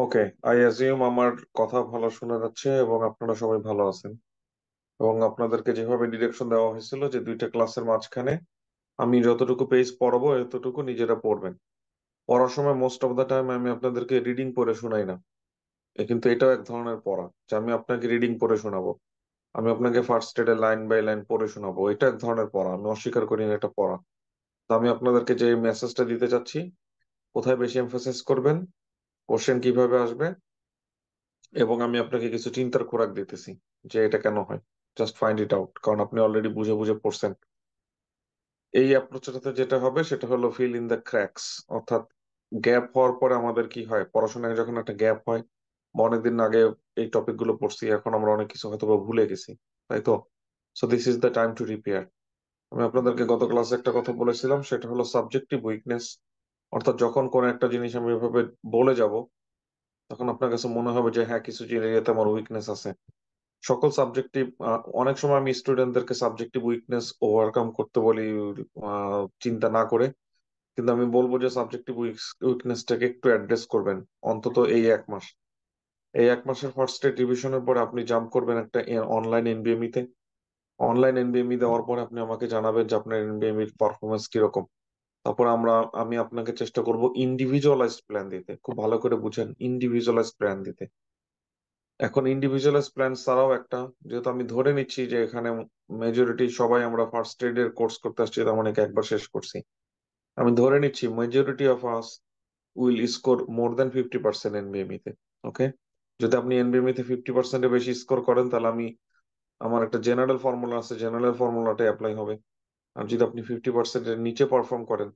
Okay, I assume আমার কথা ভালো শোনা যাচ্ছে এবং আপনারা সবাই ভালো আছেন। এবং আপনাদেরকে যেভাবে ডিরেকশন দেওয়া হয়েছিল যে দুইটা ক্লাসের মাঝখানে আমি যতটুকু পেজ পড়াবো এতটুকু নিজেরা পড়বেন। পড়ার সময় মোস্ট অফ দ্য টাইম আমি আপনাদেরকে রিডিং পড়ে শোনাই না। কিন্তু এটাও এক ধরনের পড়া, যে আমি আপনাকে রিডিং পড়ে শোনাবো। আমি আপনাকে ফার্স্ট এডে লাইন বাই লাইন পড়ে শোনাবো, এটা এক ধরনের পড়া, আমি অস্বীকার করি না, এটা পড়া। তো আমি আপনাদেরকে যে মেসেজটা দিতে চাচ্ছি, কোথায় বেশি এমফাসিস করবেন, কোশ্চেন কিভাবে আসবে, এবং আমি আপনাকে কিছু চিন্তার খোরাক দিতেছি যে এটা কেন হয়। জাস্ট ফাইন্ড ইট আউট, কারণ আপনি অলরেডি বুঝে বুঝে পড়ছেন। এই অ্যাপ্রোচটাতে যেটা হবে সেটা হলো ফিল ইন দ্য ক্র্যাকস, অর্থাৎ গ্যাপ হওয়ার পরে আমাদের কি হয়, পড়াশোনায় যখন একটা গ্যাপ হয় বা অনেকদিন আগে এই টপিক গুলো পড়ছি, এখন আমরা অনেক কিছু হয়তো বা ভুলে গেছি, তাই তো? So this is the time to repair. আমি আপনাদেরকে গত ক্লাসে একটা কথা বলেছিলাম, সেটা হলো সাবজেক্টিভ উইকনেস। অর্থাৎ যখন কোন একটা জিনিস আমি এভাবে বলে যাব, তখন আপনার কাছে মনে হবে যে হ্যাঁ, কিছু এরিয়াতে আমার উইকনেস আছে। সকল সাবজেক্টিভ, অনেক সময় আমি স্টুডেন্টদেরকে সাবজেক্টিভ উইকনেস ওভারকাম করতে বলি, চিন্তা না করে। কিন্তু আমি বলবো যে সাবজেক্টিভ উইকনেসটাকে একটু অ্যাড্রেস করবেন, অন্তত এই এক মাস। এই এক মাসের ফার্স্ট স্টেট রিভিশনের পরে আপনি জাম্প করবেন একটা অনলাইন এনবিএমই তে। অনলাইন এনবিএমই দেওয়ার পরে আপনি আমাকে জানাবেন যে আপনার এনবিএমই পারফরমেন্স কিরকম। তারপর আমি আপনাকে চেষ্টা করব ইন্ডিভিজুয়ালাইজড প্ল্যান দিতে, খুব ভালো করে বুঝেন, ইন্ডিভিজুয়ালাইজড প্ল্যান দিতে। এখন ইন্ডিভিজুয়ালাইজ প্ল্যান ছাড়াও একটা, যেহেতু আমি ধরে নিচ্ছি যে এখানে মেজরিটি সবাই আমরা ফার্স্ট এড এর কোর্স করতে আসছি, তার মানে কি একবার শেষ করছি। আমি ধরে নিচ্ছি majority of us will score more than 50% NBME তে। ওকে, যদি আপনি এনবিএমই তে 50% বেশি স্কোর করেন, তাহলে আমার একটা জেনারেল ফর্মুলা আছে, জেনারেল ফর্মুলাটা অ্যাপ্লাই হবে। আর যদি আপনি 50% এর নিচে পারফর্ম করেন,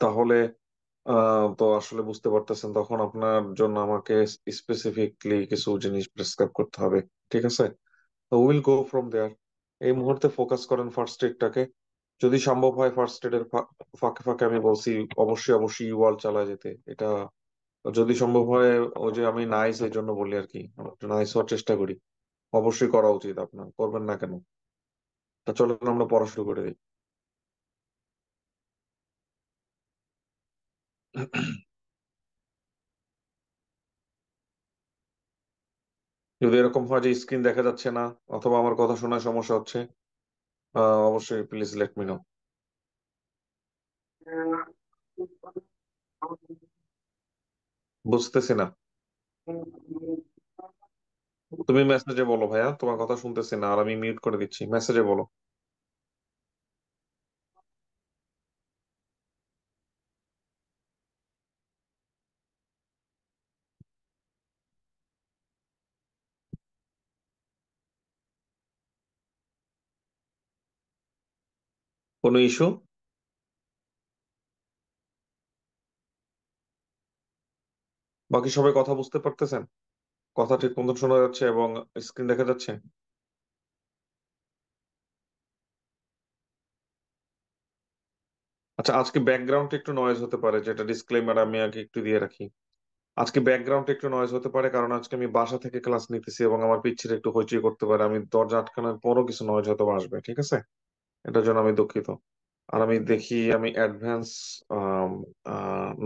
তাহলে তো আসলে বুঝতে পারতেছেন, তখন আপনার জন্য আমাকে স্পেসিফিকলি কিছু জিনিস প্রেসক্রাইব করতে হবে। ঠিক আছে? তো উইল গো ফ্রম দেয়ার। এই মুহূর্তে ফোকাস করেন ফার্স্ট এডটাকে। যদি সম্ভব হয় ফার্স্ট এডের ফাঁকে ফাঁকে, আমি বলছি অবশ্যই অবশ্যই ওয়াল চালায় যেতে, এটা যদি সম্ভব হয়। ওই যে আমি নাইস এই জন্য বলি আর কি, নাইস হওয়ার চেষ্টা করি। অবশ্যই করা উচিত, আপনার করবেন না কেন? তা চলুন আমরা পড়া শুরু করে দিই। যদি এরকম হয় যে স্ক্রিন দেখা যাচ্ছে না অথবা আমার কথা শোনার সমস্যা হচ্ছে, অবশ্যই প্লিজ লেট মি নো। বুঝতেছি না। তুমি মেসেজে বলো ভাইয়া, তোমার কথা শুনতেছি না, আর আমি মিউট করে দিচ্ছি, মেসেজে বলো। কোনো ইস্যু? বাকি সবাই কথা বুঝতে পারতেছেন? কথা ঠিক মতো শোনা যাচ্ছে এবং স্ক্রিন দেখা যাচ্ছে? আচ্ছা, আজকে ব্যাকগ্রাউন্ড একটু নয়েজ হতে পারে, যেটা ডিসক্লেমার আমি আগে একটু দিয়ে রাখি। আজকে ব্যাকগ্রাউন্ড একটু নয়েজ হতে পারে, কারণ আজকে আমি বাসা থেকে ক্লাস নিতেছি এবং আমার পিচ্ছির একটু হইচই করতে পারে, আমি দরজা আটকানোর পরও কিছু নয়েজ হয়তো বা আসবে। ঠিক আছে? এটার জন্য আমি দুঃখিত। আর আমি দেখি আমি অ্যাডভান্স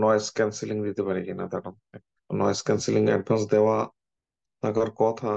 নয়েজ ক্যান্সেলিং দিতে পারি কিনা, দাঁড়ান। নয়েজ ক্যান্সেলিং অ্যাডভান্স দেওয়া থাকার কথা।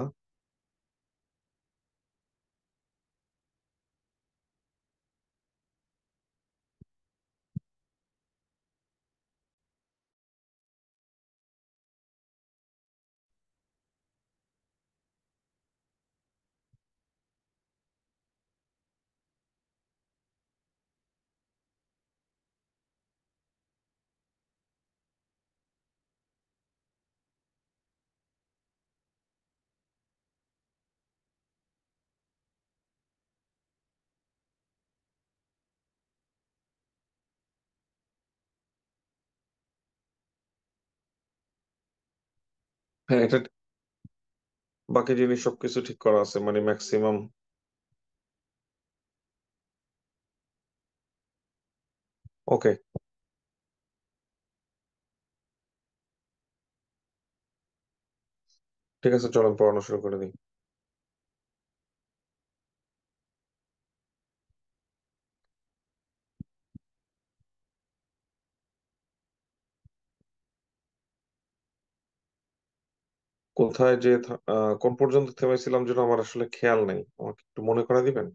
হ্যাঁ, এটা বাকি জিনিস সবকিছু ঠিক করা আছে, মানে ম্যাক্সিমাম। ওকে, ঠিক আছে, চলুন পড়ানো শুরু করে দিই। কোন পর্যন্ত থেমেছিলাম যেন আমার আসলে খেয়াল নেই, আমাকে একটু মনে করে দিবেন?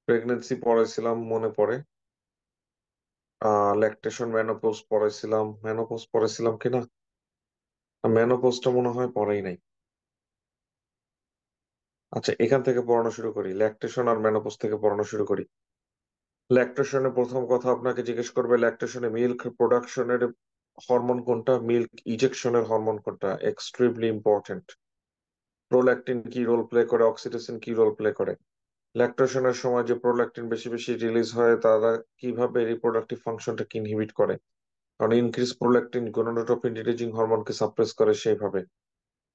প্রেগনেন্সি পড়াইছিলাম, মনে পড়ে। ল্যাকটেশন, মেনোপজ পড়াইছিলাম। মেনোপজ পড়াইছিলাম কিনা, মেনোপজটা মনে হয় পড়াই নাই। আচ্ছা, এখান থেকে পড়ানো শুরু করি, ল্যাকটেশন আর মেনোপজ থেকে পড়ানো শুরু করি। ল্যাকটেশনে প্রথম কথা আপনাকে জিজ্ঞেস করবে, ল্যাকটেশনে মিল্ক প্রোডাকশনের হরমোন কোনটা, মিল্ক ইজেকশনের হরমোন কোনটা, এক্সট্রিমলি ইম্পর্টেন্ট। প্রোল্যাকটিন কি রোল প্লে করে, অক্সিটোসিন কি রোল প্লে করে। ল্যাকটেশনের সময় যে প্রোল্যাকটিন বেশি বেশি রিলিজ হয়, তারা কিভাবে রিপ্রোডাক্টিভ ফাংশনটাকে ইনহিবিট করে। কারণ ইনক্রিজ প্রোল্যাকটিন গোনাডোট্রপিন রিলিজিং হরমোনকে সাপ্রেস করে সেইভাবে।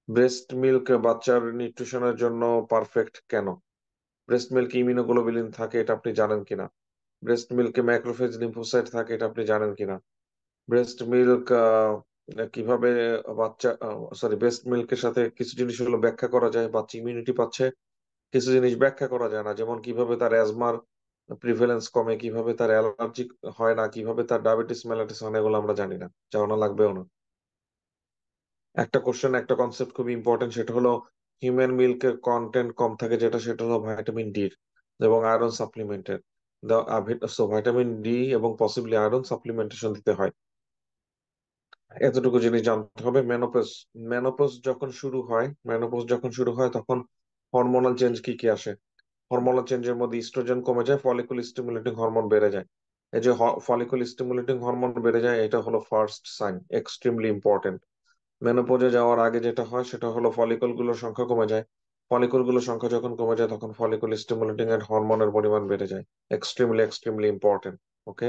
ব্রেস্ট মিল্ক বাচ্চার নিউট্রিশনের জন্য পারফেক্ট কেন। ব্রেস্ট মিল্ক ইমিউনোগ্লোবুলিন থাকে, এটা আপনি জানেন কিনা। ব্রেস্ট মিল্কে ম্যাক্রোফেজ লিম্ফোসাইট থাকে, এটা আপনি জানেন কিনা। ব্রেস্ট মিল্ক কিভাবে বাচ্চা, ব্রেস্ট মিল্কের সাথে কিছু জিনিস হলো ব্যাখ্যা করা যায়, বাচ্চা ইমিউনিটি পাচ্ছে। কিছু জিনিস ব্যাখ্যা করা যায় না, যেমন কিভাবে তার অ্যাজমার প্রিভেলেন্স কমে, কিভাবে তার অ্যালার্জি হয় না, কিভাবে তার ডায়াবেটিস মেলাইটিস হয় না, এগুলো আমরা জানি না, জানা লাগবেও না। একটা কোশ্চেন, একটা কনসেপ্ট খুবই ইম্পর্টেন্ট, সেটা হলো হিউম্যান মিল্কের কন্টেন্ট কম থাকে যেটা, সেটা হলো ভাইটামিন ডি এবং আয়রন সাপ্লিমেন্টের। ভাইটামিন ডি এবং পসিবলি আয়রন সাপ্লিমেন্টেশন দিতে হয়। এতটুকু জিনিস জানতে হবে। মেনোপজ যখন শুরু হয় তখন হরমোনাল চেঞ্জ কি কি আসে। হরমোনাল চেঞ্জের মধ্যে ইস্ট্রোজেন কমে যায়, ফলিকুল স্টিমুলেটিং হরমোন বেড়ে যায়। এই যে ফলিকুল স্টিমুলেটিং হরমোন বেড়ে যায়, এটা হলো ফার্স্ট সাইন, এক্সট্রিমলি ইম্পর্টেন্ট। মেনোপজে যাওয়ার আগে যেটা হয় সেটা হলো ফলিকল গুলোর সংখ্যা কমে যায়। ফলিকল গুলোর সংখ্যা যখন কমে যায় তখন ফলিকুল স্টিমুলেটিং এর হরমোনের পরিমাণ বেড়ে যায়। Extremely extremely important. ওকে।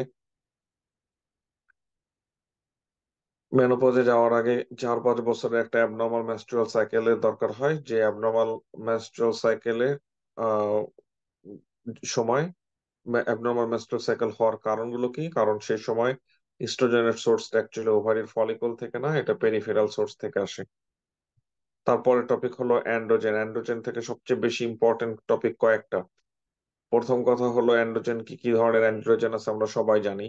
মেনোপজে যাওয়ার আগে 4-5 বছরের একটা অ্যাবনর্মাল মেনস্ট্রুয়াল সাইকেলের দরকার হয়, যে অ্যাবনর্মাল মেনস্ট্রুয়াল সাইকেলের সময়, অ্যাবনর্মাল মেনস্ট্রুয়াল সাইকেল হওয়ার কারণগুলো কি, কারণ সেই সময় ইস্ট্রোজেনের সোর্স অ্যাকচুয়ালি ওভারির ফলিকল থেকে না, এটা পেরিফেরাল সোর্স থেকে আসে। তারপরের টপিক হলো অ্যান্ড্রোজেন। অ্যান্ড্রোজেন থেকে সবচেয়ে বেশি ইম্পর্টেন্ট টপিক কয়েকটা। প্রথম কথা হলো অ্যান্ড্রোজেন কি কি ধরনের অ্যান্ড্রোজেন আছে আমরা সবাই জানি।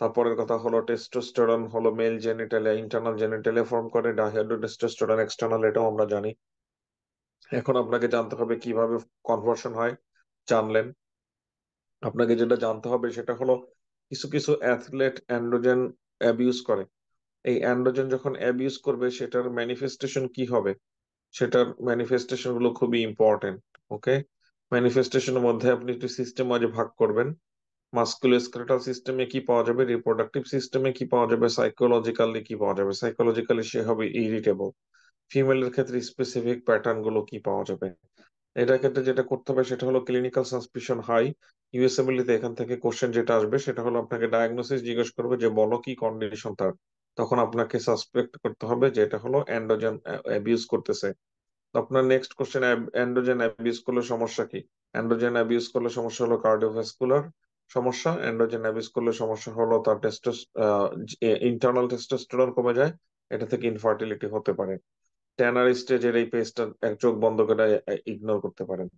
তারপরের কথা হলো টেস্টোস্টেরন হলো মেল জেনিটালে, ইন্টারনাল জেনিটালে ফর্ম করে, ডাইহাইড্রোটেস্টোস্টেরন এক্সটার্নাল, এটাও আমরা জানি। এখন আপনাকে জানতে হবে কিভাবে কনভার্সন হয়। জানলেন। আপনাকে যেটা জানতে হবে সেটা হলো, কিছু কিছু অ্যাথলেট অ্যান্ড্রোজেন অ্যাবিউজ করে। এই অ্যান্ড্রোজেন যখন অ্যাবিউজ করবে সেটার ম্যানিফেস্টেশন কি হবে, সেটার ম্যানিফেস্টেশন গুলো খুবই ইম্পর্টেন্ট। ওকে। ম্যানিফেস্টেশনের মধ্যে আপনি একটু সিস্টেম ওয়াইজ ভাগ করবেন। মাস্কুলোস্কেলেটাল সিস্টেমে কি পাওয়া যাবে, রিপ্রোডাক্টিভ সিস্টেমে কি পাওয়া যাবে, সাইকোলজিক্যালি কি পাওয়া যাবে। সাইকোলজিক্যালি সে হবে ইরিটেবল। ফিমেলের ক্ষেত্রে স্পেসিফিক প্যাটার্ন গুলো কি পাওয়া যাবে। এটার ক্ষেত্রে যেটা করতে হবে সেটা হলো ক্লিনিক্যাল সাসপিশন হাই। ইউএসএমএল তে এখান থেকে কোশ্চেন যেটা আসবে সেটা হলো, আপনাকে ডায়াগনোসিস জিজ্ঞেস করবে যে বলো কি কন্ডিশন তার। তখন আপনাকে সাসপেক্ট করতে হবে যে এটা হলো অ্যান্ড্রোজেন অ্যাবিউজ করতেছে। তো আপনার নেক্সট কোশ্চেন, অ্যান্ড্রোজেন অ্যাবিউজ করলে সমস্যা কি। অ্যান্ড্রোজেন অ্যাবিউজ করলে সমস্যা হলো কার্ডিওভাস্কুলার সমস্যা। অ্যান্ড্রোজেন অ্যাবিউজ করলে সমস্যা হলো তার ইন্টারনাল টেস্টোস্টেরন কমে যায়, এটা থেকে ইনফার্টিলিটি হতে পারে। ট্যানার স্টেজের এই পেজটা এক চোখ বন্ধ করে ইগনোর করতে পারেন।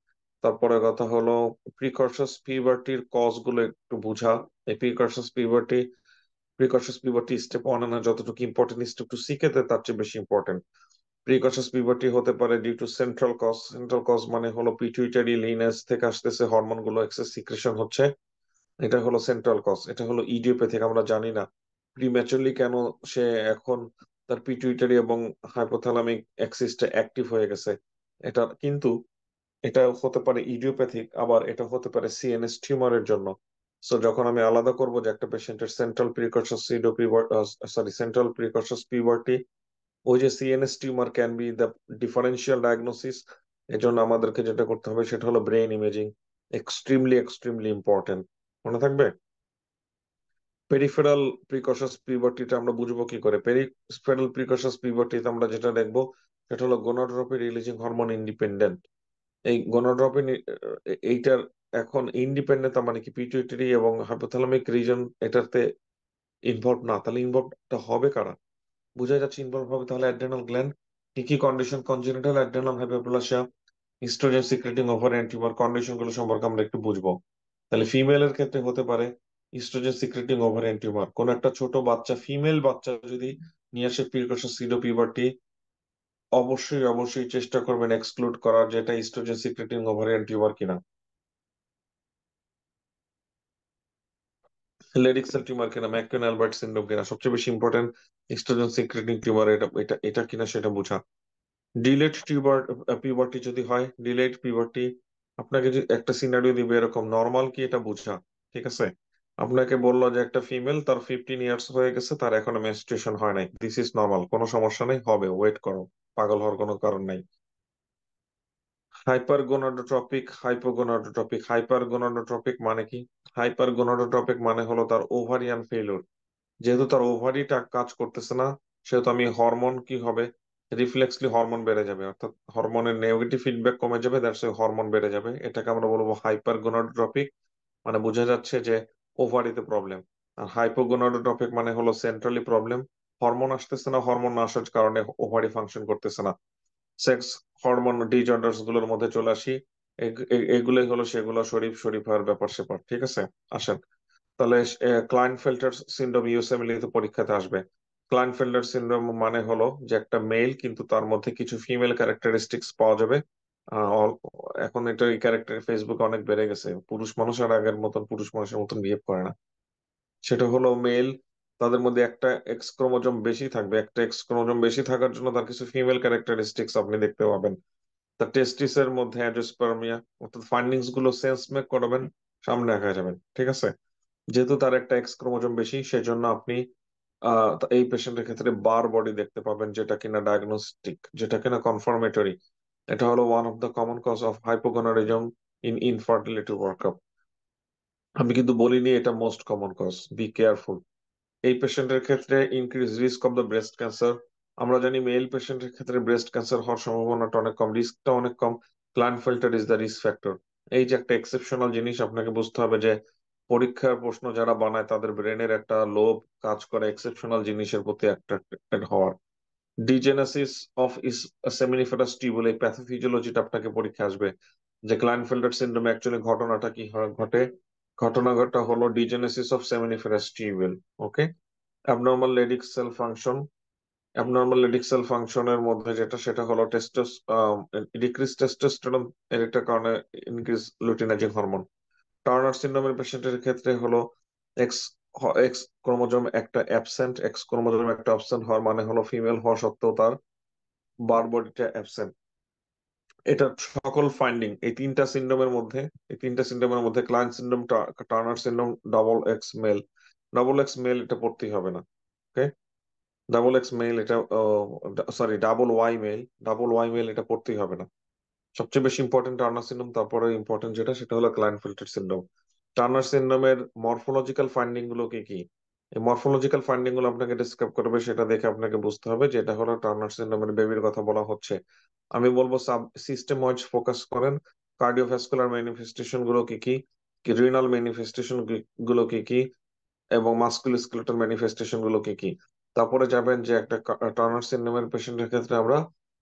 তারপরে কথা হলো প্রিকরশস পিউবার্টির কজ গুলো একটু বুঝা। এই প্রিকরশস পিউবার্টি স্টেপ 1 আনা যতটুকু ইম্পর্টেন্ট, স্টেপ 2 শিখেতে তার চেয়ে বেশি ইম্পর্টেন্ট। প্রিকশস পিউবার্টি হতে পারে due to central cause. Central cause মানে হলো পিটুইটারি লিনেস থেকে আসতেছে হরমোন গুলো এক্সেস সিক্রেশন হচ্ছে, এটা হলো সেন্ট্রাল কজ। এটা হলো ইডিওপ্যাথিক, আমরা জানি না প্রিম্যাচুরলি কেন সে এখন তার পিটুইটারি এবং হাইপোথ্যালামিক অ্যাক্সিসটা অ্যাক্টিভ হয়ে গেছে। এটা কিন্তু, এটা হতে পারে ইডিওপ্যাথিক, আবার এটা হতে পারে সিএনএস টিউমারের জন্য। সো যখন আমি আলাদা করব যে একটা পেশেন্টের সেন্ট্রাল প্রিকশস পিউবার্টি, ওই যে CNS tumour can be the differential diagnosis. এজন্য আমাদেরকে যেটা করতে হবে সেটা হলো brain imaging, extremely extremely important. মনে থাকবে। পেরিফেরাল প্রিকশস পিউবার্টিটা আমরা বুঝবো কি করে। পেরিফেরাল প্রিকশস পিউবার্টিতে আমরা যেটা দেখবো সেটা হলো গোনাডোট্রপিন রিলিজিং হরমোন ইন্ডিপেন্ডেন্ট। এই গোনাডোট্রপিন এইটার এখন ইন্ডিপেন্ডেন্ট, মানে কি পিটুইটারি এবং হাইপোথ্যালামিক রিজন এটাতে ইনভলভ না, তাহলে ইনভলভ হবে কারা। বোঝা যাচ্ছে ইনভলভ হবে তাহলে অ্যাড্রেনাল গ্ল্যান্ড। কি কি condition, congenital adrenal hyperplasia, oestrogen secreting ovarian tumour, condition গুলো সম্পর্কে আমরা একটু বুঝবো। তাহলে ফিমেলের ক্ষেত্রে হতে পারে ইস্ট্রোজেন সিক্রেটিং ওভারিয়ান টিউমার। কোন একটা ছোট বাচ্চা, ফিমেল বাচ্চা যদি নিয়ে আসে প্রিকসর সিডো পিউবার্টি, অবশ্যই অবশ্যই চেষ্টা করবেন এক্সক্লুড করার যেটা ইস্ট্রোজেন সিক্রেটিং ওভারিয়ান টিউমার কিনা, লেডিক্সেল টিউমার কিনা, ম্যাককেন অ্যালবার্ট সিন্ড্রোম কিনা, সবচেয়ে বেশি ইম্পর্টেন্ট ইস্ট্রোজেন সিক্রেটিং টিউমার এটা এটা এটা কিনা সেটা বোঝা। ডিলেড টিউবার পিউবার্টি যদি হয়, ডিলেড পিউবার্টি আপনাকে যে একটা সিনারিও দিবে এরকম নর্মাল কি এটা বোঝা, ঠিক আছে? আপনাকে বললো যে একটা ফিমেল তার 15 ইয়ার্স হয়ে গেছে, তার এখনো মেনস্ট্রুয়েশন হয় নাই, দিস ইজ নর্মাল, কোনো সমস্যা নেই, হবে, ওয়েট করো, পাগল হওয়ার কোনো কারণ নাই। হাইপারগোনাডোট্রপিক, হাইপোগোনাডোট্রপিক, হাইপারগোনাডোট্রপিক মানে কি? হাইপারগোনাডোট্রপিক মানে হলো তার ওভারিয়ান ফেলিউর, যেহেতু তার ওভারিটা কাজ করতেছে না, সেহেতু আমি হরমোন কি হবে, রিফ্লেক্সলি হরমোন বেড়ে যাবে, অর্থাৎ হরমোনের নেগেটিভ ফিডব্যাক কমে যাবে, দ্যাটস হরমোন বেড়ে যাবে, এটাকে আমরা বলবো হাইপারগোনাডোট্রপিক, মানে বোঝা যাচ্ছে যে ওভারিতে প্রবলেম। আর হাইপোগোনাডোট্রপিক মানে হলো সেন্ট্রালি প্রবলেম, হরমোন আসতেছে না, হরমোন না আসার কারণে ওভারি ফাংশন করতেছে না। সেক্স হরমোন ডিজঅর্ডারস গুলোর মধ্যে চলে আসি, এগুলোই হলো সেগুলো শরীফ শরীফার ব্যাপার স্যাপার, ঠিক আছে? আসেন তাহলে, ক্লাইনফেল্টার সিনড্রোম ইউএসএমএল তো পরীক্ষাতে আসবে। ক্লাইনফেল্টার সিনড্রোম মানে হলো যে একটা মেল কিন্তু তার মধ্যে কিছু ফিমেল ক্যারেক্টারিস্টিক্স পাওয়া যাবে। এখন এটা এই ক্যারেক্টার ফেসবুকে অনেক বেড়ে গেছে, পুরুষ মানুষ আর আগের মতন পুরুষ মানুষের মতন বিহেভ করে না। সেটা হলো মেল, তাদের মধ্যে একটা এক্স ক্রোমোজোম বেশি থাকবে, একটা এক্স ক্রোমোজোম বেশি থাকার জন্য তার কিছু ফিমেল ক্যারেক্টারিস্টিক্স আপনি দেখতে পাবেন। তার টেস্টিসের মধ্যে অ্যাজিওস্পার্মিয়া, অর্থাৎ ফাইন্ডিংস গুলো সেন্স মেক করাবেন, সামনে দেখা যাবেন, ঠিক আছে? যেহেতু তার একটা এক্স ক্রোমোজোম বেশি, সেজন্য আপনি এই পেশেন্টের ক্ষেত্রে বার বডি দেখতে পাবেন, যেটা কিনা ডায়াগনস্টিক, যেটা কিনা কনফার্মেটরি। এটা হলো one of the common cause of hypogonadism in infertility workup. আমি কিন্তু বলিনি এটা most common cause, be careful. এই পেশেন্টের ক্ষেত্রে increase risk of the breast cancer. আমরা জানি মেল পেশেন্টের ক্ষেত্রে ব্রেস্ট ক্যান্সার হওয়ার সম্ভাবনাটা অনেক কম, রিস্কটা অনেক কম। ক্লাইনফেল্টার ইজ দ্য রিস্ক ফ্যাক্টর। এই যে একটা এক্সেপশনাল জিনিস, আপনাকে বুঝতে হবে যে পরীক্ষার প্রশ্ন যারা বানায় তাদের ব্রেনের একটা লোভ কাজ করে এক্সেপশনাল জিনিসের প্রতি অ্যাট্রাক্টেড হওয়ার। ডিজেনেসিস অফ ইস সেমিনিফেরাস টিউবুল, এই প্যাথোফিজিওলজিটা আপনাকে পরীক্ষা আসবে, যে ক্লাইনফেল্টার সিনড্রোমে অ্যাকচুয়ালি ঘটনাটা কি ঘটে। ঘটনাটা হলো dysgenesis of seminiferous tubule. Okay. Abnormal Leydig cell function, abnormal Leydig cell ফাংশনের মধ্যে যেটা, সেটা হলো ডিক্রিজ টেস্টোস্টেরন, এর একটা কারণে ইনক্রিজ লুটিনাজিং হরমোন। টার্নার সিনড্রোমের পেশেন্টের ক্ষেত্রে হলো এক্স এক্স ক্রোমোজোম একটা অ্যাবসেন্ট, এক্স ক্রোমোজোম একটা অ্যাবসেন্ট হওয়ার মানে হলো ফিমেল হওয়া সত্ত্বেও তার বার বডিটা অ্যাবসেন্ট। এটা সকল ফাইন্ডিং এই তিনটা সিনড্রোমের মধ্যে Klein syndrome, Turner syndrome, double X male, double X male এটা পড়তেই হবে না। ওকে। ডাবল এক্স মেল এটা, sorry double Y male, double Y male এটা পড়তেই হবে না। সবচেয়ে বেশি ইম্পর্টেন্ট টার্নার সিনড্রোম, তারপরে ইম্পর্টেন্ট যেটা সেটা হলো ক্লাইনফেল্টার সিনড্রোম। টার্নার সিনড্রোমের মরফোলজিক্যাল ফাইন্ডিং গুলো কি কি? এই মরফোলজিক্যাল ফাইন্ডিং গুলো আপনাকে ডিসক্রাইব করবে, সেটা দেখে আপনাকে বুঝতে হবে যে এটা হলো টার্নার সিনড্রোমের বেবির কথা বলা হচ্ছে। আমি বলবো সাব সিস্টেম ওয়াইজ ফোকাস করেন, কার্ডিওভাস্কুলার ম্যানিফেস্টেশন গুলো কি কি, রিনাল ম্যানিফেস্টেশন গুলো কি কি, এবং মাস্কুলোস্কেলেটাল ম্যানিফেস্টেশন গুলো কি কি। তারপরে যাবেন যে একটা টার্নার সিনড্রোমের পেশেন্টের ক্ষেত্রে আমরা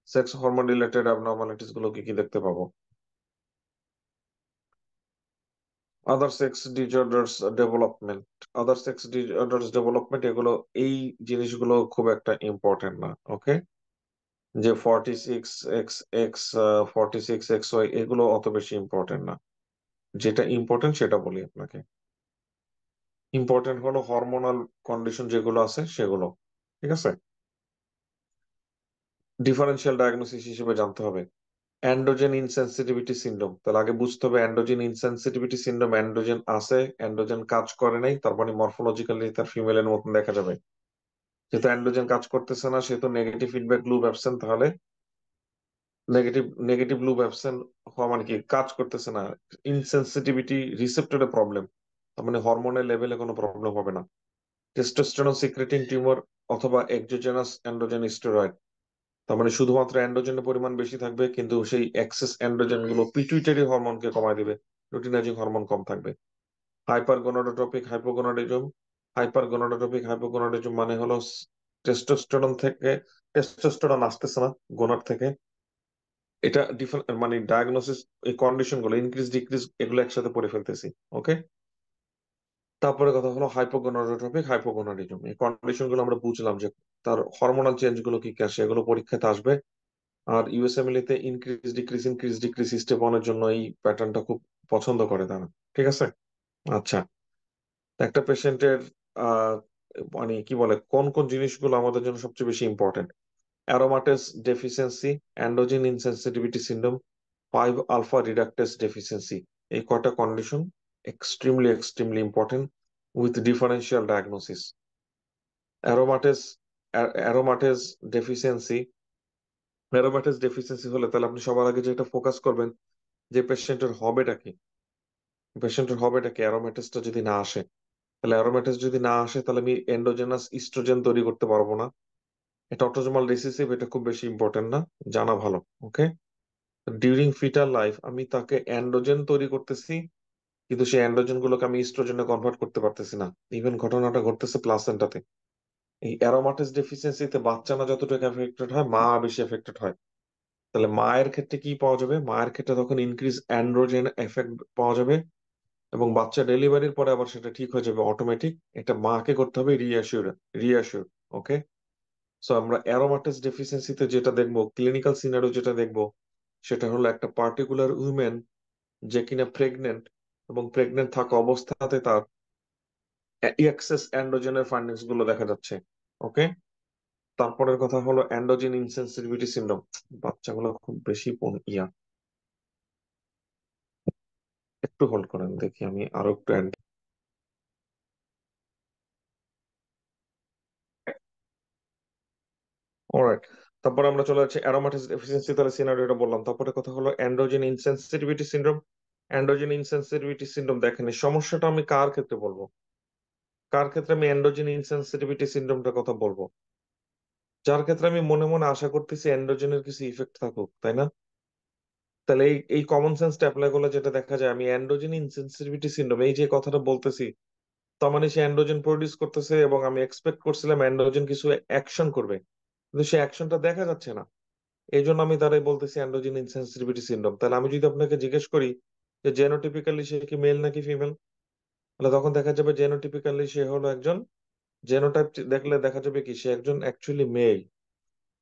সেক্স হরমোন রিলেটেড অ্যাবনর্মালিটিস গুলো কি কি দেখতে পাবো। আদার সেক্স ডিসঅর্ডারস ডেভেলপমেন্ট, আদার সেক্স ডিসঅর্ডারস ডেভেলপমেন্ট, এগুলো এই জিনিসগুলো খুব একটা ইম্পর্টেন্ট না। ওকে। যে 46 এক্স, 46 XY এগুলো অত বেশি ইম্পর্টেন্ট না। যেটা ইম্পর্টেন্ট সেটা বলি আপনাকে, ইম্পর্টেন্ট হলো হরমোনাল কন্ডিশন যেগুলো আছে সেগুলো, ঠিক আছে? ডিফারেন্সিয়াল ডায়াগনোসিস হিসেবে জানতে হবে অ্যান্ড্রোজেন ইনসেনসিটিভিটি সিনড্রোম, তাহলে আগে বুঝতে হবে অ্যান্ড্রোজেন ইনসেনসিটিভিটি সিনড্রোম, অ্যান্ড্রোজেন আছে, অ্যান্ড্রোজেন কাজ করে নাই, তার মানে মরফোলজিক্যালি তার ফিমেলের মতন দেখা যাবে। যেহেতু অ্যান্ড্রোজেন কাজ করতেছে না, সেহেতু নেগেটিভ ফিডব্যাক লুপ অ্যাবসেন্ট, তাহলে নেগেটিভ নেগেটিভ লুপ অ্যাবসেন্ট হওয়া মানে কি, কাজ করতেছে না, ইনসেনসিটিভিটি রিসেপ্টরে প্রবলেম, তার মানে হরমোনের লেভেলে কোনো প্রবলেম হবে না। টেস্টোস্টেরন সিক্রেটিং টিউমার অথবা এক্সোজেনাস অ্যান্ড্রোজেন স্টেরয়েড, তার মানে শুধুমাত্র অ্যান্ড্রোজেনের পরিমাণ বেশি থাকবে, কিন্তু সেই এক্সেস অ্যান্ড্রোজেন গুলো পিটুইটারি হরমোনকে কমায় দিবে, লুটিনাজিং হরমোন কম থাকবে। হাইপারগোনাডোট্রপিক হাইপোগোনাডিজম, হাইপারগোনাডোট্রপিক হাইপোগোনাডিজম মানে হলো টেস্টোস্টেরন থেকে টেস্টোস্টেরন আসতেছে না গোনাড থেকে। এটা মানে ডায়াগনোসিস, এই কন্ডিশন গুলো ইনক্রিজ ডিক্রিজ এগুলো একসাথে পড়ে ফেলতেছি। ওকে। তারপরে কথা হলো হাইপোগোনাডোট্রপিক হাইপোগোনাডিজম। এই কন্ডিশন গুলো আমরা বুঝলাম যে তার হরমোনাল চেঞ্জ গুলো কি কি আসে, এগুলো পরীক্ষাতে আসবে। আর ইউএসএমএল তে ইনক্রিজ ডিক্রিজ স্টেপ ওয়ানের জন্য এই প্যাটার্নটা খুব পছন্দ করে তারা। ঠিক আছে। আচ্ছা, একটা পেশেন্টের আহ মানে কি বলে, কোন কোন জিনিসগুলো আমাদের জন্য সবচেয়ে বেশি important? Aromatase deficiency, androgen insensitivity syndrome, 5 alpha reductase deficiency. এই কয়টা condition extremely important with differential diagnosis. Aromatase aromatase deficiency aromatase deficiency হলে তাহলে আপনি সবার আগে যেটা ফোকাস করবেন যে পেশেন্টের হবেটা কি। অ্যারোমেটাসটা যদি না আসে, তাহলে অ্যারোমেটাস যদি না আসে তাহলে আমি এন্ডোজেনাস ইস্ট্রোজেন তৈরি করতে পারবো না। এটা অটোজোমাল রিসেসিভ, এটা খুব বেশি ইম্পর্টেন্ট না, জানা ভালো। ওকে। ডিউরিং ফিটাল লাইফ আমি তাকে অ্যান্ড্রোজেন তৈরি করতেছি, কিন্তু সেই অ্যান্ড্রোজেন গুলোকে আমি ইস্ট্রোজেনে কনভার্ট করতে পারতেছি না। ইভেন ঘটনাটা ঘটতেছে প্লাসেন্টাতে। এই অ্যারোমাটেস ডেফিসিয়েন্সিতে বাচ্চা না যতটুকু এফেক্টেড হয়, মা বেশি এফেক্টেড হয়। তাহলে মায়ের ক্ষেত্রে কি পাওয়া যাবে? মায়ের ক্ষেত্রে তখন ইনক্রিজ অ্যান্ড্রোজেন এফেক্ট পাওয়া যাবে, এবং বাচ্চা ডেলিভারির পরে আবার সেটা ঠিক হয়ে যাবে অটোমেটিক। এটা মাকে করতে হবে রিঅ্যাসিওর। ওকে। সো আমরা অ্যারোমাটেস ডেফিসিয়েন্সিতে যেটা দেখবো, ক্লিনিক্যাল সিনারিও যেটা দেখবো, সেটা হলো একটা পার্টিকুলার উইমেন যে কিনা প্রেগনেন্ট, এবং প্রেগনেন্ট থাকা অবস্থাতে তার এক্সেস অ্যান্ড্রোজেনের ফাইন্ডিংস গুলো দেখা যাচ্ছে। ওকে। তারপরের কথা হলো অ্যান্ড্রোজেন ইনসেনসিটিভিটি সিনড্রোম। বাচ্চাগুলো খুব বেশি একটু হোল্ড করেন, দেখি আমি আরো একটু অলরাইট। তারপর আমরা চলে যাচ্ছি অ্যারোমাটিক ডেফিসিয়েন্সি, তাহলে সিনারিওটা বললাম। তারপরে কথা হলো অ্যান্ড্রোজেন ইনসেনসিটিভিটি সিনড্রোম। দেখেন এই সমস্যাটা আমি কার ক্ষেত্রে বলবো, কার ক্ষেত্রে আমি অ্যান্ড্রোজেন ইনসেনসিটিভিটি সিনড্রোমটার কথা বলবো? যার ক্ষেত্রে আমি মনে মনে আশা করতেছি অ্যান্ড্রোজেনের কিছু ইফেক্ট থাকুক, তাই না? তাহলে এই এই কমন সেন্সটা অ্যাপ্লাই করলে যেটা দেখা যায়, আমি অ্যান্ড্রোজেন ইনসেনসিটিভিটি সিনড্রোম এই যে কথাটা বলতেছি, তার মানে সে অ্যান্ড্রোজেন প্রডিউস করতেছে, এবং আমি এক্সপেক্ট করছিলাম অ্যান্ড্রোজেন কিছু অ্যাকশন করবে, কিন্তু সে অ্যাকশনটা দেখা যাচ্ছে না। এই জন্য আমি তারাই বলতেছি অ্যান্ড্রোজেন ইনসেনসিটিভিটি সিনড্রোম। তাহলে আমি যদি আপনাকে জিজ্ঞেস করি যে জেনোটিপিক্যালি সে কি মেল নাকি ফিমেল, তাহলে তখন দেখা যাবে জেনোটিপিক্যালি সে হলো একজন, জেনোটাইপ দেখলে দেখা যাবে কি সে একজন অ্যাকচুয়ালি মেল,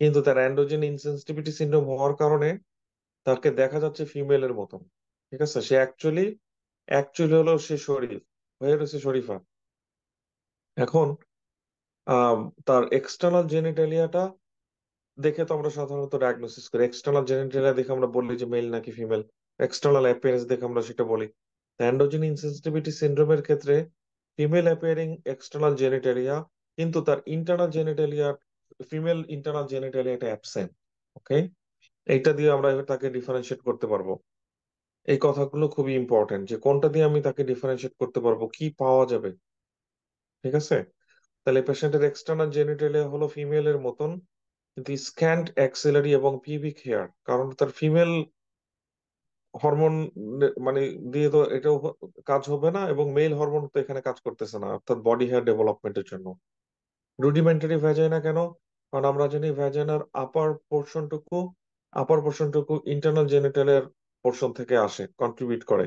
কিন্তু তার অ্যান্ড্রোজেন ইনসেনসিটিভিটি সিনড্রোম হওয়ার কারণে তাকে দেখা যাচ্ছে ফিমেলের মতন। ঠিক আছে, সে অ্যাকচুয়ালি অ্যাকচুয়ালি হলো সে শরীফ হয়ে রয়েছে, শরীফা। এখন আহ তার এক্সটার্নাল জেনিটালিয়াটা দেখে তো আমরা সাধারণত ডায়াগনোসিস করি, এক্সটার্নাল জেনিটালিয়া দেখে আমরা বলি যে মেল নাকি ফিমেল। এক্সটার্নাল অ্যাপিয়ারেন্স দেখে আমরা সেটা বলি। অ্যান্ড্রোজেন ইনসেনসিটিভিটি সিনড্রোমের ক্ষেত্রে ফিমেল অ্যাপিয়ারিং এক্সটার্নাল জেনিটালিয়া, কিন্তু তার ইন্টারনাল জেনিটালিয়া, ফিমেল ইন্টারনাল জেনিটালিয়াটা অ্যাবসেন্ট। ওকে। এইটা দিয়ে আমরা এবার তাকে ডিফারেন্সিয়েট করতে পারবো। এই কথাগুলো খুবই ইম্পর্টেন্ট, যে কোনটা দিয়ে আমি তাকে ডিফারেন্সিয়েট করতে পারবো, কি পাওয়া যাবে। ঠিক আছে। তাহলে পেশেন্টের এক্সটার্নাল জেনিটালিয়া হলো ফিমেলের মতন, কিন্তু স্ক্যান্ট অ্যাক্সিলারি এবং পিবিক হেয়ার, কারণ তার ফিমেল হরমোন মানে দিয়ে তো এটাও কাজ হবে না, এবং মেল হরমোন তো এখানে কাজ করতেছে না, অর্থাৎ বডি হেয়ার ডেভেলপমেন্টের জন্য। রুডিমেন্টারি ভ্যাজাইনা কেন? কারণ আমরা জানি ভ্যাজাইনার আপার পোর্শনটুকু ইন্টারনাল জেনিটালের পোর্শন থেকে আসে, কন্ট্রিবিউট করে।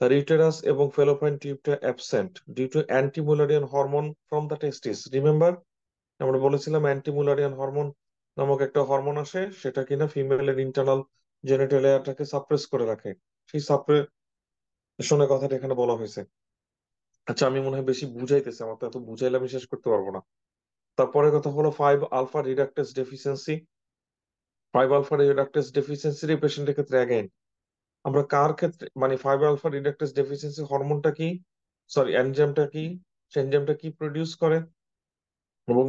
তার ইউটেরাস এবং ফেলোপিয়ান টিউবটা absent due to antimullerian hormone from the testis. Remember, আমরা বলেছিলাম অ্যান্টিমুলারিয়ান হরমোন নামক একটা হরমোন আসে, সেটা কিনা ফিমেলের ইন্টারনাল জেনিটালিয়াটাকে সাপ্রেস করে রাখে। সেই সাপ্রেশনের কথাটা এখানে বলা হয়েছে। আচ্ছা, আমি মনে হয় বেশি বুঝাইতেছি, আমার তো এত বুঝাইলে আমি শেষ করতে পারবো না। তারপরে কথা হলো 5 আলফা রিডাক্টেস ডেফিসিয়েন্সি পেশেন্টের ক্ষেত্রে অ্যাগেইন আমরা কার ক্ষেত্রে, মানে 5 আলফা রিডাক্টেস ডেফিসিয়েন্সি হরমোনটা কি, সরি এনজাইমটা কি, সে এনজাইমটা কি প্রডিউস করে, এবং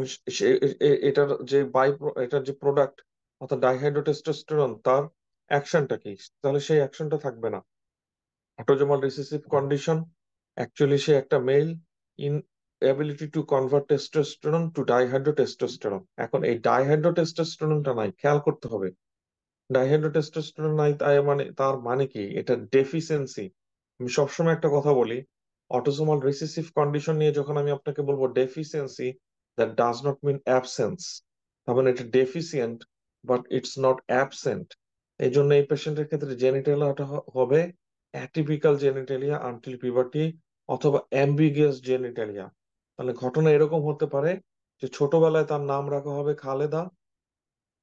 এটার যে প্রোডাক্ট অর্থাৎ ডাইহাইড্রোটেস্টোস্টেরন, তার অ্যাকশনটা কি। তাহলে সেই অ্যাকশনটা থাকবে না। অটোজোমাল রিসেসিভ কন্ডিশন, অ্যাকচুয়ালি সে একটা male, in ability to convert testosterone to dihydrotestosterone. এখন এই ডাইহাইড্রোটেস্টোস্টেরনটা নাই, খেয়াল করতে হবে। ডাইহাইড্রোটেস্টোস্টেরন নাই তাই মানে, তার মানে কি এটা ডেফিসিয়েন্সি। আমি সবসময় একটা কথা বলি, অটোসোমাল রিসেসিভ কন্ডিশন নিয়ে যখন আমি আপনাকে বলবো deficiency, that does not mean absence. তার মানে এটা deficient, but it's not absent. এই জন্য এই পেশেন্টের ক্ষেত্রে জেনিটালিয়াটা হবে অ্যাটিপিক্যাল জেনিটালিয়া আনটিল পিউবার্টি, অথবা অ্যাম্বিগিয়াস জেনিটালিয়া। তাহলে ঘটনা এরকম হতে পারে যে ছোটবেলায় তার নাম রাখা হবে খালেদা,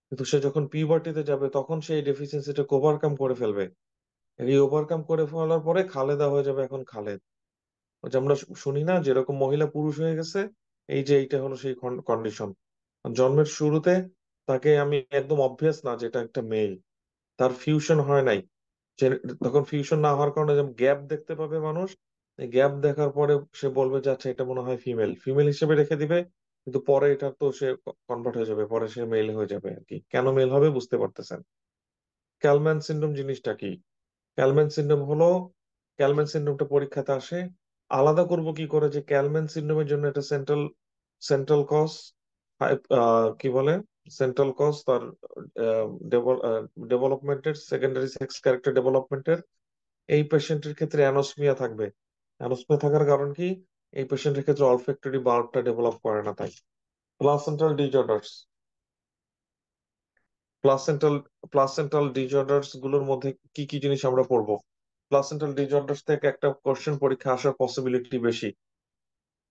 কিন্তু সে যখন পিউবার্টিতে যাবে তখন সেই ডেফিসিয়েন্সিটাকে ওভারকাম করে ফেলবে। এই ওভারকাম করে ফেলার পরে খালেদা হয়ে যাবে এখন খালেদ। ওই যে আমরা শুনি না যেরকম মহিলা পুরুষ হয়ে গেছে, এই যে এইটা হলো সেই কন্ডিশন। জন্মের শুরুতে তাকে আমি একদম অবভিয়াস না যেটা একটা মেল, তার ফিউশন হয় নাই। তখন ফিউশন না হওয়ার কারণে গ্যাপ দেখতে পাবে মানুষ, এই গ্যাপ দেখার পরে সে বলবে যে আচ্ছা এটা মনে হয় ফিমেল, ফিমেল হিসেবে রেখে দিবে। কিন্তু পরে এটা তো সে কনভার্ট হয়ে যাবে, পরে সে মেল হয়ে যাবে আর কি। কেন মেল হবে বুঝতে পারতেছেন? ক্যালম্যান সিন্ড্রোম জিনিসটা কি? ক্যালম্যান সিন্ড্রোম হলো, ক্যালম্যান সিন্ড্রোমটা পরীক্ষাতে আসে। আলাদা করব কি করে যে ক্যালম্যান সিন্ড্রোমের জন্য এটা সেন্ট্রাল সেন্ট্রাল কজ, কি বলে, সেন্ট্রাল কজ তার ডেভেলপমেন্টের, সেকেন্ডারি সেক্স ক্যারেক্টার ডেভেলপমেন্টের। এই পেশেন্টের ক্ষেত্রে অ্যানোসমিয়া থাকবে। অ্যানোসমিয়া থাকার কারণ কি? এই পেশেন্টের ক্ষেত্রে অলফ্যাক্টরি বাল্বটা ডেভেলপ করে না তাই। Placental disorders, placental placental disorders গুলোর মধ্যে কি কি জিনিস আমরা পড়বো? প্লাসেন্টাল ডিজঅর্ডারস থেকে একটা কোশ্চেন পরীক্ষা আসার পসিবিলিটি বেশি।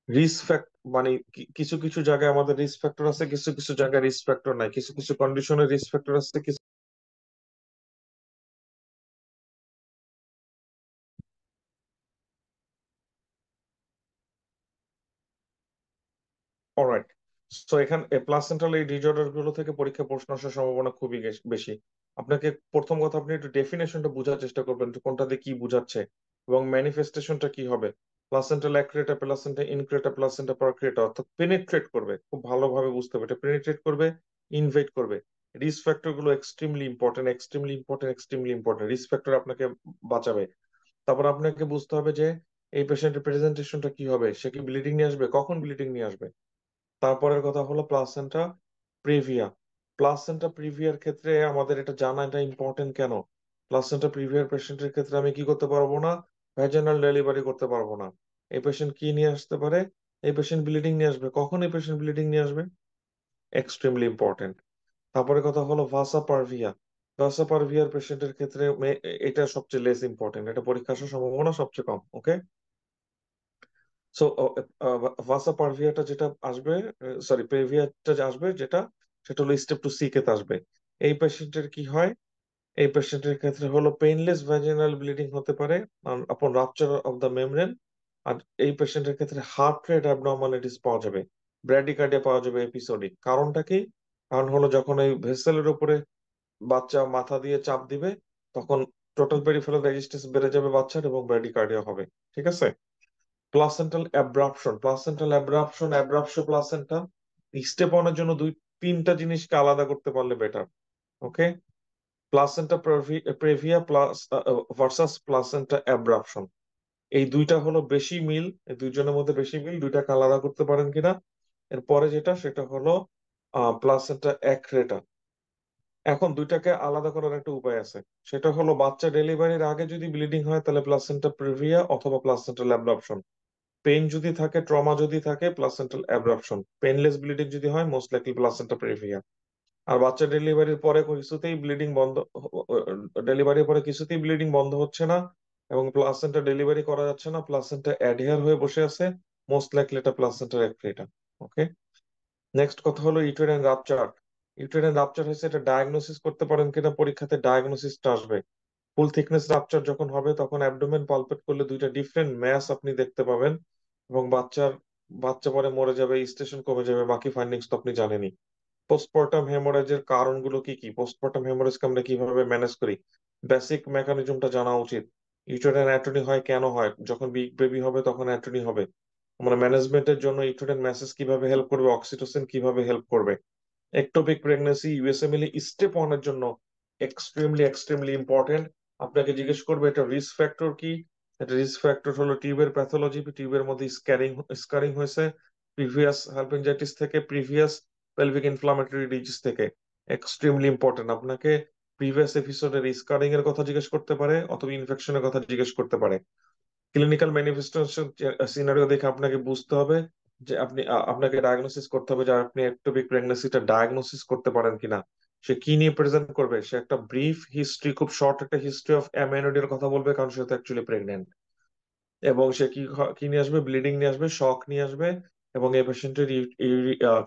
রিস্ক ফ্যাক্ট, মানে কিছু কিছু জায়গায় আমাদের রিস্ক ফ্যাক্টর আছে, কিছু কিছু জায়গায় রিস্ক ফ্যাক্টর নাই, কিছু কিছু কন্ডিশনে রিস্ক ফ্যাক্টর আছে কিছু। অলরাইট। সো এখানে প্লাসেন্টাল এই ডিজঅর্ডার গুলো থেকে পরীক্ষা প্রশ্ন আসার সম্ভাবনা খুবই বেশি। আপনাকে প্রথম কথা আপনি একটু ডেফিনেশনটা বোঝার চেষ্টা করবেন, যে কোনটাতে কি বোঝাচ্ছে এবং ম্যানিফেস্টেশনটা কি হবে। প্লাসেন্টাল অ্যাক্রেটা, প্লাসেন্টা ইনক্রেটা, প্লাসেন্টা পারক্রেটা, অর্থাৎ পেনিট্রেট করবে, খুব ভালোভাবে বুঝতে হবে এটা পেনিট্রেট করবে, ইনভেট করবে। রিস্ক ফ্যাক্টর গুলো extremely important, extremely important, extremely important. Risk factor আপনাকে বাঁচাবে। তারপর আপনাকে বুঝতে হবে যে এই পেশেন্টের প্রেজেন্টেশনটা কি হবে, সে কি ব্লিডিং নিয়ে আসবে, কখন ব্লিডিং নিয়ে আসবে। তারপরের কথা হলো প্লাসেন্টা প্রিভিয়া। প্লাসেন্টা প্রিভিয়ার ক্ষেত্রে আমাদের এটা জানা, এটা ইম্পর্টেন্ট কেন? প্লাসেন্টা প্রিভিয়ার পেশেন্টের ক্ষেত্রে আমি কি করতে পারবো না? ভ্যাজাইনাল ডেলিভারি করতে পারবো না। এই পেশেন্ট কি নিয়ে আসতে পারে? এই পেশেন্ট ব্লিডিং নিয়ে আসবে। কখন এই পেশেন্ট ব্লিডিং নিয়ে আসবে? Extremely important. তারপরে কথা হলো ভাসা পারভিয়া। ভাসা পারভিয়ার পেশেন্টের ক্ষেত্রে এটা সবচেয়ে লেস ইম্পর্টেন্ট, এটা পরীক্ষা আসার সম্ভাবনা সবচেয়ে কম। ওকে। সো ভাসা পারভিয়াটা যেটা আসবে, সরি প্রেভিয়াটা যে আসবে যেটা, সেটা হলো স্টেপ টু সি কে আসবে। এই পেশেন্টের কি হয়? এই পেশেন্টের ক্ষেত্রে হলো পেইনলেস ভ্যাজিনাল ব্লিডিং হতে পারে আপন রাপচার অফ দ্য মেমব্রেন। আর এই পেশেন্টের ক্ষেত্রে হার্ট রেট অ্যাবনর্মালিটিস পাওয়া যাবে, ব্র্যাডিকার্ডিয়া পাওয়া যাবে এপিসোডিক। কারণটা কি? কারণ হলো যখন এই ভেসেলের উপরে বাচ্চা মাথা দিয়ে চাপ দিবে, তখন টোটাল পেরিফেরাল রেজিস্ট্যান্স বেড়ে যাবে বাচ্চার এবং ব্র্যাডিকার্ডিয়া হবে। ঠিক আছে। Placental abruption, placental abruption, abruption placenta. Step ওয়ানের জন্য দুই তিনটা জিনিসকে আলাদা করতে পারলে better. Okay. Placenta previa plus versus placenta abruption, এই দুইটা হলো বেশি মিল, এই দুইজনের মধ্যে বেশি মিল, দুইটাকে আলাদা করতে পারেন কিনা। এরপরে যেটা সেটা হলো প্লাসেন্টা অ্যাক্রেটা। এখন দুইটাকে আলাদা করার একটা উপায় আছে, সেটা হলো বাচ্চা ডেলিভারির আগে যদি ব্লিডিং হয় তাহলে প্লাসেন্টা প্রিভিয়া অথবা প্লাসেন্টাল অ্যাবডপশন। পেইন যদি থাকে, ট্রমা যদি থাকে, প্লাসেন্টাল অ্যাব্রাপশন। পেইনলেস ব্লিডিং যদি হয়, মোস্ট লাইকলি প্লাসেন্টা প্রেভিয়া। আর বাচ্চা ডেলিভারির পরে কিছুতেই ব্লিডিং বন্ধ, ডেলিভারির পরে কিছুতেই ব্লিডিং বন্ধ হচ্ছে না এবং প্লাসেন্টা ডেলিভারি করা যাচ্ছে না, প্লাসেন্টা অ্যাডহেয়ার হয়ে বসে আছে, মোস্ট লাইকলি এটা প্লাসেন্টার অ্যাক্রেটা। ওকে। নেক্সট কথা হলো ইউটেরাইন রাপচার। ইউটেরাইন রাপচার হয়েছে, এটা ডায়াগনোসিস করতে পারেন কিনা পরীক্ষাতে, ডায়াগনোসিসটা আসবে। ফুল থিকনেস রাপচার যখন হবে তখন অ্যাবডোমেন পালপেট করলে দুইটা ডিফারেন্ট ম্যাস আপনি দেখতে পাবেন এবং বাচ্চা পরে মরে যাবে, স্টেশন কমে যাবে, বাকি ফাইন্ডিংস তো আপনি জানেনই। পোস্টমর্টম হেমোরেজের কারণগুলো কি কি, পোস্টমর্টম হেমোরেজকে আমরা কিভাবে ম্যানেজ করি, বেসিক মেকানিজমটা জানা উচিত। ইউটেরাইন অ্যাটর্নি হয় কেন হয়, যখন বিগ বেবি হবে তখন অ্যাটর্নি হবে। আমরা ম্যানেজমেন্টের জন্য ইউটেরাইন ম্যাসেজ কিভাবে হেল্প করবে, অক্সিটোসিন কিভাবে হেল্প করবে। একটোপিক প্রেগনেন্সি ইউএসএমএল স্টেপ ওয়ানের জন্য এক্সট্রিমলি এক্সট্রিমলি ইম্পর্টেন্ট। আপনাকে জিজ্ঞেস করবে এটা রিস্ক ফ্যাক্টর কি। এটা রিস্ক ফ্যাক্টর হলো টিউবের প্যাথোলজি, টিউবের মধ্যে স্কারিং হয়েছে প্রিভিয়াস হেলপেনজাইটিস থেকে, প্রিভিয়াস পেলভিক ইনফ্লামেটরি ডিজিজ থেকে। Extremely important. আপনাকে প্রিভিয়াস এপিসোডের স্কারিং এর কথা জিজ্ঞেস করতে পারে অথবা ইনফেকশনের কথা জিজ্ঞেস করতে পারে। ক্লিনিক্যাল ম্যানিফেস্টেশন সিনারিও দেখে আপনাকে বুঝতে হবে যে আপনাকে ডায়াগনোসিস করতে হবে যে আপনি একটোপিক প্রেগনেন্সিটা ডায়াগনোসিস করতে পারেন কিনা। সে কি নিয়ে প্রেজেন্ট করবে, সে একটা ব্রিফ হিস্ট্রি, খুব শর্ট একটা হিস্ট্রি অফ অ্যামেনোডির কথা বলবে, কারণ সে তো অ্যাকচুয়ালি প্রেগনেন্ট। এবং সে কি নিয়ে আসবে, ব্লিডিং নিয়ে আসবে, শক নিয়ে আসবে, এবং এই পেশেন্টের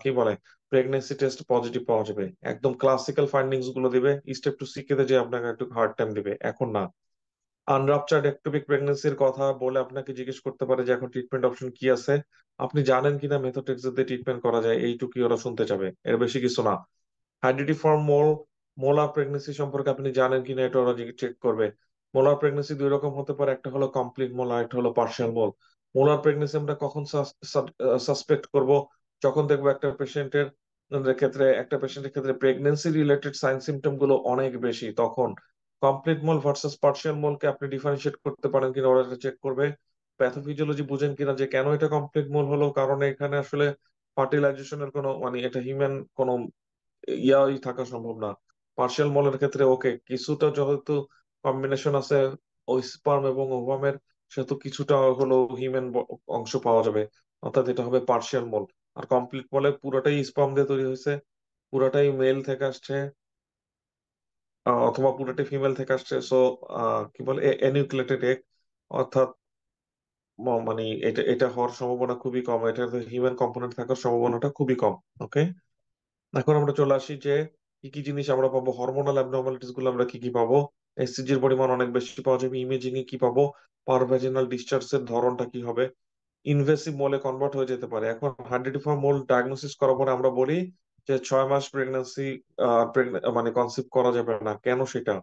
কি বলে প্রেগনেন্সি টেস্ট পজিটিভ পাওয়া যাবে। একদম ক্লাসিক্যাল ফাইন্ডিংস গুলো দিবে, স্টেপ টু সিকে যে আপনাকে একটু হার্ড টাইম দিবে। এখন না, আনরাপচার্ড একটোপিক প্রেগনেন্সির কথা বলে আপনাকে জিজ্ঞেস করতে পারে যে এখন ট্রিটমেন্ট অপশন কি আছে, আপনি জানেন কিনা মেথোট্রেক্সের দিয়ে ট্রিটমেন্ট করা যায়, এইটুকুই ওরা শুনতে চাবে, এর বেশি কিছু না। হাইড্রিটিফর্ম মোলার প্রেগনেন্সি সম্পর্কে আপনি জানেন কিনা এটা ওরা চেক করবে। মোলার প্রেগনেন্সি দুই রকম হতে পারে, একটা হলো কমপ্লিট মোল, আর একটা হলো পার্শিয়াল মোল। মোলার প্রেগনেন্সি আমরা কখন সাসপেক্ট করব? যখন দেখবো একটা পেশেন্টের ক্ষেত্রে প্রেগনেন্সি রিলেটেড সাইন সিমটম গুলো অনেক বেশি, তখন কমপ্লিট মোল ভার্সাস পার্শিয়াল মোলকে আপনি ডিফারেন্সিয়েট করতে পারেন কিনা ওরা চেক করবে। প্যাথোফিজিওলজি বুঝেন কিনা যে কেন এটা কমপ্লিট মোল হলো, কারণ এখানে আসলে ফার্টিলাইজেশনের কোনো মানে এটা হিউম্যান কোনো ইয়াই থাকা সম্ভব না। পার্শিয়াল মলের ক্ষেত্রে ওকে কিছুটা যেহেতু কম্বিনেশন আছে ওই স্পার্ম এবং ওভামের, সেহেতু কিছুটা হলো হিউম্যান অংশ পাওয়া যাবে, অর্থাৎ এটা হবে পার্শিয়াল মল। আর কমপ্লিট মলে পুরোটাই স্পার্ম দিয়ে তৈরি হয়েছে, পুরোটাই মেল থেকে আসছে, অথবা পুরোটাই ফিমেল থেকে আসছে। সো কি বলে এনিউক্লিয়েটেড এগ, অর্থাৎ মানে এটা এটা হওয়ার সম্ভাবনা খুবই কম, এটার হিউম্যান কম্পোনেন্ট থাকার সম্ভাবনাটা খুবই কম। ওকে, এখন আমরা চলে আসি যে কি কি জিনিস আমরা পাবো, হরমোনাল অ্যাবনর্মালিটিস গুলো আমরা কি কি পাবো। এসসিজির পরিমাণ অনেক বেশি পাওয়া যাবে, ইমেজিং এ কি পাবো, পারভেজিনাল ডিসচার্জ এর ধরনটা কি হবে, ইনভেসিভ মোলে কনভার্ট হয়ে যেতে পারে। এখন হাইড্রোটিফর্ম মোল ডায়াগনোসিস করার পরে আমরা বলি যে 6 মাস প্রেগন্যান্সি মানে কনসিভ করা যাবে না, কেন সেটা,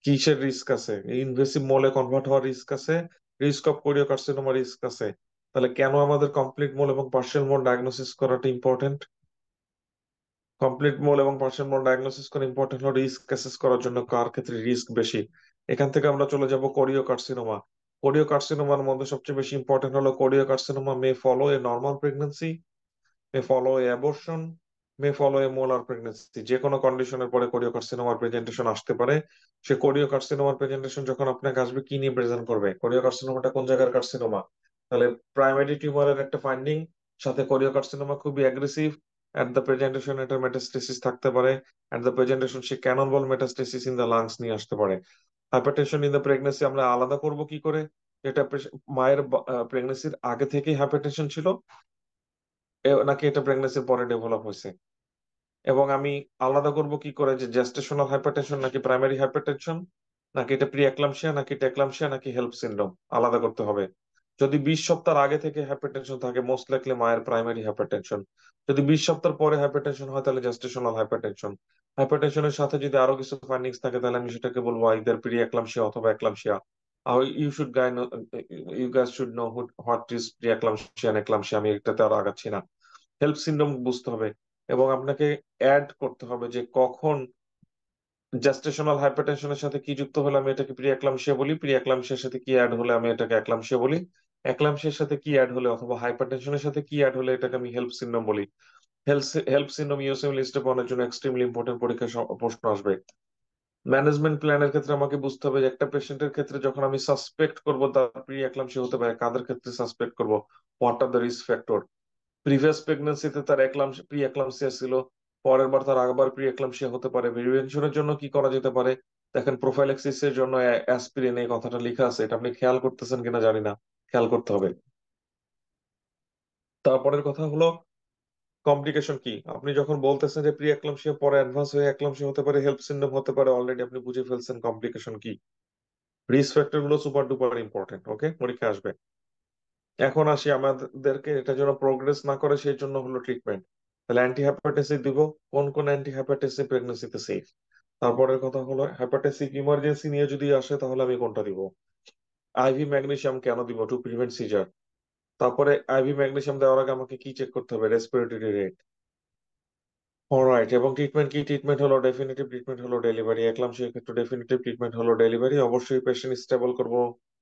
কিসের রিস্ক আছে, ইনভেসিভ মোলে কনভার্ট হওয়ার রিস্ক আছে, রিস্ক অফ কোরিওকার্সিনোমা রিস্ক আছে। তাহলে কেন আমাদের কমপ্লিট মোল এবং পার্শিয়াল মোল ডায়াগনোসিস করাটা ইম্পর্টেন্ট? কমপ্লিট মোল এবং পার্শিয়াল মোল ডায়াগনোসিস করা ইম্পর্টেন্ট হলো রিস্ক অ্যাসেস করার জন্য কার ক্ষেত্রে রিস্ক বেশি। এখান থেকে আমরা চলে যাব কোরিওকার্সিনোমা। কোরিওকার্সিনোমার মধ্যে সবচেয়ে বেশি ইম্পর্টেন্ট হলো কোরিওকার্সিনোমা মে ফলো এ নর্মাল প্রেগন্যান্সি, মে ফলো এ অ্যাবর্শন, মে ফলো এ মোলার প্রেগন্যান্সি। যে কোনো কন্ডিশনের পরে কোরিওকার্সিনোমার প্রেজেন্টেশন আসতে পারে। সে কোরিওকার্সিনোমার প্রেজেন্টেশন যখন আপনাকে আসবে কি নিয়ে প্রেজেন্ট করবে, কোরিওকার্সিনোমাটা কোন জায়গার কার্সিনোমা। তাহলে প্রাইমারি টিউমারের একটা ফাইন্ডিং, সাথে কোরিওকার্সিনোমা খুবই অ্যাগ্রেসিভ, এট দ্য প্রেজেন্টেশন এটার মেটাস্টেসিস থাকতে পারে, at the presentation say cannon ball metastasis in the lungs নিয়ে আসতে পারে। হাইপারটেনশন ইন দ্য প্রেগনেন্সি আমরা আলাদা করব কি করে, এটা মায়ের প্রেগনেন্সির আগে থেকেই হাইপারটেনশন ছিল, নাকি এটা প্রেগনেন্সির পরে ডেভেলপ হয়েছে। এবং আমি আলাদা করব কি করে যে জেস্টেশনাল হাইপারটেনশন নাকি প্রাইমারি হাইপারটেনশন, নাকি এটা প্রি একলামশিয়া নাকি টেকলামশিয়া নাকি হেল্প সিন্ড্রোম, আলাদা করতে হবে। যদি 20 সপ্তাহ আগে থেকে হাইপারটেনশন থাকে মোস্ট লাইকলি মায়ের প্রাইমারি হাইপারটেনশন। যদি 20 সপ্তাহ পরে হাইপারটেনশন হয় তাহলে জেস্টেশনাল হাইপারটেনশন। হাইপারটেনশনের সাথে যদি আরো কিছু ফাইন্ডিংস থাকে তাহলে আমি সেটাকে বলবো আইদার প্রি একলামশিয়া অথবা eclampsia. You should guy you guys should know what is pre eclampsia and eclampsia, আমি এটাতে আর আগাচ্ছি না। হেল্প সিন্ড্রোম বুঝতে হবে, এবং আপনাকে অ্যাড করতে হবে যে কখন জেস্টেশনাল হাইপারটেনশনের সাথে কি যুক্ত হলে আমি এটাকে প্রি একলামশিয়া বলি, প্রি একলামশিয়ার সাথে কি অ্যাড হলে আমি এটাকে একলামশিয়া বলি, একলামশিয়ার সাথে কি অ্যাড হলে অথবা হাইপারটেনশনের সাথে কি অ্যাড হলে এটাকে আমি হেল্প সিন্ড্রোম বলি। হেল্প সিন্ড্রোম ইউএসএম লিস্টে পাওয়ার জন্য এক্সট্রিমলি ইম্পর্টেন্ট পরীক্ষার প্রশ্ন আসবে। ম্যানেজমেন্ট প্ল্যানের ক্ষেত্রে আমাকে বুঝতে হবে যে একটা পেশেন্টের ক্ষেত্রে যখন আমি সাসপেক্ট করবো তার প্রি একলামশিয়া হতে পারে, কাদের ক্ষেত্রে সাসপেক্ট করবো, what are the risk factor. Previous প্রেগনেন্সিতে তার প্রি একলামসিয়া ছিল, পরের বার তার আবার প্রি একলামসিয়া হতে পারে, প্রিভেনশনের জন্য কি করা যেতে পারে। দেখেন প্রোফাইল্যাক্সিস এর জন্য অ্যাসপিরিন এই কথাটা লেখা আছে, এটা আপনি খেয়াল করতেছেন কিনা জানি না, খেয়াল করতে হবে। তারপরের কথা হলো কমপ্লিকেশন কি, আপনি যখন বলতেছেন যে প্রি একলামসিয়া পরে অ্যাডভান্স হয়ে একলামসিয়া হতে পারে, হেল্প সিন্ড্রোম হতে পারে, অলরেডি আপনি বুঝে ফেলছেন কমপ্লিকেশন কি। রিস্ক ফ্যাক্টর গুলো সুপার ডুপার ইম্পর্টেন্ট, ওকে, পরীক্ষা আসবে। এখন আসি আমাদেরকে এটা যেন প্রোগ্রেস না করে সেই জন্য হলো ট্রিটমেন্ট। তাহলে অ্যান্টি হ্যাপাটাইটিস দিব, কোন কোন অ্যান্টি হ্যাপাটাইটিস প্রেগনেন্সিতে সেফ। তারপরের কথা হলো হ্যাপাটাইটিস ইমার্জেন্সি নিয়ে যদি আসে তাহলে আমি কোনটা দিব। আইভি ম্যাগনেসিয়াম কেন দিব, টু প্রিভেন্ট সিজার। তারপরে আইভি ম্যাগনেসিয়াম দেওয়ার আগে আমাকে কি চেক করতে হবে, রেসপিরেটরি রেট। অলরাইট, এবং ট্রিটমেন্ট কি, ট্রিটমেন্ট হলো ডেফিনিটিভ ট্রিটমেন্ট হলো ডেলিভারি, একলামশিয়ার ক্ষেত্রে ডেফিনিটিভ ট্রিটমেন্ট হলো ডেলিভারি, অবশ্যই পেশেন্ট স্টেবল করব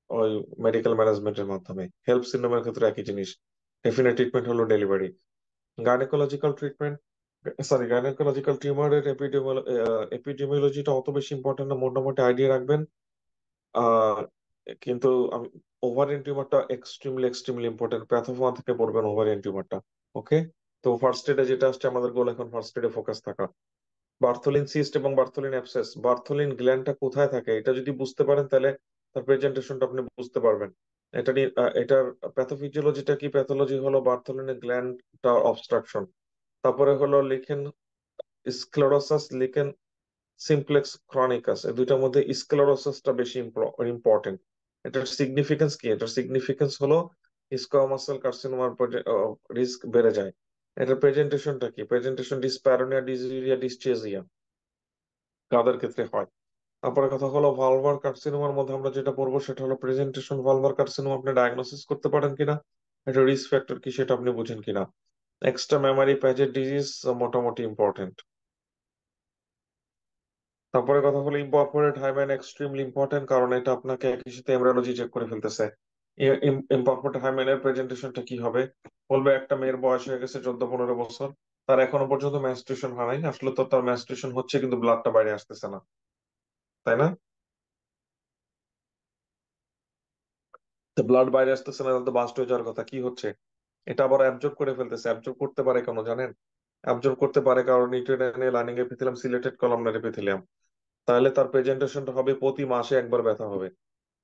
ওই মেডিকেল ম্যানেজমেন্টের মাধ্যমে। হেল্প সিন্ড্রোমের ক্ষেত্রে একই জিনিস, ডেফিনেট ট্রিটমেন্ট হলো delivery. Gynaecological treatment, sorry gynaecological টিউমারের এপিডেমিওলজিটা অত বেশি ইম্পর্টেন্ট না, মোটামুটি আইডিয়া রাখবেন। আর কিন্তু আমি ওভারিয়ান টিউমারটা এক্সট্রিমলি এক্সট্রিমলি ইম্পর্টেন্ট, প্যাথোফোমা থেকে পড়বেন ওভারিয়ান টিউমারটা। ওকে, তো ফার্স্ট এডে যেটা আসছে আমাদের গোল এখন ফার্স্ট এডে ফোকাস থাকা। বার্থোলিন সিস্ট এবং বার্থোলিন অ্যাবসেস, বার্থোলিন গ্ল্যান্ডটা কোথায় থাকে এটা যদি বুঝতে পারেন তাহলে তার প্রেজেন্টেশনটা আপনি বুঝতে পারবেন। এটার প্যাথোফিজিওলজিটা কি? প্যাথোলজি হলো বার্থোলিনের গ্ল্যান্ড অবস্ট্রাকশন। তারপরে হলো লিখেন স্ক্লেরোসাস, লিখেন সিমপ্লেক্স ক্রনিকাস। এই দুইটার মধ্যে স্ক্লেরোসাসটা বেশি ইম্পর্টেন্ট। এটার সিগনিফিকেন্স কি? এটার সিগনিফিকেন্স হলো স্কোয়ামাসেল কার্সিনোমার রিস্ক বেড়ে যায়। এটার প্রেজেন্টেশনটা কি? প্রেজেন্টেশন ডিসপ্যারোনিয়া, ডিসইউরিয়া, ডিসচেজিয়া কাদের ক্ষেত্রে হয়। তারপরে কথা হলো ভালভার কার্সিনোমার মধ্যে আমরা যেটা পড়বো সেটা হলো প্রেজেন্টেশন। ভালভার কার্সিনোমা আপনি ডায়াগনোসিস করতে পারেন কিনা, এটা রিস্ক ফ্যাক্টর কি সেটা আপনি বুঝেন কিনা। এক্সট্রা মেমারি প্যাচের ডিজিজ মোটামুটি ইম্পর্টেন্ট। তারপরে কথা হলো ইম্পরপোরেট হাইমেন এক্সট্রিমলি ইম্পর্টেন্ট, কারণ এটা আপনাকে একই সাথে এমব্রায়োলজি চেক করে ফেলতেছে। ইম্পরপোরেট হাইমেনের প্রেজেন্টেশনটা কি হবে? বলবে একটা মেয়ের বয়স হয়ে গেছে 14-15 বছর, তার এখনো পর্যন্ত মেনস্ট্রুয়েশন হয় নাই। আসলে তো তার মেনস্ট্রুয়েশন হচ্ছে কিন্তু ব্লাডটা বাইরে আসতেছে না, তাই না? তো ব্লাড বাইরে আসতেছে না, তাহলে তো বাস্ট হয়ে যাওয়ার কথা। কি হচ্ছে? এটা আবার অ্যাবজর্ব করে ফেলতেছে। অ্যাবজর্ব করতে পারে কেন জানেন? অ্যাবজর্ব করতে পারে কারণ nutrient lining epithelium সিলেটেড columnar epithelium. তাহলে তার প্রেজেন্টেশনটা হবে প্রতি মাসে একবার ব্যথা হবে।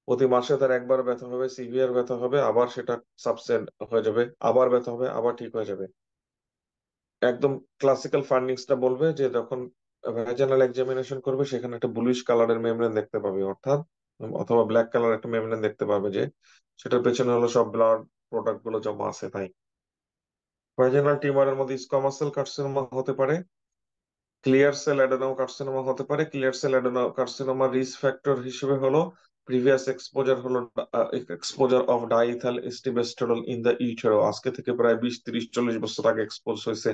প্রতি মাসে তার একবার ব্যথা হবে, সিভিয়ার ব্যথা হবে, আবার সেটা সাবসেন্ট হয়ে যাবে, আবার ব্যথা হবে, আবার ঠিক হয়ে যাবে। একদম ক্লাসিক্যাল ফাইন্ডিংসটা বলবে যে যখন ভ্যাজানাল এক্সামিনেশন করবে সেখানে একটা ব্লুইশ কালারের মেমব্রেন দেখতে পাবে, অর্থাৎ অথবা ব্ল্যাক কালার একটা মেমব্রেন দেখতে পাবে, যে সেটার পেছনে হলো সব ব্লাড প্রোডাক্ট গুলো জমা আছে তাই। ভ্যাজানাল টিউমারের মধ্যে স্কোয়ামাস সেল কার্সিনোমা হতে পারে, ক্লিয়ার সেল অ্যাডেনোকার্সিনোমা হতে পারে। Clear sell adenocarcinoma risk factor হিসেবে হলো প্রিভিয়াস এক্সপোজার, হলো exposure of diethyl এস্টিবেস্টেরল in the ইউটেরো। আজকে থেকে প্রায় 20, 30, 40 বছর আগে এক্সপোজ হয়েছে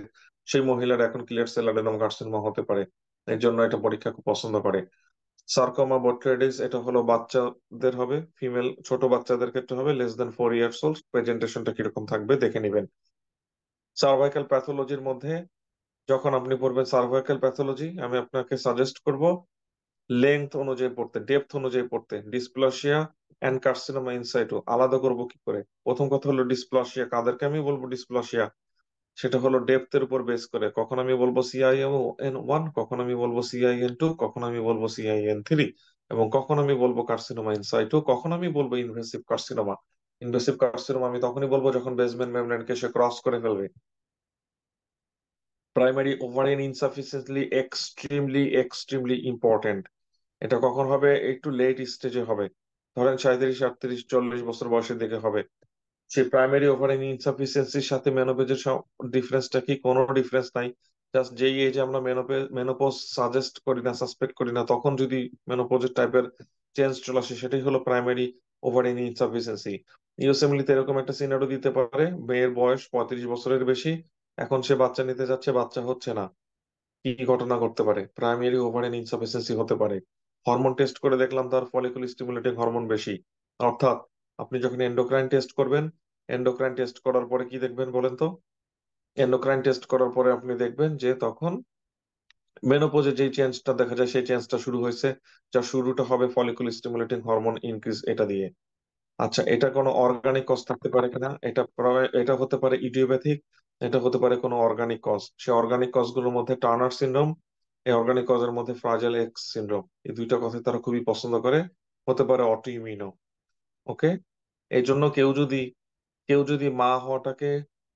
সেই মহিলার এখন ক্লিয়ার সেল অ্যাডেনোকার্সিনোমা হতে পারে। এর জন্য এটা পরীক্ষা খুব পছন্দ করে। সার্কোমা বোট্রেটিস, এটা হলো বাচ্চাদের হবে, ফিমেল ছোট বাচ্চাদের ক্ষেত্রে হবে, লেস দেন 4 ইয়ার্স ওল্ড। প্রেজেন্টেশনটা কিরকম থাকবে দেখে নিবেন। সার্ভাইকাল প্যাথোলজির মধ্যে যখন আপনি পড়বেন সার্ভাইকাল প্যাথোলজি, আমি আপনাকে সাজেস্ট করব লেন্থ অনুযায়ী পড়তে, ডেপথ অনুযায়ী পড়তে। ডিসপ্লাসিয়া এন্ড কার্সিনোমা ইনসাইটো আলাদা করব কি করে? প্রথম কথা হলো ডিসপ্লাসিয়া কাদেরকে আমি বলবো ডিসপ্লাসিয়া, সেটা হলো ডেপথের উপর বেস করে। কখন আমি বলবো CIN1, কখন আমি বলবো CIN2, কখন আমি বলবো CIN3, এবং কখন আমি বলবো কার্সিনোমা ইনসাইটো, কখন আমি বলবো ইনভেসিভ কার্সিনোমা। ইনভেসিভ কার্সিনোমা আমি তখনই বলবো যখন বেসমেন্ট মেমব্রেনকে সে ক্রস করে ফেলবে। Primary ovarian insufficiently extremely extremely important. এটা কখন হবে? একটু লেট স্টেজে হবে, ধরেন 37, 38, 40 বছর বয়সের দিকে হবে। সেই প্রাইমারি ওভারিয়ান ইনসাফিসিয়েন্সির সাথে মেনোপজের ডিফারেন্সটা কি? কোনো ডিফারেন্স নাই। জাস্ট যেই এজে আমরা মেনোপজ সাজেস্ট করি না, সাসপেক্ট করি না, তখন যদি মেনোপজের টাইপের চেঞ্জ চলে আসে, সেটাই হলো প্রাইমারি ওভারিয়ান ইনসাফিসিয়েন্সি। ইউসেমলি এরকম একটা সিনারিও দিতে পারে, মেয়ের বয়স 35 বছরের বেশি, এখন সে বাচ্চা নিতে যাচ্ছে, বাচ্চা হচ্ছে না। কি ঘটনা ঘটতে পারে? প্রাইমারি ওভারিয়ান ইনসাফিসিয়েন্সি হতে পারে। হরমোন টেস্ট করে দেখলাম তার ফলিকুল স্টিমুলেটিং হরমোন বেশি। অর্থাৎ আপনি যখন এন্ডোক্রাইন টেস্ট করবেন, এন্ডোক্রাইন টেস্ট করার পরে কি দেখবেন বলেন তো? এন্ডোক্রাইন টেস্ট করার পরে আপনি দেখবেন যে তখন মেনোপজে যে চেঞ্জটা দেখা যায় সেই চেঞ্জটা শুরু হয়েছে, যা শুরুটা হবে ফলিকুল স্টিমুলেটিং হরমোন ইনক্রিজ এটা দিয়ে। আচ্ছা, এটা কোনো অর্গানিক কজ থাকতে পারে কিনা? এটা হতে পারে ইডিওপ্যাথিক, এটা হতে পারে কোনো অর্গানিক কজ। সে অর্গানিক কজ গুলোর মধ্যে টার্নার সিনড্রোম, এই অর্গানিক কজের মধ্যে ফ্রাজাইল এক্স সিনড্রোম, এই দুইটা কথা তারা খুবই পছন্দ করে। হতে পারে অটো ইমিউনো। ওকে। এই জন্য কেউ যদি মা হওয়াটাকে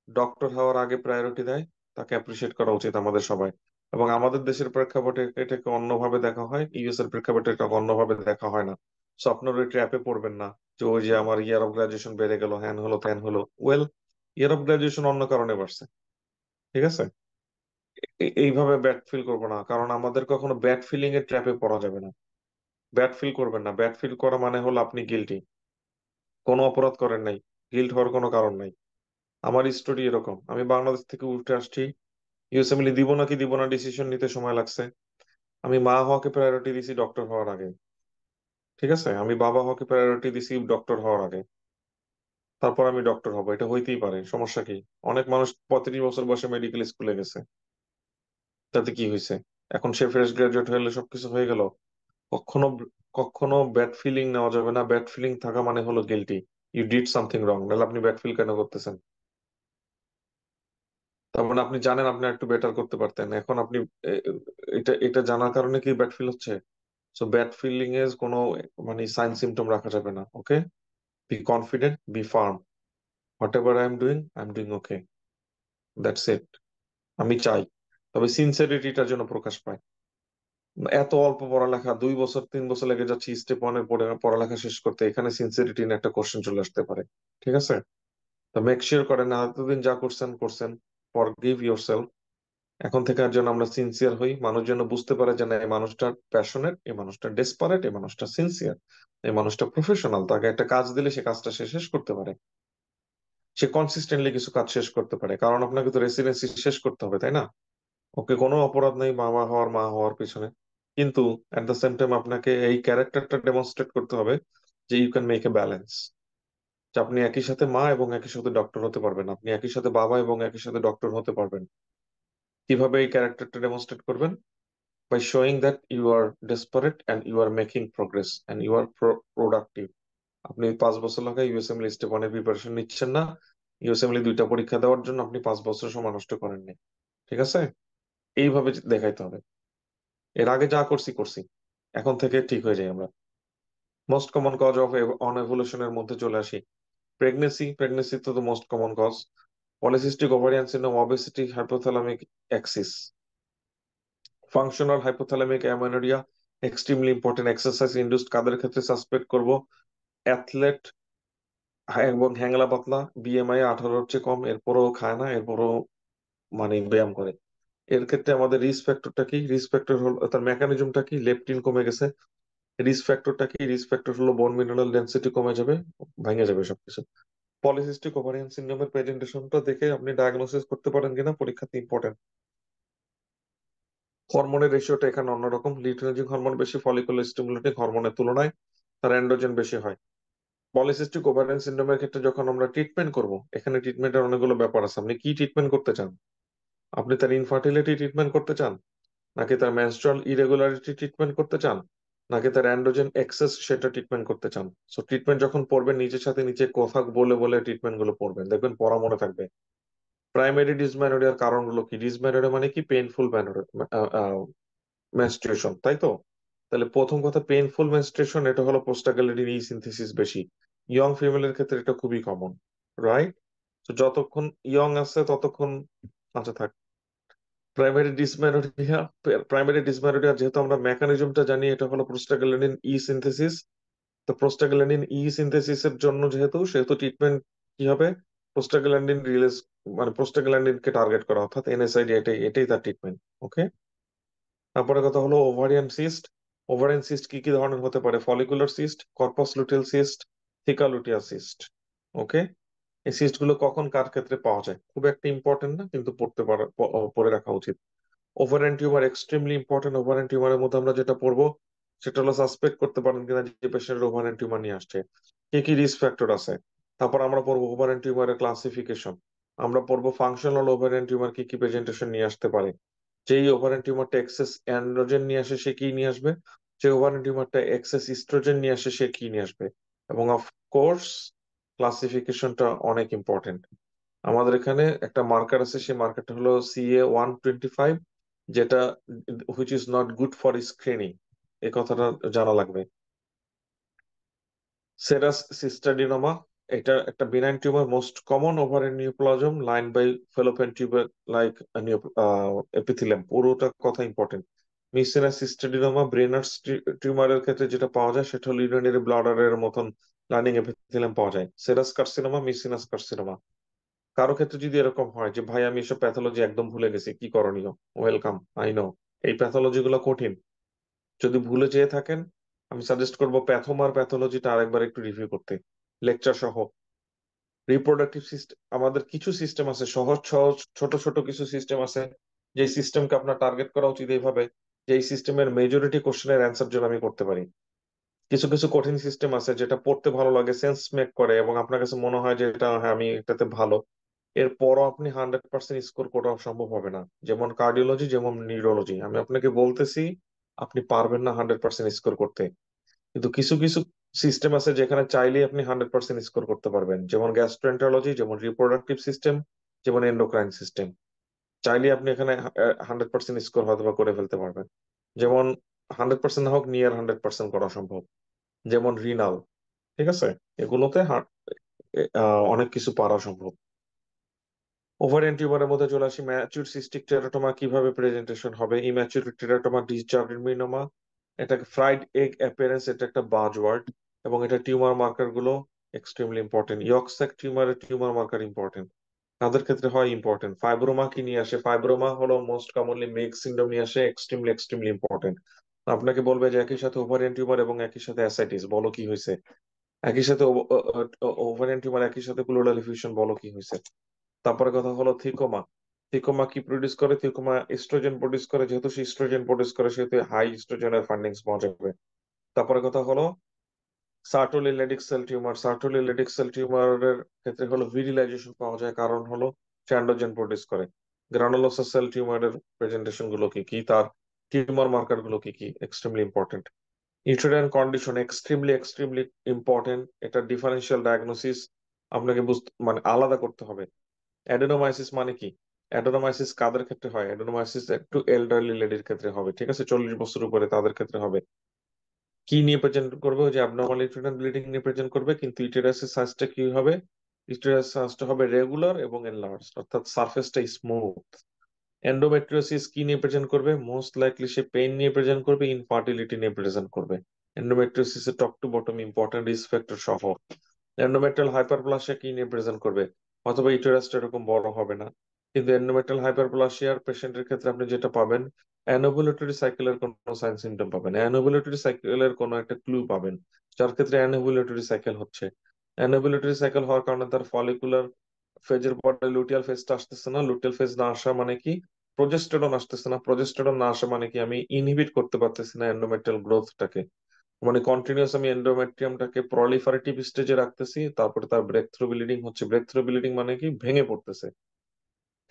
ডক্টর হওয়ার আগে প্রায়োরিটি দেয়, তাকে অ্যাপ্রিসিয়েট করা উচিত আমাদের সবাই। এবং আমাদের দেশের প্রেক্ষাপটে এটাকে অন্যভাবে দেখা হয়, ইউএস এর প্রেক্ষাপটে এটা অন্যভাবে দেখা হয় না। সো আপনার ওই ট্র্যাপে পড়বেন না যে ওই যে আমার ইয়ার অফ গ্রাজুয়েশন বেড়ে গেল, হ্যান হলো ত্যান হলো। ওয়েল, ইয়ার অফ গ্রাজুয়েশন অন্য কারণে বাড়ছে, ঠিক আছে? এইভাবে ব্যাড ফিল করবো না, কারণ আমাদের কখনো ব্যাড ফিলিং এর ট্র্যাপে পড়া যাবে না। ব্যাড ফিল করবেন না। ব্যাড ফিল করা মানে হলো আপনি গিলটি, কোনো অপরাধ করেন নাই, গিল্ট হওয়ার কোনো কারণ নাই। আমার স্টোরি এরকম, আমি বাংলাদেশ থেকে উঠে আসছি, ইউএসএমএল দিব নাকি দিব না ডিসিশন নিতে সময় লাগছে। আমি মা হওয়াকে প্রায়োরিটি দিছি ডক্টর হওয়ার আগে, ঠিক আছে? আমি বাবা হওয়াকে প্রায়োরিটি দিছি ডক্টর হওয়ার আগে। তারপর আমি ডক্টর হব, এটা হইতেই পারে, সমস্যা কি? অনেক মানুষ 35 বছর বয়সে মেডিকেল স্কুলে গেছে, তাতে কি হয়েছে? এখন সে ফ্রেশ গ্রাজুয়েট হলে সবকিছু হয়ে গেল? কখনো কখনো ব্যাড ফিলিং নেওয়া যাবে না। ব্যাড ফিলিং থাকা মানে হলো guilty, you did something wrong, নাহলে আপনি ব্যাড ফিল কেন করতেছেন? তার মানে আপনি জানেন আপনি একটু বেটার করতে পারতেন, এখন আপনি এ- এটা এটা জানার কারণে কি ব্যাড ফিল হচ্ছে? সো ব্যাড ফিলিং এর কোনো মানে সাইন সিমটম রাখা যাবে না। Okay. Be confident, be firm, whatever I am doing okay, that's it. আমি চাই, তবে সিনসিয়ারিটিটার জন্য প্রকাশ পায়। এত অল্প পড়ালেখা, 2 বছর 3 বছর লেগে যাচ্ছে স্টেপ ওয়ানের পড়ালেখা শেষ করতে, এখানে সিনসিয়ারিটি নিয়ে একটা কোশ্চেন চলে আসতে পারে। ঠিক আছে? তো মেক শিওর করেন না, এতদিন যা করছেন করছেন, ফরগিভ ইয়োরসেলফ। এখন থেকে আর যেন আমরা সিনসিয়ার হই, মানুষ যেন বুঝতে পারে যে না, এই মানুষটা প্যাশনেট, এই মানুষটা ডেসপারেট, এই মানুষটা সিনসিয়ার, এই মানুষটা প্রফেশনাল। তাকে একটা কাজ দিলে সে কাজটা সে শেষ করতে পারে, সে কনসিস্টেন্টলি কিছু কাজ শেষ করতে পারে। কারণ আপনাকে তো রেসিডেন্সি শেষ করতে হবে, তাই না? ওকে, কোনো অপরাধ নেই বাবা হওয়ার, মা হওয়ার পিছনে। কিন্তু এট দ্য সেম টাইম আপনাকে এই ক্যারেক্টারটা ডেমনস্ট্রেট করতে হবে যে you can make a balance, যে আপনি একই সাথে মা এবং একই সাথে ডক্টর হতে পারবেন, আপনি একই সাথে বাবা এবং একই সাথে ডক্টর হতে পারবেন। কিভাবে এই ক্যারেক্টারটা ডেমনস্ট্রেট করবেন? By showing that you are desperate and you are making progress and you are productive. আপনি 5 বছর লাগা ইউএসএমএল স্টেপ ওয়ানের প্রিপারেশন নিচ্ছেন না, ইউএসএমএল 2টা পরীক্ষা দেওয়ার জন্য আপনি 5 বছর সময় নষ্ট করেননি। ঠিক আছে? এইভাবে দেখাইতে হবে, এর আগে যা করছি করছি, এখন থেকে ঠিক হয়ে যাই আমরা। Most common cause of on এভলিউশনের মধ্যে চলে আসি। প্রেগনেন্সি তো most common cause. Polycystic ovarian syndrome, obesity, hypothalamic axis, functional hypothalamic amenorrhoea, extremely important. Exercise induced কাদের ক্ষেত্রে সাসপেক্ট করব? অ্যাথলেট এবং হ্যাংলা পাতলা, বিএমআই 18-র চেয়ে কম, এরপরও খায় না, এরপরও মানে ব্যায়াম করে। এর ক্ষেত্রে আমাদের রিস্ক ফ্যাক্টরটা কি? রিস্ক ফ্যাক্টর হল, তার মেকানিজমটা কি? লেপটিন কমে গেছে। রিস্ক ফ্যাক্টরটা কি? রিস্ক ফ্যাক্টর হলো বোন মিনারেল ডেন্সিটি কমে যাবে, ভেঙে যাবে সবকিছু। পলিসিস্টিক ওভারিয়ান সিনড্রোমের প্রেজেন্টেশনটা দেখে আপনি ডায়াগনোসিস করতে পারেন কিনা পরীক্ষাতে ইম্পর্টেন্ট। হরমোনের রেশিওটা এখানে অন্যরকম, লিউটিনাইজিং হরমোন বেশি ফলিকুলার স্টিমুলেটিং হরমোনের তুলনায়, তার অ্যান্ড্রোজেন বেশি হয়। পলিসিস্টিক ওভারিয়ান সিনড্রোমের ক্ষেত্রে যখন আমরা ট্রিটমেন্ট করব, এখানে ট্রিটমেন্টের অনেকগুলো ব্যাপার আছে। আপনি কি ট্রিটমেন্ট করতে চান? আপনি তার ইনফার্টিলিটি ট্রিটমেন্ট করতে চান, নাকি তার মেনস্ট্রুয়াল ইরেগুলারিটি ট্রিটমেন্ট করতে চান, নাকি তার অ্যান্ড্রোজেন এক্সেস সেটা ট্রিটমেন্ট করতে চান? সো ট্রিটমেন্ট যখন পড়বেন, নিজের সাথে নিচে কথা বলে বলে ট্রিটমেন্ট গুলো পড়বেন, দেখবেন পড়া মনে থাকবে। প্রাইমারি ডিসমেনোরিয়ার কারণগুলো কি? ডিসমেনোরিয়া মানে কি? পেইনফুল মেনস্ট্রুয়েশন, তাই তো? তাহলে প্রথম কথা, পেইনফুল মেনস্ট্রুয়েশন, এটা হলো প্রোস্টাগ্ল্যান্ডিন ই সিনথেসিস বেশি। ইয়ং ফিমেলের ক্ষেত্রে এটা খুবই কমন, রাইট? তো যতক্ষণ ইয়ং আছে ততক্ষণ, আচ্ছা থাক। প্রাইমারি ডিসমেনোরিয়া যেহেতু আমরা মেকানিজমটা জানি, এটা হলো প্রোস্টাগ্ল্যান্ডিন ই সিনথেসিস। তো প্রোস্টাগ্ল্যান্ডিন ই সিনথেসিসের জন্য যেহেতু সেহেতু ট্রিটমেন্ট কি হবে? প্রোস্টাগ্ল্যান্ডিন রিলিজ, মানে প্রোস্টাগ্ল্যান্ডিন কে টার্গেট করা, অর্থাৎ এনএসআইডি, এটাই এটাই তার ট্রিটমেন্ট। ওকে। তারপরে কথা হলো ওভারিয়ান সিস্ট। ওভারিয়ান সিস্ট কি কি ধরনের হতে পারে? Follicular cyst, corpus luteal cyst, theca lutein cyst. Okay. এই সিস্ট গুলো কখন কার ক্ষেত্রে পাওয়া যায়? খুব একটা ইম্পর্টেন্ট না, কিন্তু পড়ে রাখা উচিত। Ovarian tumour extremely important. Ovarian টিউমারের মধ্যে আমরা যেটা পড়বো সেটা হলো সাসপেক্ট করতে পারেন কিনা যে পেশেন্টের ওভারিয়ান টিউমার নিয়ে আসছে, কি কি রিস্ক ফ্যাক্টর আছে। তারপর আমরা পড়বো ওভারিয়ান টিউমারের ক্লাসিফিকেশন। আমরা পড়বো ফাংশনাল ওভারিয়ান টিউমার কি কি প্রেজেন্টেশন নিয়ে আসতে পারে। যেই ওভারিয়ান টিউমারটা এক্সেস অ্যান্ড্রোজেন নিয়ে আসে সে কি নিয়ে আসবে, যে ওভারিয়ান টিউমারটা এক্সেস ইস্ট্রোজেন নিয়ে আসে সে কি নিয়ে আসবে। এবং অফ কোর্স ক্লাসিফিকেশনটা অনেক ইম্পর্টেন্ট। আমাদের এখানে একটা মার্কার আছে, সেই মার্কারটা হলো CA 125, যেটা which is not good for screening, এই কথাটা জানা লাগবে। সেরাস সিস্টাডিনোমা, এটা একটা benign tumour, most common ovarian neoplasm line by fallopian টিউবার লাইক এপিথিলিয়াম, পুরোটা কথা ইম্পর্টেন্ট। মিসেরাস সিস্টাডিনোমা ব্রেনার্স টিউমারের ক্ষেত্রে যেটা পাওয়া যায় সেটা হলো ইউরিনারি ব্লাডারের মতন লাইনিং এপিথেলিয়াম পাওয়া যায়। Serous carcinoma, mucinous carcinoma. কারো ক্ষেত্রে যদি এরকম হয় যে ভাই আমি এসব প্যাথোলজি একদম ভুলে গেছি, কি করণীয়? ওয়েলকাম, আই নো এই প্যাথোলজি গুলো কঠিন। যদি ভুলে যেয়ে থাকেন, আমি সাজেস্ট করবো প্যাথোমার প্যাথোলজিটা আরেকবার একটু রিভিউ করতে, লেকচার সহ। রিপ্রোডাক্টিভ সিস্টেম, আমাদের কিছু সিস্টেম আছে সহজ সহজ ছোট ছোট কিছু সিস্টেম আছে, যে সিস্টেমকে আপনার টার্গেট করা উচিত এইভাবে যে এই সিস্টেমের মেজরিটি কোশ্চেনের অ্যান্সার যেন আমি করতে পারি। কিছু কিছু কঠিন সিস্টেম আছে যেটা পড়তে ভালো লাগে, সেন্স মেক করে, এবং আপনার কাছে মনে হয় যে এটা, হ্যাঁ আমি এটাতে ভালো, এরপরও আপনি 100% স্কোর করা সম্ভব হবে না। যেমন কার্ডিওলজি, যেমন নিউরোলজি, আমি আপনাকে বলতেছি আপনি পারবেন না 100% স্কোর করতে। কিন্তু কিছু কিছু সিস্টেম আছে যেখানে চাইলেই আপনি 100% স্কোর করতে পারবেন, যেমন গ্যাস্ট্রোএন্টারোলজি, যেমন রিপ্রোডাক্টিভ সিস্টেম, যেমন এন্ডোক্রাইন সিস্টেম। চাইলে আপনি এখানে 100% স্কোর হয়তো বা করে ফেলতে পারবেন। যেমন 100% না হোক, নিয়ার 100% করা সম্ভব। যেমন রিনাল, ঠিক আছে, এগুলোতে অনেক কিছু পারা সম্ভব। ওভারিয়ান টিউমারের মধ্যে চলে আসি, ম্যাচিউর সিস্টিক টেরাটোমা কিভাবে প্রেজেন্টেশন হবে। ইম্যাচিউর টেরাটোমা ডিসজর্ডিনমিনোমা, এটাকে ফ্রাইড এগ অ্যাপিয়ারেন্স, এটা একটা বাজ ওয়ার্ড, এবং এটা টিউমার মার্কার গুলো এক্সট্রিমলি ইম্পর্টেন্ট। ইয়ক্সাক টিউমারের টিউমার মার্কার ইম্পর্টেন্ট, তাদের ক্ষেত্রে হয় ইম্পর্টেন্ট। ফাইব্রোমা কি নিয়ে আসে, ফাইব্রোমা হলো মোস্ট কমনলি মেগ সিন্ড্রোম নিয়ে আসে, এক্সট্রিমলি এক্সট্রিমলি ইম্পর্টেন্ট। আপনাকে বলবে যে একই সাথে ওভারিয়ান টিউমার এবং একই সাথে অ্যাসাইটিস, বলো কি হয়েছে। একই সাথে ওভারিয়ান টিউমার, একই সাথে প্লুরাল এফিউশন, বলো কি হয়েছে। তারপরে কথা হলো থিকোমা। থিকোমা কি প্রডিউস করে, থিকোমা ইস্ট্রোজেন প্রডিউস করে, যেহেতু সে ইস্ট্রোজেন প্রডিউস করে সেহেতু হাই ইস্ট্রোজেনের ফান্ডিংস পাওয়া যাবে। তারপরে কথা হলো সার্টোলিলেডিক সেল টিউমার। সার্টোলিলেডিক সেল টিউমারের ক্ষেত্রে হলো ভিরিলাইজেশন পাওয়া যায়, কারণ হলো সে অ্যান্ড্রোজেন প্রডিউস করে। গ্রানুলোসা সেল টিউমারের প্রেজেন্টেশন গুলো কি কি, তার টিউমার মার্কার গুলো কি কি, extremely important. Uterine condition extremely extremely important, এটা ডিফারেন্সিয়াল ডায়াগনোসিস আপনাকে বুঝতে মানে আলাদা করতে হবে। অ্যাডেনোমাইসিস মানে কি, অ্যাডেনোমাইসিস কাদের ক্ষেত্রে হয়, অ্যাডেনোমাইসিস একটু এল্ডারলি লেডির ক্ষেত্রে হবে, ঠিক আছে, 40 বছর উপরে তাদের ক্ষেত্রে হবে। কি নিয়ে প্রেজেন্ট করবে, ওই যে অ্যাবনর্মাল ইউটেরাইন ব্লিডিং নিয়ে প্রেজেন্ট করবে, কিন্তু ইউটেরাসের সাইজটা কি হবে, ইউটেরাস সাইজটা হবে রেগুলার এবং এনলার্জ, অর্থাৎ সারফেসটা স্মুথ। এন্ডোমেট্রিওসিস কি নিয়ে প্রেজেন্ট করবে, মোস্ট লাইকলি সে পেইন নিয়ে প্রেজেন্ট করবে, ইনফার্টিলিটি নিয়ে প্রেজেন্ট করবে। এন্ডোমেট্রিওসিসের top to bottom important risk factor সহ। এন্ডোমেট্রিয়াল হাইপারপ্লাসিয়া কি নিয়ে প্রেজেন্ট করবে, অথবা ইউটেরাসটা এরকম বড় হবে না, কিন্তু এন্ডোমেট্রিয়াল হাইপারপ্লাসিয়ার পেশেন্টের ক্ষেত্রে আপনি যেটা পাবেন, অ্যানোভুলেটরি সাইকেলের কোনো সাইন সিমটম পাবেন, অ্যানোভুলেটরি সাইকেলের কোনো একটা ক্লু পাবেন, যার ক্ষেত্রে অ্যানোভুলেটরি সাইকেল হচ্ছে। অ্যানোভুলেটরি সাইকেল হওয়ার কারণে তার ফলিকুলার ফেজের পরে লুটিয়াল ফেজটা আসতেছে না, লুটিয়াল ফেজ না আসা মানে কি, প্রজেস্টেরন আসতেছে না, প্রজেস্টেরন না আসা মানে কি, আমি ইনহিবিট করতে পারতেছি না এন্ডোমেট্রিয়াল গ্রোথটাকে, মানে কন্টিনিউয়াস আমি এন্ডোমেট্রিয়ামটাকে প্রলিফারেটিভ স্টেজে রাখতেছি, তারপরে তার ব্রেক থ্রু ব্লিডিং হচ্ছে। ব্রেক থ্রু ব্লিডিং মানে কি, ভেঙে পড়তেছে,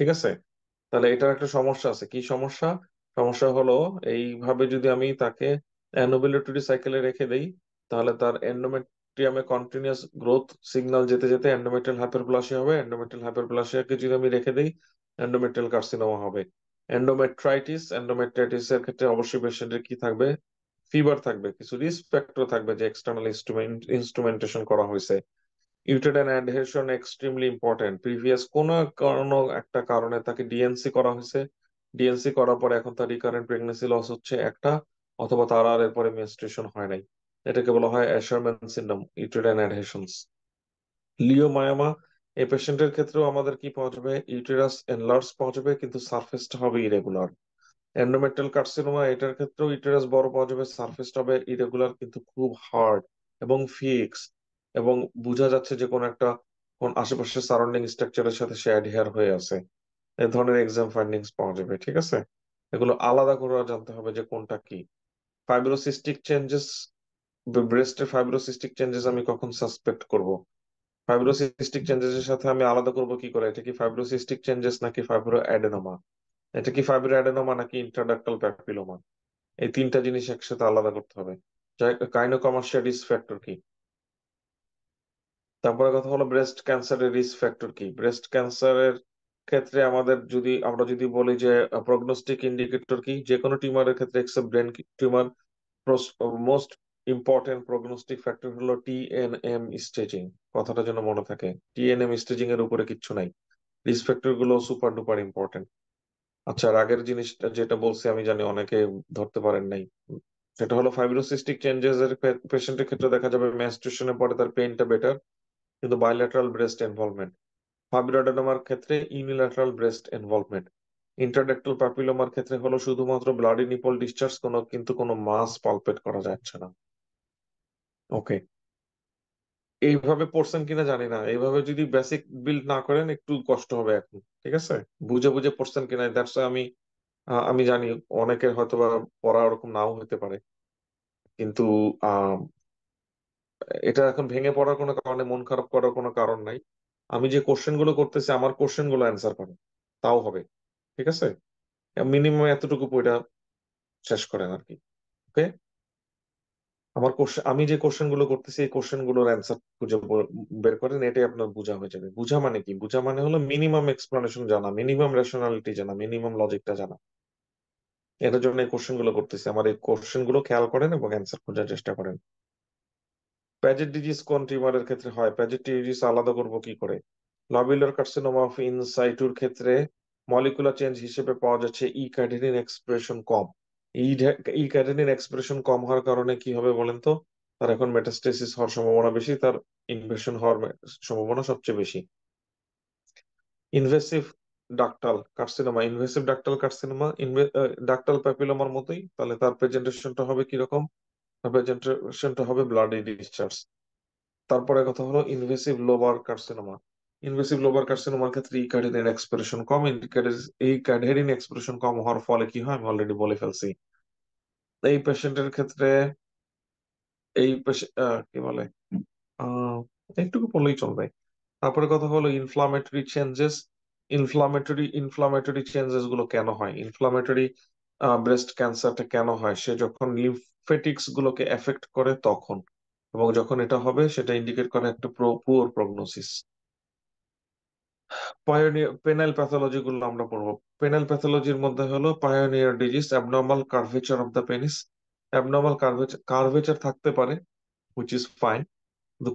ঠিক আছে। তাহলে এটার একটা সমস্যা আছে, কি সমস্যা, সমস্যা হলো এইভাবে যদি আমি তাকে অ্যানোভুলেটরি সাইকেলে রেখে দেই, তাহলে তার এন্ডোমেট্রিয়ামে কন্টিনিউয়াস গ্রোথ সিগন্যাল যেতে যেতে এন্ডোমেট্রিয়াল হাইপারপ্লাসিয়া হবে, এন্ডোমেট্রিয়াল হাইপারপ্লাসিয়াকে যদি আমি রেখে দেই, এন্ডোমেট্রিয়াল কার্সিনোমা হবে। এন্ডোমেট্রাইটিস এর ক্ষেত্রে অবশ্যই পেশেন্টের কি থাকবে, ফিভার থাকবে, কিছু রিস্ক ফ্যাক্টর থাকবে যে এক্সটার্নাল ইনস্ট্রুমেন্টেশন করা হয়েছে। Uterine adhesion extremely important, previous কোনো একটা কারণে তাকে ডিএনসি করা হয়েছে, ডিএনসি করার পরে এখন তার রিকারেন্ট প্রেগনেন্সি লস হচ্ছে একটা, অথবা তার আর এরপরে মেনস্ট্রুয়েশন হয় নাই, এটাকে বলা হয় অ্যাশারম্যান সিনড্রোম, ইউটেরাইন অ্যাডহেশনস। লিওমায়োমা, এই পেশেন্টের ক্ষেত্রেও আমাদের কি পাওয়া যাবে, ইউটেরাস এনলার্জ পাওয়া যাবে, কিন্তু সারফেসটা হবে ইরেগুলার। এন্ডোমেট্রিয়াল কার্সিনোমা, এটার ক্ষেত্রেও ইউটেরাস বড় পাওয়া যাবে, সারফেসটা হবে ইরেগুলার কিন্তু খুব হার্ড এবং ফিক্স, এবং বোঝা যাচ্ছে যে কোন একটা কোন আশেপাশের সারাউন্ডিং স্ট্রাকচারের সাথে সে অ্যাডহেয়ার হয়ে আছে। এই ধরনের এক্সাম ফাইন্ডিংস পাওয়া যাবে, ঠিক আছে। এগুলো আলাদা করে জানতে হবে যে কোনটা কি। ফাইব্রোসিস্টিক চেঞ্জেস, ব্রেস্টের ফাইব্রোসিস্টিক চেঞ্জেস আমি কখন সাসপেক্ট করব, ফাইব্রোসিস্টিক চেঞ্জেস এর সাথে আমি আলাদা করব কি করে, এটা কি ফাইব্রোসিস্টিক চেঞ্জেস নাকি ফাইব্রো অ্যাডেনোমা, এটা কি ফাইব্রো অ্যাডেনোমা নাকি ইন্ট্রাডাক্টাল প্যাপিলোমা, এই তিনটা জিনিস একসাথে আলাদা করতে হবে। গাইনোকমাস্টিয়া রিস্ক ফ্যাক্টর কি, তারপরে কথা হলো ব্রেস্ট ক্যান্সারের রিস্ক ফ্যাক্টর কি। ব্রেস্ট ক্যান্সারের ক্ষেত্রে আমাদের যদি আমরা যদি বলি যে প্রগনোস্টিক ইন্ডিকেটর কি, যে কোনো টিউমারের ক্ষেত্রে except brain tumour, most important prognostic factor হলো টিএনএম স্টেজিং, কথাটা যেন মনে থাকে, টিএনএম স্টেজিং এর উপরে কিচ্ছু নাই। রিস্ক ফ্যাক্টর গুলো সুপার ডুপার ইম্পর্টেন্ট। আচ্ছা, আর আগের জিনিসটা যেটা বলছি আমি জানি অনেকে ধরতে পারেন নাই, সেটা হলো ফাইব্রোসিস্টিক চেঞ্জেস এর পেশেন্টের ক্ষেত্রে দেখা যাবে মেনস্ট্রুয়েশনের পরে তার পেইনটা বেটার, কিন্তু বাইল্যাটারাল ব্রেস্ট ইনভলভমেন্ট। ফাইব্রোডেনোমার ক্ষেত্রে ইউনিল্যাটারাল ব্রেস্ট ইনভলভমেন্ট। ইন্টারডেক্টাল প্যাপিলোমার ক্ষেত্রে হলো শুধুমাত্র ব্লাডি নিপল ডিসচার্জ, কিন্তু কোনো মাস পালপেট করা যাচ্ছে না। ওকে, এইভাবে পড়ছেন কিনা জানি না, এইভাবে যদি বেসিক বিল্ড না করেন একটু কষ্ট হবে এখন, ঠিক আছে। বুঝে বুঝে পড়ছেন কিনা, দ্যাটস আমি আমি জানি অনেকের হয়তো বা পড়া ওরকম নাও হতে পারে, কিন্তু আহ এটা এখন ভেঙে পড়ার কোনো কারণে মন খারাপ করার কোনো কারণ নাই। আমি যে কোশ্চেন গুলো করতেছি আমার কোশ্চেন গুলো অ্যান্সার করেন, তাও হবে, ঠিক আছে। মিনিমাম এতটুকু পড়া শেষ করেন আর কি। ওকে, আমার কোশ্চেন, আমি যে কোশ্চেন গুলো করতেছি এই কোশ্চেন গুলোর অ্যান্সার খুঁজে বের করেন, এটাই আপনার বোঝা হয়ে যাবে। বুঝা মানে কি, বুঝা মানে হলো মিনিমাম এক্সপ্লানেশন জানা, মিনিমাম রেশনালিটি জানা, মিনিমাম লজিকটা জানা। এটার জন্য এই কোশ্চেন গুলো করতেছি, আমার এই কোশ্চেন গুলো খেয়াল করেন এবং অ্যান্সার খোঁজার চেষ্টা করেন। প্যাজেট ডিজিজ কোন টিউমারের ক্ষেত্রে হয়? প্যাজেট ডিজিজ আলাদা করব কি করে? লবিউলার কার্সিনোমা অফ ইনসাইটুর ক্ষেত্রে মলিকুলার চেঞ্জ হিসেবে পাওয়া যাচ্ছে ই ক্যাডেনিন এক্সপ্রেশন কম। ই ই ক্যাডেনিন এক্সপ্রেশন কম হওয়ার কারণে কি হবে বলেন তো? তার এখন মেটাস্টেসিস হওয়ার সম্ভাবনা বেশি, তার ইনভেশন হওয়ার সম্ভাবনা সবচেয়ে বেশি। Invasive ductal carcinoma, invasive ductal carcinoma ductal প্যাপিলোমার মতোই, তাহলে তার প্রেজেন্টেশনটা হবে কিরকম? প্রেজেন্টেশনটা হবে ব্লাডি ডিসচার্জ। তারপরে কথা হলো invasive lobar carcinoma. Invasive lobar কার্সিনোমার ক্ষেত্রে এই ক্যাডেরিন এক্সপ্রেশন কম, এই ক্যাডেরিন এক্সপ্রেশন কম হওয়ার ফলে কি হয় আমি অলরেডি বলে ফেলছি। এই পেশেন্টের ক্ষেত্রে কি বলে, আহ একটুকু বললেই চলবে। তারপরে কথা হলো ইনফ্লামেটরি চেঞ্জেস। ইনফ্লামেটরি চেঞ্জেস গুলো কেন হয়? ইনফ্লামেটরি ব্রেস্ট ক্যান্সারটা কেন হয়? সে যখন লিম্ফেটিক্স গুলোকে এফেক্ট করে তখন, এবং যখন এটা হবে সেটা ইন্ডিকেট করে একটা poor prognosis. Pioneer penal pathology গুলো আমরা পড়বো। পেনাল প্যাথোলজির মধ্যে হলো pioneer disease, abnormal curvature of the penis. Abnormal curvature থাকতে পারে, হুইচ ইজ ফাইন, কিন্তু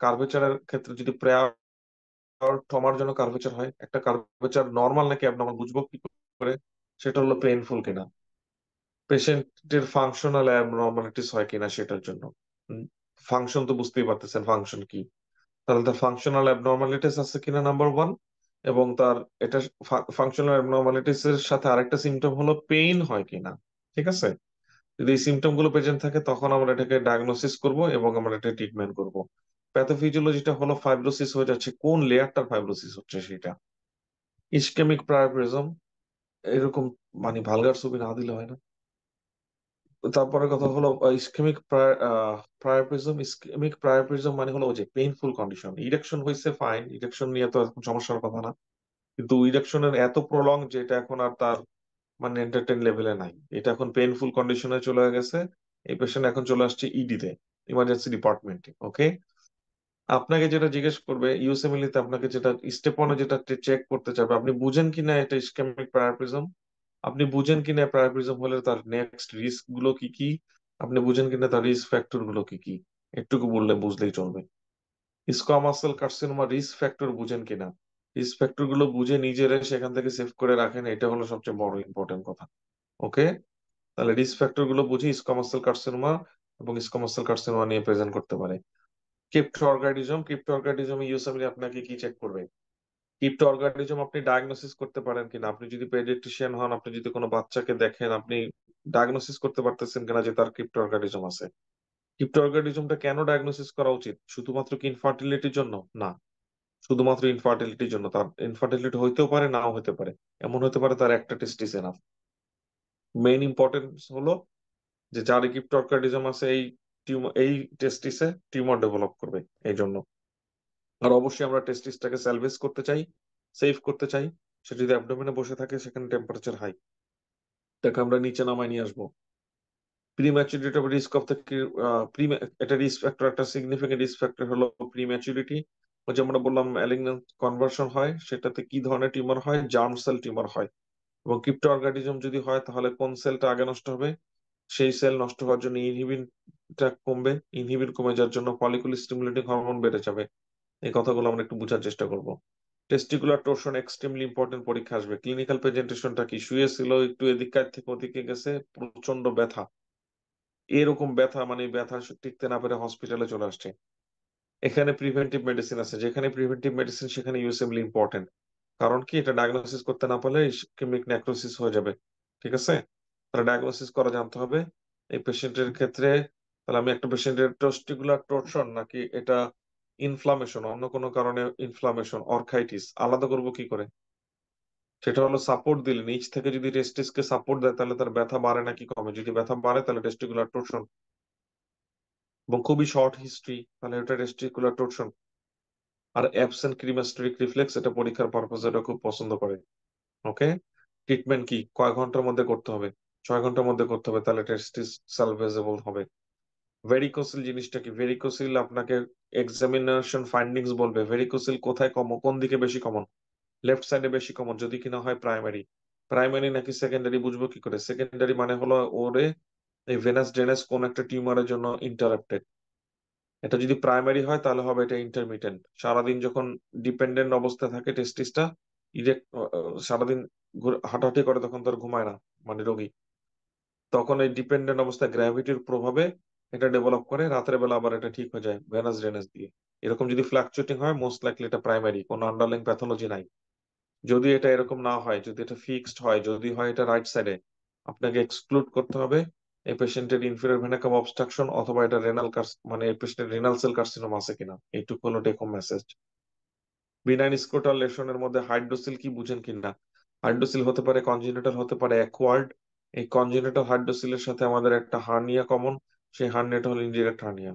কার্ভেচারের ক্ষেত্রে যদি প্রেয়ার ট্রমার জন্য কার্ভেচার হয়, একটা কার্ভেচার নর্মাল নাকি অ্যাবনর্মাল বুঝবো কি করে? সেটা হলো পেইনফুল কিনা, পেশেন্টের ফাংশনাল অ্যাবনর্মালিটিস হয় কিনা সেটার জন্য। ফাংশন তো বুঝতেই পারতেছেন ফাংশন কি, তাহলে তার ফাংশনাল অ্যাবনর্মালিটিস আছে কিনা নাম্বার ওয়ান। এবং তার এটা ফাংশনাল অ্যাবনর্মালিটিস এর সাথে আরেকটা সিমটম হলো পেইন হয় কিনা। ঠিক আছে? যদি এই সিমটম গুলো প্রেজেন্ট থাকে তখন আমরা এটাকে ডায়াগনোসিস করব এবং আমরা এটা ট্রিটমেন্ট করব। প্যাথোফিজিওলজিটা হলো ফাইব্রোসিস হয়ে যাচ্ছে, কোন লেয়ারটার ফাইব্রোসিস হচ্ছে সেটা। ইসকেমিক প্রায়োরিজম, এরকম মানে ভালগার ছবি না দিলে হয় না। তারপরে কথা হলো ইসকেমিক প্রায়োরিজম মানে হলো ওই যে পেইনফুল কন্ডিশন। ইরেকশন হয়েছে ফাইন, ইরেকশন নিয়ে তো এখন সমস্যার কথা না, কিন্তু ইরেকশনের এত প্রলং যে এটা এখন আর তার মানে এন্টারটেইন লেভেলে নাই, এটা এখন পেইনফুল কন্ডিশনে চলে গেছে। এই পেশেন্ট এখন চলে আসছে ইডি তে, ইমার্জেন্সি ডিপার্টমেন্টে। ওকে, আপনাকে যেটা জিজ্ঞেস করবে ইউএসএমএল তে, আপনাকে যেটা স্টেপ ওয়ানে যেটা চেক করতে চাবে, আপনি বুঝেন কিনা এটা ইসকেমিক প্রায়োরিজম, আপনি বুঝেন কিনা প্রায়োরিজম হলে তার নেক্সট রিস্ক গুলো কি কি, আপনি বুঝেন কিনা তার রিস্ক ফ্যাক্টর গুলো কি কি, একটুকু বললে বুঝলেই চলবে। Squamous cell carcinoma risk factor বুঝেন কিনা, রিস্ক ফ্যাক্টর গুলো বুঝে নিজেরা সেখান থেকে সেভ করে রাখেন, এটা হলো সবচেয়ে বড় ইম্পর্টেন্ট কথা। ওকে, তাহলে রিস্ক ফ্যাক্টর গুলো বুঝে স্কোয়ামাস সেল কার্সিনোমা এবং স্কোয়ামাস সেল কার্সিনোমা নিয়ে প্রেজেন্ট করতে পারে। ক্রিপ্টো অর্গানিজম ইউসেমলি আপনাকে কি চেক করবে? ক্রিপ্টো অর্গানিজম আপনি ডায়াগনোসিস করতে পারেন কিনা, আপনি যদি পেডিয়াট্রিশিয়ান হন, আপনি যদি কোনো বাচ্চাকে দেখেন, আপনি ডায়াগনোসিস করতে পারতেছেন কিনা যে তার ক্রিপ্টো অর্গানিজম আছে। ক্রিপ্টো অর্গানিজমটা কেন ডায়াগনোসিস করা উচিত? শুধুমাত্র কি ইনফার্টিলিটির জন্য? না, শুধুমাত্র ইনফার্টিলিটির জন্য, তার ইনফার্টিলিটি হইতেও পারে নাও হতে পারে, এমন হতে পারে তার একটা টেস্টিস এনাফ। মেইন ইম্পর্টেন্স হলো যে যার ক্রিপ্টো অর্গানিজম আছে এই টেস্টিসে টিউমার ডেভেলপ করবে এই জন্য। আর অবশ্যই আমরা টেস্টিসটাকে স্যালভেজ করতে চাই, সেভ করতে চাই। সে যদি অ্যাবডোমেনে বসে থাকে সেখানে টেম্পারেচার হাই, তাকে আমরা নিচে নামায় নিয়ে আসবো। প্রিম্যাচুরিটি রিস্ক অফ দ্য এটা রিস্ক ফ্যাক্টর, একটা সিগনিফিকেন্ট রিস্ক ফ্যাক্টর হলো প্রিম্যাচুরিটি। ওই যে আমরা বললাম ম্যালিগন্যান্ট কনভার্সন হয়, সেটাতে কি ধরনের টিউমার হয়? জার্ম সেল টিউমার হয়। এবং ক্রিপ্টো অর্গানিজম যদি হয় তাহলে কোন সেলটা আগে নষ্ট হবে? সেই সেল নষ্ট হওয়ার জন্য ইনহিবিনটা কমবে, ইনহিবিন কমে যাওয়ার জন্য ফলিকুল স্টিমুলেটিং হরমোন বেড়ে যাবে। এই কথাগুলো আমরা একটু বোঝার চেষ্টা করব। টেস্টিকুলার টোরশন এক্সট্রিমলি ইম্পর্টেন্ট, পরীক্ষা আসবে। ক্লিনিক্যাল প্রেজেন্টেশনটা কি? শুয়ে ছিল, একটু এদিক থেকে ওদিকে গেছে, প্রচন্ড ব্যথা, এরকম ব্যথা মানে ব্যথা টিকতে না পেরে হসপিটালে চলে আসছে। এখানে প্রিভেন্টিভ মেডিসিন আছে, যেখানে প্রিভেন্টিভ মেডিসিন সেখানে ইউএসএমলি ইম্পর্টেন্ট। কারণ কি, এটা ডায়াগনোসিস করতে না পারলে ইসকেমিক নেক্রোসিস হয়ে যাবে। ঠিক আছে, তাহলে ডায়াগনোসিস করা জানতে হবে এই পেশেন্টের ক্ষেত্রে। তাহলে আমি একটা পেশেন্টের টেস্টিকুলার টর্শন নাকি এটা ইনফ্লামেশন, অন্য কোনো কারণে ইনফ্লামেশন, অর্থাইটিস, আলাদা করব কি করে? সেটা হলো সাপোর্ট দিলে, নিচ থেকে যদি টেস্টিসকে সাপোর্ট দেয় তাহলে তার ব্যথা বাড়ে নাকি কমে? যদি ব্যথা বাড়ে তাহলে টেস্টিকুলার টর্শন, এবং খুবই শর্ট হিস্ট্রি তাহলে এটা টেস্টিকুলার টর্শন। আর অ্যাবসেন্ট ক্রিমাস্টরিক রিফ্লেক্স, এটা পরীক্ষার পারপোজে এটা খুব পছন্দ করে। ওকে, ট্রিটমেন্ট কি? কয় ঘন্টার মধ্যে করতে হবে? 6 ঘন্টার মধ্যে করতে হবে, তাহলে টেস্টিস সালভেজেবল হবে। ভেরিকোসিল জিনিসটা কি? ভেরিকোসিল আপনাকে এক্সামিনেশন ফাইন্ডিংস বলবে ভেরিকোসিল কোথায় কমন, কোন দিকে বেশি কমন। লেফট সাইডে বেশি কমন, যদি কিনা হয় প্রাইমারি। প্রাইমারি নাকি সেকেন্ডারি বুঝবো কি করে? সেকেন্ডারি মানে হলো ওরে এই ভেনাস ড্রেনেজ কোন একটা টিউমারের জন্য ইন্টারাপ্টেড। এটা যদি প্রাইমারি হয় তাহলে হবে এটা ইন্টারমিটেন্ট। সারাদিন যখন ডিপেন্ডেন্ট অবস্থায় থাকে টেস্টিসটা, ইরেক্ট, সারাদিন হাঁটাহাঁটি করে, তখন তার ঘুমায় না, মানে রোগী, তখন এই ডিপেন্ডেন্ট অবস্থায় গ্র্যাভিটির প্রভাবে এটা ডেভেলপ করে, রাতের বেলা আবার এটা ঠিক হয়ে যায় ভেনাস ড্রেনেজ দিয়ে। এরকম যদি ফ্লাকচুয়েটিং হয়, মোস্ট লাইকলি এটা প্রাইমারি, কোনো আন্ডারলাইং প্যাথোলজি নাই। যদি এটা এরকম না হয়, যদি এটা ফিক্সড হয়, যদি হয় এটা রাইট সাইডে, আপনাকে এক্সক্লুড করতে হবে এই পেশেন্টের ইনফেরিয়র ভেনা কাভ অবস্ট্রাকশন, অথবা এটা রেনাল মানে এই পেশেন্টের রিনাল সেল কার্সিনোমা আছে কিনা। এইটুকু হলো take home message. Benign scrotal লেশনের মধ্যে হাইড্রোসিল কি বুঝেন কিনা? হাইড্রোসিল হতে পারে কনজেনিটাল, হতে পারে অ্যাকোয়ার্ড। এই কনজেনিটাল হাইড্রোসিলের সাথে আমাদের একটা হার্নিয়া কমন, সেই হার্নিয়াটা হলো ইনডিরেক্ট হার্নিয়া।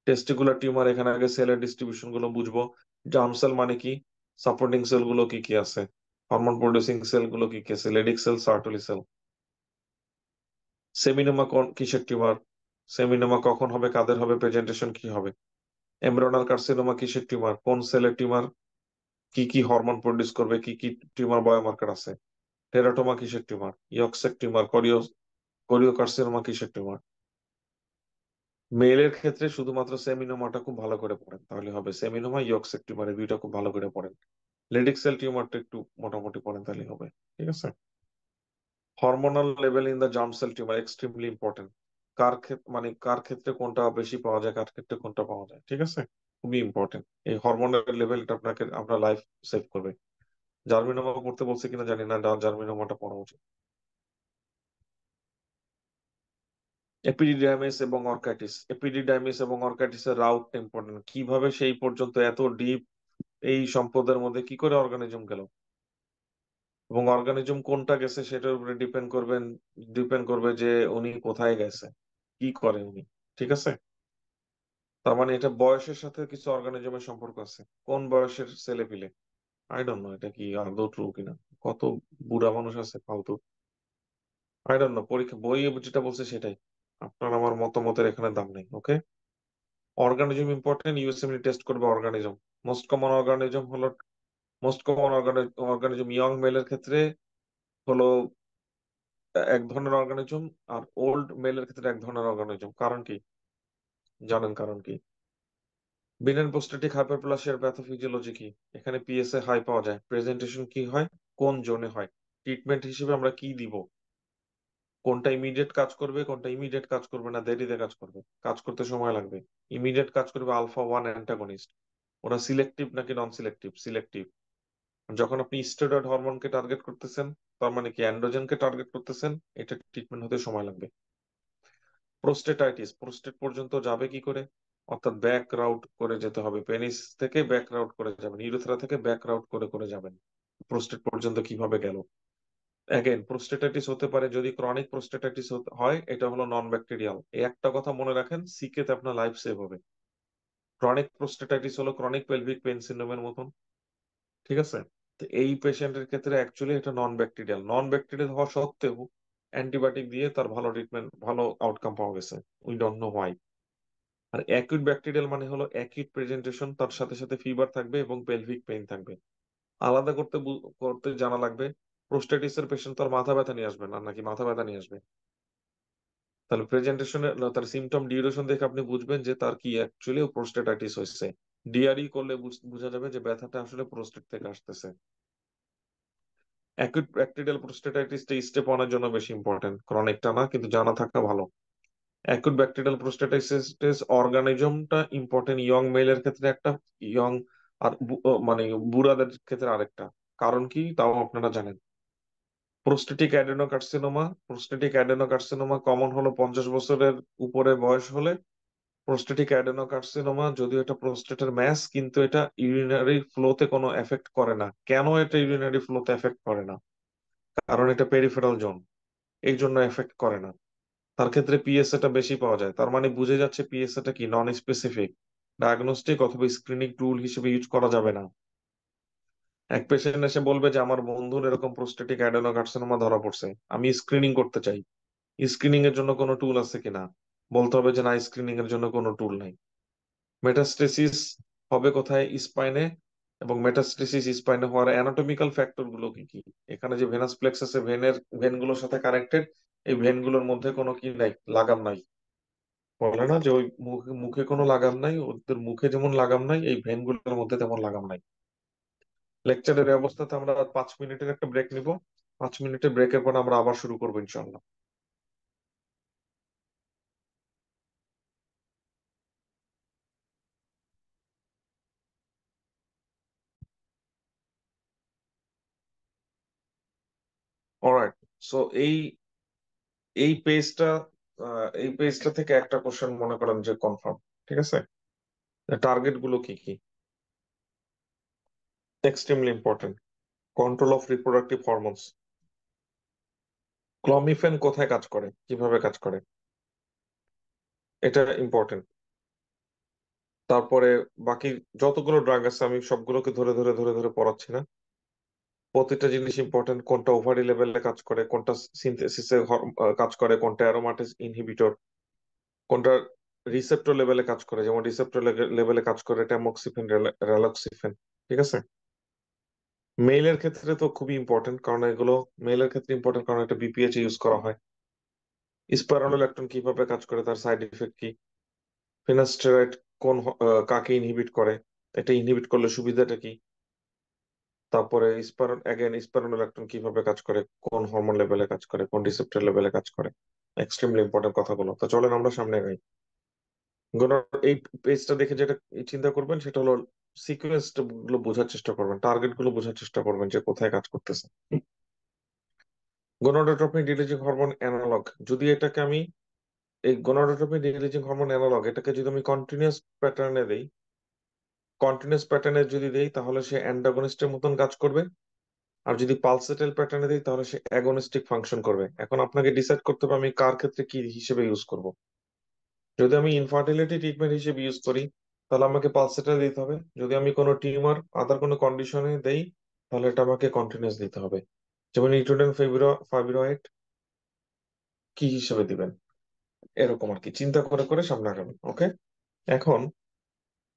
টেস্টিকুলার টিউমার, এখানে আগে সেলের ডিস্ট্রিবিউশন গুলো বুঝবো। জার্ম সেল মানে কি, সাপোর্টিং সেল গুলো কি কি আছে, হরমোন প্রডিউসিং সেল গুলো কি কি আছে, লেডিক সেল, সার্টলি সেল। সেমিনোমা কোন কিসের টিউমার, সেমিনোমা কখন হবে, কাদের হবে, প্রেজেন্টেশন কি হবে। এমব্রিওনাল কার্সিনোমা কিসের টিউমার, কোন সেলের টিউমার, কি কি হরমোন প্রডিউস করবে, কি কি টিউমার বায়োমার্কার আছে। টেরাটোমা কিসের টিউমার, ইয়ক্সেক টিউমার, কোরিওকার্সিনোমা কিসের টিউমার। মেলের ক্ষেত্রে শুধুমাত্র সেমিনোমাটা খুব ভালো করে পড়েন তাহলে হবে, সেমিনোমা ইয়ক্সেক টিউমার, এই দুইটা খুব ভালো করে পড়েন। লেডিক সেল টিউমারটা একটু মোটামুটি পড়েন তাহলে হবে। ঠিক আছে। Hormonal level in the germ cell tumour extremely important. কার ক্ষেত্রে, মানে কার ক্ষেত্রে কোনটা বেশি পাওয়া যায়, কার ক্ষেত্রে কোনটা পাওয়া যায়, ঠিক আছে, খুবই ইম্পর্টেন্ট। এই হরমোনাল লেভেলটা আপনাকে আপনার লাইফ সেভ করবে। জার্মিনোমা পড়তে বলছে কিনা জানি না, জার্মিনোমাটা পড়া উচিত। এপিডিডাইমিস এবং অর্কাইটিস, এপিডিডাইমিস এবং অর্কাইটিসের রাউট ইম্পর্টেন্ট। কিভাবে সেই পর্যন্ত এত ডিপ এই সম্পদের মধ্যে কি করে অর্গানিজম গেল, এবং অর্গানিজম কোনটা গেছে সেটার উপরে ডিপেন্ড করবে যে উনি কোথায় গেছে, কি করে উনি। ঠিক আছে। তার মানে এটা বয়সের সাথে কিছু অর্গানিজমের সম্পর্ক আছে, কোন বয়সের ছেলে পিলে। আই ডোন্ট নো এটা কি আদৌ ট্রু কিনা। কত বুড়া মানুষ আছে ফালতু। আই ডোন্ট নো, পরীক্ষা বই যেটা বলছে সেটাই। আপনার আমার মতামতের এখানে দাম নেই। ওকে। অর্গানিজম ইম্পর্টেন্ট, ইউএসএমএল টেস্ট করবে অর্গানিজম। মোস্ট কমন অর্গানিজম হলো, মোস্ট কমন অর্গানিজম ইয়ং মেলের ক্ষেত্রে হলো এক ধরনের অর্গানিজম, আর ওল্ড মেলের ক্ষেত্রে এক ধরনের অর্গানিজম। কারণ কি জানেন? কারণ কি? বিনেন প্রোস্টেটিক হাইপারপ্লাসিয়ার প্যাথোফিজিওলজি কি? এখানে পিএসএ হাই পাওয়া যায়, প্রেজেন্টেশন কি হয়, কোন জোনে হয়, ট্রিটমেন্ট হিসেবে আমরা কি দিব, কোনটা ইমিডিয়েট কাজ করবে, কোনটা ইমিডিয়েট কাজ করবে না, দেরিতে কাজ করবে, কাজ করতে সময় লাগবে। ইমিডিয়েট কাজ করবে আলফা ওয়ান অ্যান্টাগনিস্ট। ওরা সিলেক্টিভ নাকি নন সিলেক্টিভ? সিলেক্টিভ। যখন আপনি স্টেরয়েড হরমোনকে টার্গেট করতেছেন, তার মানে কি অ্যান্ড্রোজেনকে টার্গেট করতেছেন, এটা ট্রিটমেন্ট হতে সময় লাগবে। প্রোস্টেটাইটিস, প্রোস্টেট পর্যন্ত যাবে কি করে, অর্থাৎ ব্যাক রাউট করে যেতে হবে, পেনিস থেকে ব্যাক রাউট করে যাবেন, ইউরেথ্রা থেকে ব্যাক রাউট করে করে যাবেন। প্রোস্টেট পর্যন্ত কিভাবে গেল। অ্যাগেন প্রোস্টেটাইটিস হতে পারে, যদি ক্রনিক প্রোস্টেটাইটিস হয়, এটা হলো নন ব্যাকটেরিয়াল। এই একটা কথা মনে রাখেন, সিকেতে আপনার লাইফ সেভ হবে। ক্রনিক প্রোস্টেটাইটিস হলো ক্রনিক পেলভিক পেইন সিন্ড্রোমের মতন। ঠিক আছে। তো এই পেশেন্টের ক্ষেত্রে অ্যাকচুয়ালি এটা নন ব্যাকটেরিয়াল, নন ব্যাকটেরিয়াল হওয়া সত্ত্বেও অ্যান্টিবায়োটিক দিয়ে তার ভালো ট্রিটমেন্ট, ভালো আউটকাম পাওয়া গেছে। We don't know why. আর অ্যাকিউট ব্যাকটেরিয়াল মানে হলো অ্যাকিউট প্রেজেন্টেশন, তার সাথে সাথে ফিভার থাকবে এবং পেলভিক পেইন থাকবে। আলাদা করতে করতে জানা লাগবে, প্রোস্টেটিসের পেশেন্ট তার মাথা ব্যথা নিয়ে আসবে না নাকি মাথা ব্যথা নিয়ে আসবে। তাহলে প্রেজেন্টেশনে তার সিমটম ডিউরেশন দেখে আপনি বুঝবেন যে তার কি অ্যাকচুয়ালি প্রোস্টেটাইটিস হয়েছে। ডিআরই করলে বোঝা যাবে যে ব্যথাটা আসলে প্রোস্টেট থেকে আসতেছে। অ্যাকিউট ব্যাকটেরিয়াল প্রোস্টেটাইটিসটা স্টেপ ওয়ানের জন্য বেশি ইম্পর্টেন্ট, ক্রনিকটা না, কিন্তু জানা থাকা ভালো। অ্যাকুট ব্যাকটেরিয়াল প্রোস্টেটাইটিস অর্গানিজমটা ইম্পর্টেন্ট ইয়ং মেলের ক্ষেত্রে একটা, ইয়ং আর মানে বুড়াদের ক্ষেত্রে আরেকটা। কারণ কি তাও আপনারা জানেন। প্রোস্টেটিক অ্যাডেনোকার্সিনোমা কমন হলো 50 বছরের উপরে বয়স হলে। প্রোস্টেটিক অ্যাডেনোকার্সিনোমা যদিও এটা প্রোস্টেটের ম্যাস, কিন্তু এটা ইউরিনারি ফ্লোতে কোনো এফেক্ট করে না। কেন এটা ইউরিনারি ফ্লোতে এফেক্ট করে না? কারণ এটা পেরিফেরাল জোন, এই জন্য এফেক্ট করে না। তার ক্ষেত্রে পিএসএটা বেশি পাওয়া যায়। তার মানে বুঝে যাচ্ছে পিএসএটা কি নন স্পেসিফিক, ডায়াগনস্টিক অথবা স্ক্রিনিং টুল হিসেবে ইউজ করা যাবে না। এক পেশেন্ট এসে বলবে যে আমার বন্ধুর এরকম প্রোস্টেটিক অ্যাডেনোকার্সিনোমা ধরা পড়ছে, আমি স্ক্রিনিং করতে চাই, স্ক্রিনিং এর জন্য কোনো টুল আছে কিনা? বলতে হবে যে না, স্ক্রিনিং এর জন্য কোনো টুল নাই। মেটাস্টেসিস হবে কোথায়? স্পাইনে। এবং মেটাস্টেসিস স্পাইনে হওয়ার অ্যানাটমিক্যাল ফ্যাক্টর গুলো কি কি? এখানে যে ভেনাস প্লেক্সাসে ভেনগুলোর সাথে কানেক্টেড, এই ভেনগুলোর মধ্যে কোনো কি নাই, লাগাম নাই। বলে না যে ওই মুখে মুখে কোনো লাগাম নাই, ওদের মুখে যেমন লাগাম নাই এই ভেনগুলোর মধ্যে তেমন লাগাম নাই। লেকচারের এই অবস্থাতে আমরা 5 মিনিটের একটা ব্রেক নিব। 5 মিনিটের ব্রেকের পর আমরা আবার শুরু করবো ইনশাল্লাহ। অলরাইট। সো এই পেজটা এই পেজটা থেকে একটা কোশ্চেন মনে করেন যে কনফার্ম, ঠিক আছে? টার্গেট গুলো কি কি? Extremely important. Control of reproductive hormones. Clomiphene কোথায় কাজ করে, কিভাবে কাজ করে, এটা ইম্পর্টেন্ট। তারপরে বাকি যতগুলো ড্রাগ আছে আমি সবগুলোকে ধরে ধরে ধরে ধরে পড়াচ্ছি না। প্রতিটা জিনিস ইম্পর্টেন্ট, কোনটা ওভারি লেভেলে কাজ করে, কোনটা সিনথেসিসে কাজ করে, কোনটা অ্যারোমাটেজ ইনহিবিটর, কোনটা রিসেপ্টর লেভেলে কাজ করে, যেমন রিসেপ্টর লেভেলে কাজ করে ট্যামক্সিফেন, রেলক্সিফেন, ঠিক আছে? মেইলের ক্ষেত্রে তো খুবই ইম্পর্টেন্ট, কারণ এগুলো মেইলের ক্ষেত্রে ইম্পর্টেন্ট কারণ এটা বিপিএইচ ইউজ করা হয়। স্পাইরোনোলেকটন কিভাবে কাজ করে, তার সাইড ইফেক্ট কি, ফিনাস্টেরয়েড কাকে ইনহিবিট করে, এটা ইনহিবিট করলে সুবিধাটা কি, তারপরে স্পাইরোনোলেকটন কিভাবে কাজ করে, কোন হরমোন লেভেলে কাজ করে, কোন রিসেপ্টর লেভেলে কাজ করে, এক্সট্রিমলি ইম্পর্টেন্ট কথাগুলো। তো চলেন আমরা সামনে যাই। এই পেজটা দেখে যেটা চিন্তা করবেন সেটা হলো সিকোয়েন্স গুলো বোঝার চেষ্টা করবেন, টার্গেট গুলো বোঝার চেষ্টা করবেন যে কোথায় কাজ করতেছে। গোনাডোট্রপিন রিলিজিং হরমোন অ্যানালগ, যদি এটাকে আমি এই গোনাডোট্রপিন রিলিজিং হরমোন অ্যানালগ এটাকে যদি আমি কন্টিনিউয়াস প্যাটার্নে যদি দেই তাহলে সে অ্যান্টাগনিস্টের মতন কাজ করবে। আর যদি পালসেটাইল প্যাটার্নে দিই তাহলে সে অ্যাগনিস্টিক ফাংশন করবে। এখন আপনাকে ডিসাইড করতে হবে আমি কার ক্ষেত্রে কি হিসেবে ইউজ করব। যদি আমি ইনফার্টিলিটি ট্রিটমেন্ট হিসেবে ইউজ করি তাহলে আমাকে পালসেটাইল দিতে হবে। যদি আমি কোনো টিউমার আদার কোনো কন্ডিশনে দেই তাহলে এটা আমাকে কন্টিনিউয়াস দিতে হবে। যেমন ইউটেরাইন ফাইব্রয়েড কি হিসেবে দিবেন, এরকম আর কি চিন্তা করে করে সামনে আগাবেন। ওকে। এখন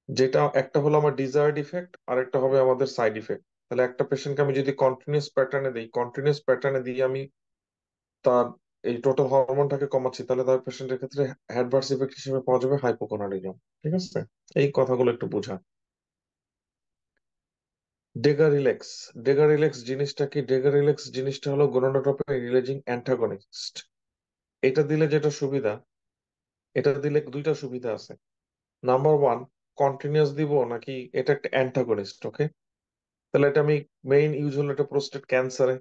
যেটা একটা হলো আমার ডিজায়ার্ড ইফেক্ট আর একটা হবে আমাদের সাইড ইফেক্ট। তাহলে একটা পেশেন্টকে আমি যদি কন্টিনিউয়াস প্যাটার্নে দিই আমি তার এই টোটাল হরমোনটাকে কমাচ্ছি, তাহলে তার পেশেন্টের ক্ষেত্রে অ্যাডভার্স ইফেক্ট হিসেবে পাওয়া যাবে হাইপোগোনাডিজম। ঠিক আছে, এই কথাগুলো একটু বোঝা। ডেগারিলেক্স। ডেগারিলেক্স জিনিসটা হলো গোনাডোট্রপিন রিলিজিং অ্যান্টাগনিস্ট। এটা দিলে যেটা সুবিধা, এটা দিলে দুইটা সুবিধা আছে। নাম্বার ওয়ান, কন্টিনিউয়াস দিব নাকি এটা একটা অ্যান্টাগনিস্ট। ওকে, তাহলে এটা আমি মেইন ইউজ হলো এটা প্রোস্টেট ক্যান্সারে,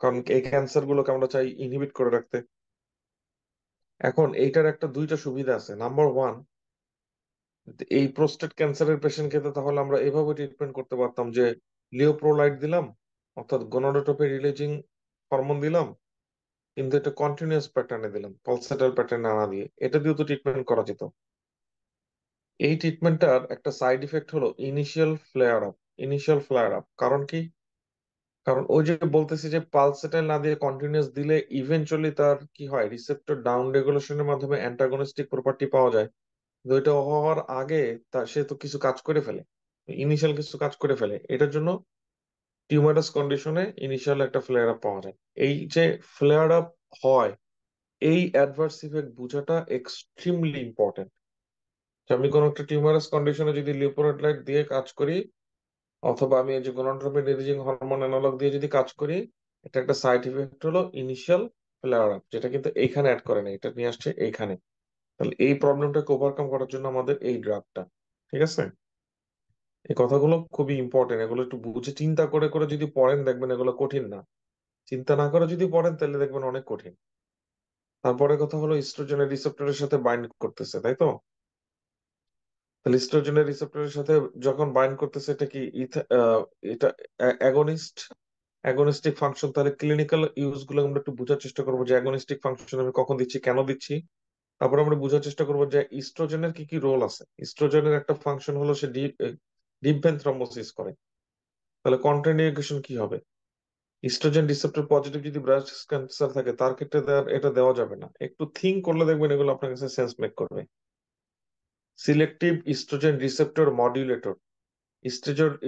কারণ এই ক্যান্সার গুলোকে আমরা চাই ইনহিবিট করে রাখতে। এখন এইটার একটা দুইটা সুবিধা আছে। নাম্বার ওয়ান, এই প্রোস্টেট ক্যান্সারের পেশেন্ট ক্ষেত্রে তাহলে আমরা এভাবে ট্রিটমেন্ট করতে পারতাম যে লিওপ্রোলাইট দিলাম, অর্থাৎ গোনাডোট্রপিন রিলিজিং হরমোন দিলাম, কিন্তু এটা কন্টিনিউয়াস প্যাটার্নে দিলাম, পালসেটাল প্যাটার্নে না দিয়ে। এটা দিয়েও তো ট্রিটমেন্ট করা যেত। এই ট্রিটমেন্টটার একটা সাইড ইফেক্ট হলো ইনিশিয়াল ফ্লায়ার আপ। কারণ কি? কারণ ওই যে বলতেছি যে পালসেটাইল না দিয়ে কন্টিনিউয়াস দিলে ইভেনচুয়ালি তার কি হয়, রিসেপ্টর ডাউন রেগুলেশনের মাধ্যমে অ্যান্টাগনিস্টিক প্রপার্টি পাওয়া যায়। কিন্তু এটা হওয়ার আগে সে তো কিছু কাজ করে ফেলে, ইনিশিয়াল কিছু কাজ করে ফেলে। এটার জন্য টিউমারাস কন্ডিশনে ইনিশিয়াল একটা ফ্লেয়ার আপ পাওয়া যায়। এই যে ফ্লেয়ার আপ হয়, এই অ্যাডভার্স ইফেক্ট বোঝাটা এক্সট্রিমলি ইম্পর্টেন্ট। আমি কোনো একটা টিউমারাস কন্ডিশনে যদি লিউপোরাইড দিয়ে কাজ করি অথবা আমি এই যে গোনাডোট্রপিন রিলিজিং হরমোন অ্যানালগ দিয়ে যদি কাজ করি, এটা একটা সাইড ইফেক্ট হলো ইনিশিয়াল ফ্লেয়ার আপ, যেটা কিন্তু এইখানে অ্যাড করে না, এটা নিয়ে আসছে এইখানে। তাহলে এই প্রবলেমটাকে ওভারকাম করার জন্য আমাদের এই ড্রাগটা, ঠিক আছে? এই কথাগুলো খুবই ইম্পর্টেন্ট, এগুলো একটু বুঝে চিন্তা করে করে যদি পড়েন দেখবেন এগুলো কঠিন না। চিন্তা না করে যদি পড়েন তাহলে দেখবেন অনেক কঠিন। তারপরে কথা হলো ইস্ট্রোজেনের রিসেপ্টরের সাথে বাইন্ড করতেছে, তাই তো? তাহলে ইস্ট্রোজেনের রিসেপ্টরের সাথে যখন বাইন্ড করতেছে এটা কি এটা অ্যাগনিস্ট, অ্যাগনিস্টিক ফাংশন। তাহলে ক্লিনিক্যাল ইউজ গুলো আমরা একটু বোঝার চেষ্টা করবো যে অ্যাগনিস্টিক ফাংশন আমি কখন দিচ্ছি, কেন দিচ্ছি। তারপর আমরা বোঝার চেষ্টা করবো যে ইস্ট্রোজেনের কি কি রোল আছে। ইস্ট্রোজেনের একটা ফাংশন হলো সে ডিপ ভেন থ্রম্বোসিস করে। তাহলে কন্ট্রাইন্ডিকেশন কি হবে? ইস্ট্রোজেন রিসেপ্টর পজিটিভ যদি ব্রেস্ট ক্যান্সার থাকে তার ক্ষেত্রে এটা দেওয়া যাবে না। একটু থিঙ্ক করলে দেখবেন এগুলো আপনার কাছে সেন্স মেক করবে। Selective oestrogen receptor modulator,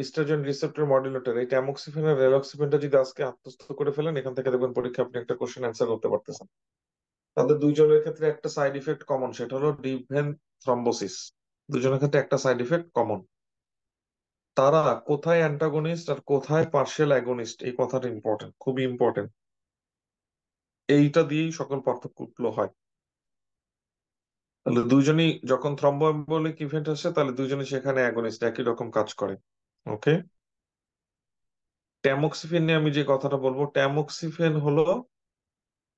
oestrogen receptor modulator, এই ট্যামক্সিফেন আর রেলক্সিফেনটা যদি আজকে আত্মস্থ করে ফেলেন এখান থেকে দেখবেন পরীক্ষা আপনি একটা কোশ্চেন অ্যান্সার করতে পারতেছেন। তাদের দুইজনের ক্ষেত্রে একটা সাইড ইফেক্ট কমন, সেটা হলো ডিপ ভেন থ্রম্বোসিস। দুজনের ক্ষেত্রে একটা সাইড ইফেক্ট কমন। তারা কোথায় অ্যান্টাগনিস্ট আর কোথায় পার্শিয়াল অ্যাগনিস্ট, এই কথাটা ইম্পর্টেন্ট, খুবই ইম্পর্টেন্ট। এইটা দিয়েই সকল পার্থক্যগুলো হয়। তাহলে দুইজনই যখন থ্রম্বোএম্বোলিক ইভেন্ট আসে, তাহলে দুইজনই সেখানে অ্যাগনিস্ট, একই রকম কাজ করে। ওকে। ট্যামোক্সিফেন নিয়ে আমি যে কথাটা বলবো, ট্যামোক্সিফেন হলো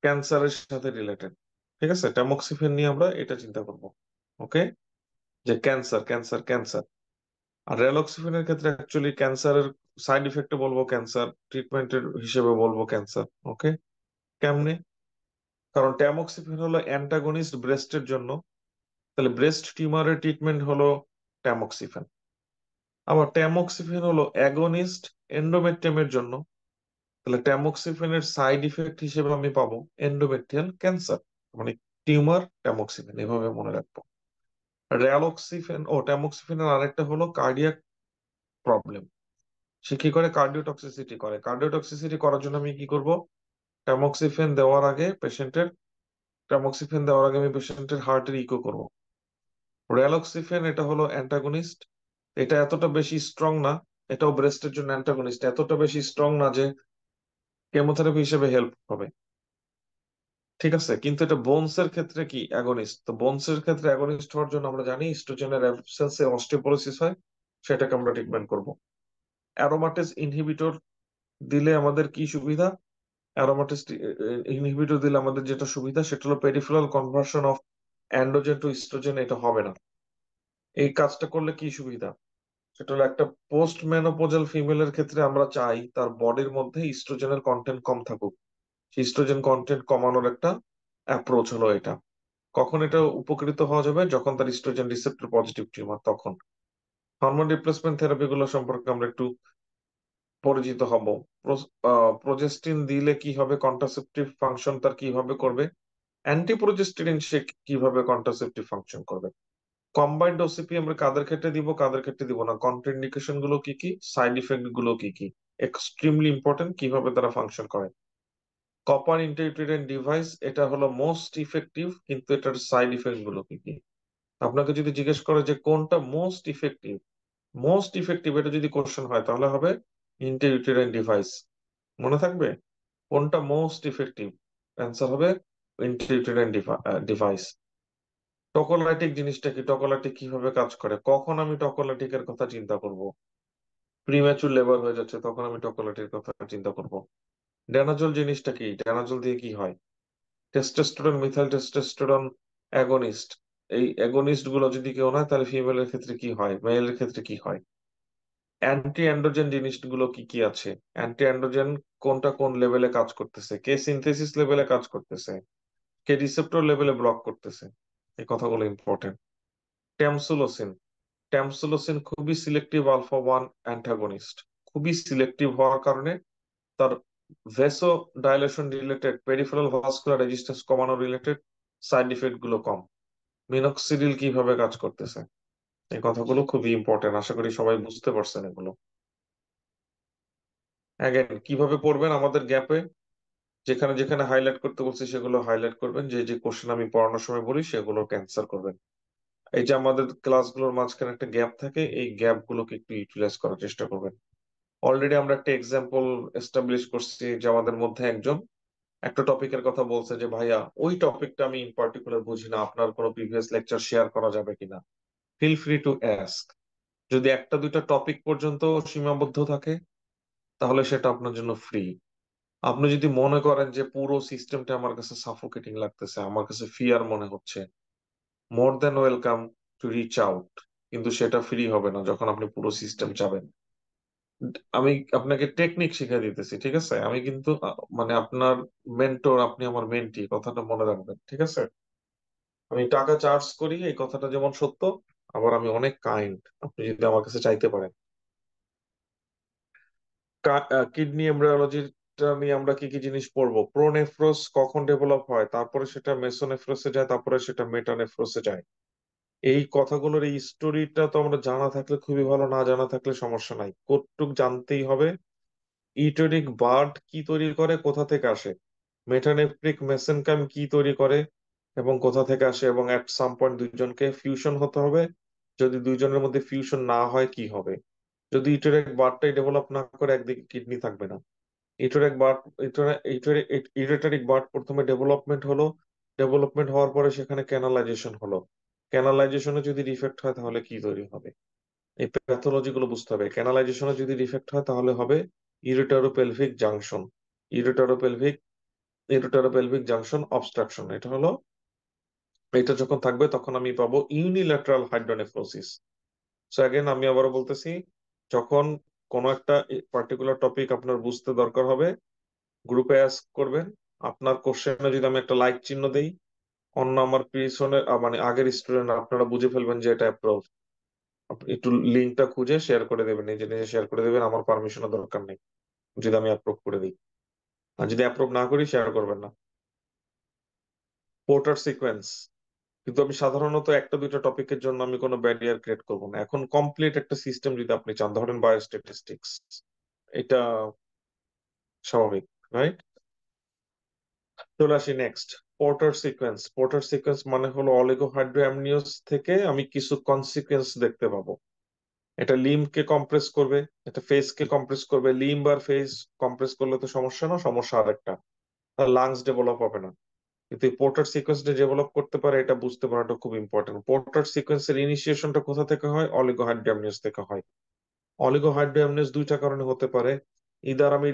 ক্যান্সারের সাথে রিলেটেড। ঠিক আছে, ট্যামোক্সিফেন নিয়ে আমরা এটা চিন্তা করব। ওকে, যে ক্যান্সার ক্যান্সার ক্যান্সার। আর রেলক্সিফেনের ক্ষেত্রে অ্যাকচুয়ালি ক্যান্সারের সাইড ইফেক্টে বলবো ক্যান্সার, ট্রিটমেন্টের হিসেবে বলবো ক্যান্সার। ওকে। কেমনে? কারণ ট্যামোক্সিফেন হলো অ্যান্টাগনিস্ট ব্রেস্টের জন্য, তাহলে ব্রেস্ট টিউমারের ট্রিটমেন্ট হলো ট্যামোক্সিফেন। আবার ট্যামোক্সিফেন হলো অ্যাগনিস্ট এন্ডোমেট্রিয়ামের জন্য, তাহলে ট্যামোক্সিফেনের সাইড ইফেক্ট হিসেবে আমি পাবো এন্ডোমেট্রিয়াল ক্যান্সার। মানে টিউমার ট্যামোক্সিফেন, এভাবে মনে রাখবো। র্যালক্সিফেন ও ট্যামোক্সিফেনের আরেকটা হলো কার্ডিয়াক প্রবলেম। সে কি করে? কার্ডিওটক্সিসিটি করে। কার্ডিওটক্সিসিটি করার জন্য আমি কি করব? ট্যামোক্সিফেন দেওয়ার আগে পেশেন্টের ট্যামোক্সিফেন দেওয়ার আগে আমি পেশেন্টের হার্টের ইকো করব। র্যালক্সিফেন এটা হলো অ্যান্টাগনিস্ট। এটা এতটা বেশি স্ট্রং না, এটাও ব্রেস্টের জন্য অ্যান্টাগনিস্ট, এতটা বেশি স্ট্রং না যে কেমোথেরাপি হিসেবে হেল্প হবে। ঠিক আছে, কিন্তু এটা বোনস এর ক্ষেত্রে কি অ্যাগনিস্ট। তো বোনস এর ক্ষেত্রে অ্যাগনিস্ট হওয়ার জন্য আমরা জানি ইস্ট্রোজেনের অ্যাবসেন্সে অস্টিওপোরোসিস হয়, সেটাকে আমরা ট্রিটমেন্ট করব। অ্যারোমাটেজ ইনহিবিটর দিলে আমাদের কি সুবিধা? অ্যারোমাটেজ ইনহিবিটর দিলে আমাদের যেটা সুবিধা, সেটা হলো peripheral conversion of androgen to oestrogen, এটা হবে না। এই কাজটা করলে কি সুবিধা? সেটা হলো একটা পোস্ট মেনোপোজাল ফিমেলের ক্ষেত্রে আমরা চাই তার বডির মধ্যে ইস্ট্রোজেনের কন্টেন্ট কম থাকুক। ইস্ট্রোজেন কন্টেন্ট কমানোর একটা অ্যাপ্রোচ হলো এটা। কখন এটা উপকৃত হওয়া যাবে? যখন তার ইস্ট্রোজেন রিসেপ্টর পজিটিভ টিউমার, তখন। হরমোন রিপ্লেসমেন্ট থেরাপি গুলো সম্পর্কে আমরা একটু পরিচিত হব। প্রোজেস্টিন দিলে কি হবে? কন্ট্রাসেপটিভ ফাংশন তার কিভাবে করবে? অ্যান্টিপ্রোজেস্টেরিন সে কিভাবে কন্ট্রাসেপটিভ ফাংশন করবে? কম্বাইন্ড ওসিপি আমরা কাদের ক্ষেত্রে দিব, কাদের ক্ষেত্রে দিব না? কন্ট্রাইন্ডিকেশন গুলো কি কি, সাইড ইফেক্ট গুলো কি কি, এক্সট্রিমলি ইম্পর্টেন্ট, কিভাবে তারা ফাংশন করে। কপার ইন্টারফারেন্স ডিভাইস এটা হলো মোস্ট ইফেক্টিভ, কিন্তু এটার সাইড ইফেক্ট গুলো কি কি? আপনাকে যদি জিজ্ঞেস করে যে কোনটা মোস্ট ইফেক্টিভ, মোস্ট ইফেক্টিভ এটা যদি কোশ্চেন হয়, তাহলে হবে ইন্টারইউটেরাইন ডিভাইস। মনে থাকবে? কোনটা মোস্ট ইফেক্টিভ? অ্যান্সার হবে ইন্টারইউটেরাইন ডিভাইস। টকোলাইটিক জিনিসটা কি? টকোলাইটিক কিভাবে কাজ করে? কখন আমি টকোলাইটিকের কথা চিন্তা করব? প্রিম্যাচুর লেবার হয়ে যাচ্ছে, তখন আমি টকোলাইটিকের কথা চিন্তা করব। ড্যানাজল জিনিসটা কি? ড্যানাজল দিয়ে কি হয়? Testosterone, methyl testosterone against. এই অ্যাগনিস্ট গুলো যদি কেউ নয়, তাহলে ফিমেলের ক্ষেত্রে কি হয়, মেলের ক্ষেত্রে কি হয়? অ্যান্টি অ্যান্ড্রোজেন জিনিসগুলো কি কি আছে? অ্যান্টি অ্যান্ড্রোজেন কোনটা কোন লেভেলে কাজ করতেছে? কে সিনথেসিস লেভেলে কাজ করতেছে, কে রিসেপ্টর লেভেলে ব্লক করতেছে? এই কথাগুলো ইম্পর্টেন্ট। ট্যামসুলোসিন। ট্যামসুলোসিন খুবই সিলেক্টিভ আলফা ওয়ান অ্যান্টাগনিস্ট। খুবই সিলেক্টিভ হওয়ার কারণে তার vasodilation related, peripheral vascular resistance কমানো রিলেটেড সাইড ইফেক্ট গুলো কম। মিনক্সিডিল কিভাবে কাজ করতেছে? এই কথাগুলো খুবই ইম্পর্টেন্ট, আশা করি সবাই বুঝতে পারছেন এগুলো। অ্যাগেন কিভাবে পড়বেন আমাদের গ্যাপে, যেখানে যেখানে হাইলাইট করতে বলছি সেগুলো হাইলাইট করবেন, যে যে কোশ্চেন আমি পড়ানোর সময় বলি সেগুলো ক্যান্সার করবেন। এই যে আমাদের ক্লাসগুলোর মাঝখানে একটা গ্যাপ থাকে, এই গ্যাপ গুলোকে একটু ইউটিলাইজ করার চেষ্টা করবেন। অলরেডি আমরা একটা এক্সাম্পল এস্টাবলিশ করছি যে আমাদের মধ্যে একজন একটা টপিকের কথা বলছে যে ভাইয়া ওই টপিকটা আমি ইন পার্টিকুলার বুঝি না, আপনার কোনো প্রিভিয়াস লেকচার শেয়ার করা যাবে কিনা? Feel free to ask. যদি একটা দুইটা টপিক পর্যন্ত সীমাবদ্ধ থাকে, তাহলে সেটা আপনার জন্য ফ্রি। আপনি যদি মনে করেন যে পুরো সিস্টেমটা আমার কাছে সাফোকেটিং লাগতেছে, আমার কাছে ফিয়ার মনে হচ্ছে, মোর দেন ওয়েলকাম টু রিচ আউট। কিন্তু সেটা ফ্রি হবে না যখন আপনি পুরো সিস্টেম চাবেন। আমি আপনাকে টেকনিক শিখিয়ে দিতেছি, ঠিক আছে? আমি কিন্তু মানে আপনার মেন্টর, আপনি আমার মেন্টি, কথাটা মনে রাখবেন, ঠিক আছে? আমি টাকা চার্জ করি, এই কথাটা যেমন সত্য, আবার আমি অনেক কাইন্ড, আপনি যদি আমার কাছে চাইতে পারেন। কিডনি এমব্রায়োলজিটা নিয়ে আমরা কি কি জিনিস পড়বো? প্রোনেফ্রোস কখন ডেভেলপ হয়, তারপরে সেটা মেসোনেফ্রোসে যায়, তারপরে সেটা মেটানেফ্রোসে যায়। এই কথাগুলোর এই স্টোরিটা তো আমরা জানা থাকলে খুবই ভালো, না জানা থাকলে সমস্যা নাই, কতটুক জানতেই হবে। ইটোরিক বার্ড কি তৈরি করে, কোথা থেকে আসে? মেটানেফ্রিক মেসেনকাইম কি তৈরি করে এবং কোথা থেকে আসে, এবং এট সাম পয়েন্ট দুইজনকে ফিউশন হতে হবে। যদি দুইজনের মধ্যে ফিউশন না হয় কি হবে? যদি ইটোরেক বার্ডটাই ডেভেলপ না করে, একদিকে কিডনি থাকবে না। ইটোরেক বার্ড ইরেটারিক বার্ড প্রথমে ডেভেলপমেন্ট হলো, ডেভেলপমেন্ট হওয়ার পরে সেখানে ক্যানালাইজেশন হলো। ক্যানালাইজেশনে যদি ডিফেক্ট হয় তাহলে কি তৈরি হবে? এই প্যাথোলজি গুলো বুঝতে হবে। ক্যানালাইজেশনে যদি ডিফেক্ট হয় তাহলে হবে ইউরেটারোপেলভিক জাংশন। ইউরেটারোপেলভিক ইউরেটারোপেলভিক জাংশন অবস্ট্রাকশন, এটা যখন থাকবে তখন আমি পাবো ইউনিল্যাটারাল হাইড্রোনেফ্রোসিস। সো অ্যাগেন আমি আবারও বলতেছি, যখন কোনো একটা পার্টিকুলার টপিক আপনার বুঝতে দরকার হবে, গ্রুপে আস্ক করবেন। আপনার কোশ্চেনে যদি আমি একটা লাইক চিহ্ন দেই, অন্য আমার পিছনে মানে আগের স্টুডেন্ট আপনারা বুঝে ফেলবেন যে এটা অ্যাপ্রুভ। আপনি একটু লিঙ্কটা খুঁজে শেয়ার করে দেবেন, নিজে নিজে শেয়ার করে দেবেন, আমার পারমিশনের দরকার নেই যদি আমি অ্যাপ্রুভ করে দিই। আর যদি অ্যাপ্রুভ না করি, শেয়ার করবেন না। পোর্টার সিকোয়েন্স, কিন্তু আমি সাধারণত একটা দুইটা টপিকের জন্য আমি কোনো ব্যারিয়ার ক্রিয়েট করবো না। এখন কমপ্লিট একটা সিস্টেম যদি আপনি চান, ধরেন বায়োস্ট্যাটিস্টিক্স, এটা স্বাভাবিক, রাইট? চলে আসি next, porter sequence. Porter sequence মানে হলো অলিগোহাইড্রোঅ্যামনিওস থেকে আমি কিছু কনসিকুয়েন্স দেখতে পাবো। এটা লিম্বকে কম্প্রেস করবে, এটা ফেসকে কম্প্রেস করবে। লিম্ব আর ফেস কম্প্রেস করলে তো সমস্যা না, সমস্যা আরেকটা, তার লাংস ডেভেলপ হবে না। কিন্তু এই পোর্টার সিকোয়েন্সটা ডেভেলপ করতে পারে, এটা বুঝতে পারাটা খুব ইম্পর্টেন্ট। পোর্টার সিকোয়েন্সের ইনিশিয়েশনটা কোথা থেকে হয়? অলিগোহাইড্রোঅ্যামনিওস থেকে হয়। অলিগোহাইড্রোঅ্যামনিওস দুইটা কারণে হতে পারে। ইদার আমি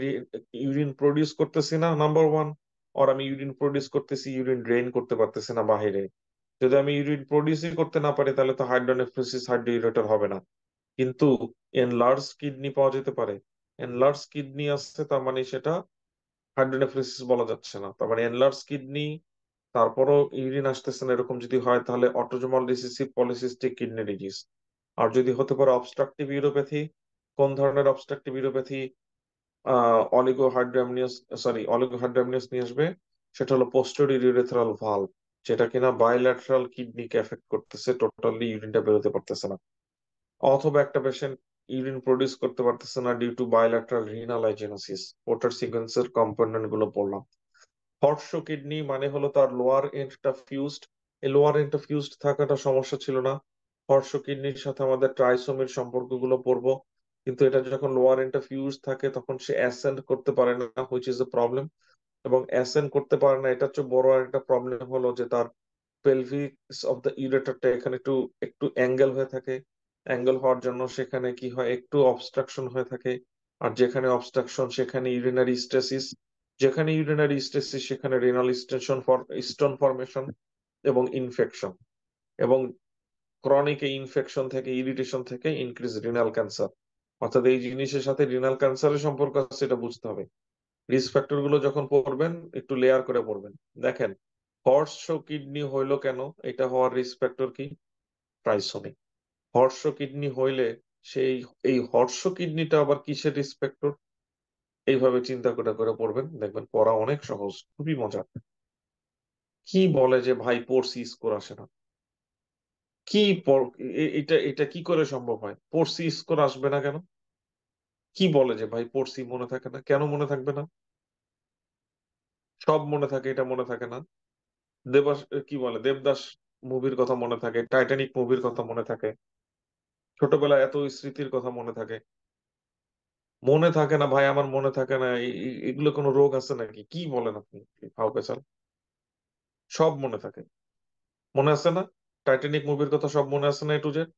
ইউরিন প্রডিউস করতেছি না, নাম্বার ওয়ান, আর আমি ইউরিন প্রডিউস করতেছি, ইউরিন ড্রেইন করতে পারতেছি না বাহিরে। যদি আমি ইউরিন প্রডিউসই করতে না পারি, তাহলে তো হাইড্রোনেফ্রোসিস, হাইড্রোইউরেটর হবে না। কিন্তু এনলার্জ কিডনি পাওয়া যেতে পারে। এনলার্জ কিডনি আসছে, তার মানে সেটা হাইড্রোনেফ্রোসিস বলা যাচ্ছে না। তার মানে এনলার্জ কিডনি, তারপরও ইউরিন আসতেছে না, এরকম যদি হয় তাহলে autosomal recessive polycystic kidney disease. আর যদি হতে পারে অবস্ট্রাকটিভ ইউরোপ্যাথি। কোন ধরনের অবস্ট্রাকটিভ ইউরোপ্যাথি? অলিগোহাইড্রোঅ্যামনিয়াস, অলিগোহাইড্রোঅ্যামনিয়াস নিয়ে আসবে। সেটা হলো পোস্টেরিয়র ইউরেথ্রাল ভালভ, যেটা কিনা বাইল্যাটারাল কিডনিকে এফেক্ট করতেছে, টোটালি ইউরিনটা বেরোতে পারতেছে না। অথবা একটা পেশেন্ট ইউরিন প্রডিউস করতে পারতেছে না ডিউ টু বাইল্যাটারাল রিনাল আইজেনোসিস। ওটার সিকোয়েন্সের কম্পোনেন্ট গুলো পড়লাম। হর্স কিডনি মানে হলো তার লোয়ার এন্ডটা ফিউজড। এই লোয়ার এন্ডটা ফিউজড থাকাটা সমস্যা ছিল না। হর্স কিডনির সাথে আমাদের ট্রাইসোমির সম্পর্কগুলো পড়বো। কিন্তু এটা যখন লোয়ার এন্ডটা ফিউজ থাকে তখন সে অ্যাসেন্ড করতে পারে না, হুইচ ইজ এ প্রবলেম। এবং অ্যাসেন্ড করতে পারে না, এটা হচ্ছে বড় একটা প্রবলেম, হলো যে তার পেলভিস অফ দ্য ইউরেটারটা এখানে একটু একটু অ্যাঙ্গেল হয়ে থাকে। অ্যাঙ্গেল হওয়ার জন্য সেখানে কি হয়, একটু অবস্ট্রাকশন হয়ে থাকে। আর যেখানে অবস্ট্রাকশন সেখানে ইউরিনারি স্টেসিস, যেখানে ইউরিনারি স্টেসিস সেখানে রেনাল স্টেশন স্টোন ফরমেশন এবং ইনফেকশন। এবং ক্রনিক এই ইনফেকশন থেকে, ইরিটেশন থেকে ইনক্রিজ রিনাল ক্যান্সার। অর্থাৎ এই জিনিসের সাথে রিনাল ক্যান্সারের সম্পর্ক আছে, এটা বুঝতে হবে। রিস্ক ফ্যাক্টর গুলো যখন পড়বেন একটু লেয়ার করে পড়বেন। দেখেন, হর্স কিডনি হইলো কেন? এটা হওয়ার রিস্ক ফ্যাক্টর কি? ট্রাইসোমি। হর্ষ কিডনি হইলে সেই এই হর্ষ কিডনিটা আবার কিসের রিস্ক ফ্যাক্টর? এইভাবে চিন্তা করে করে পড়বেন, দেখবেন পড়া অনেক সহজ, খুবই মজা। কি বলে যে ভাই পড়সি, স্কোর আসে না? কি এটা এটা কি করে সম্ভব হয়? পড়সি স্কোর আসবে না কেন? কি বলে যে ভাই পড়সি মনে থাকে না? কেন মনে থাকবে না? সব মনে থাকে, এটা মনে থাকে না? দেবাস কি বলে, দেবদাস মুভির কথা মনে থাকে, টাইটানিক মুভির কথা মনে থাকে, ছোটবেলায় এত স্মৃতির কথা মনে থাকে। মনে থাকে না ভাই, আমার মনে থাকে না, এগুলো কোনো রোগ আছে নাকি? কি বলেন আপনি ফাও পেশাল? সব মনে থাকে। মনে আছে না? টাইটানিক মুভির কথা সব মনে আছে না, এ টু জেড?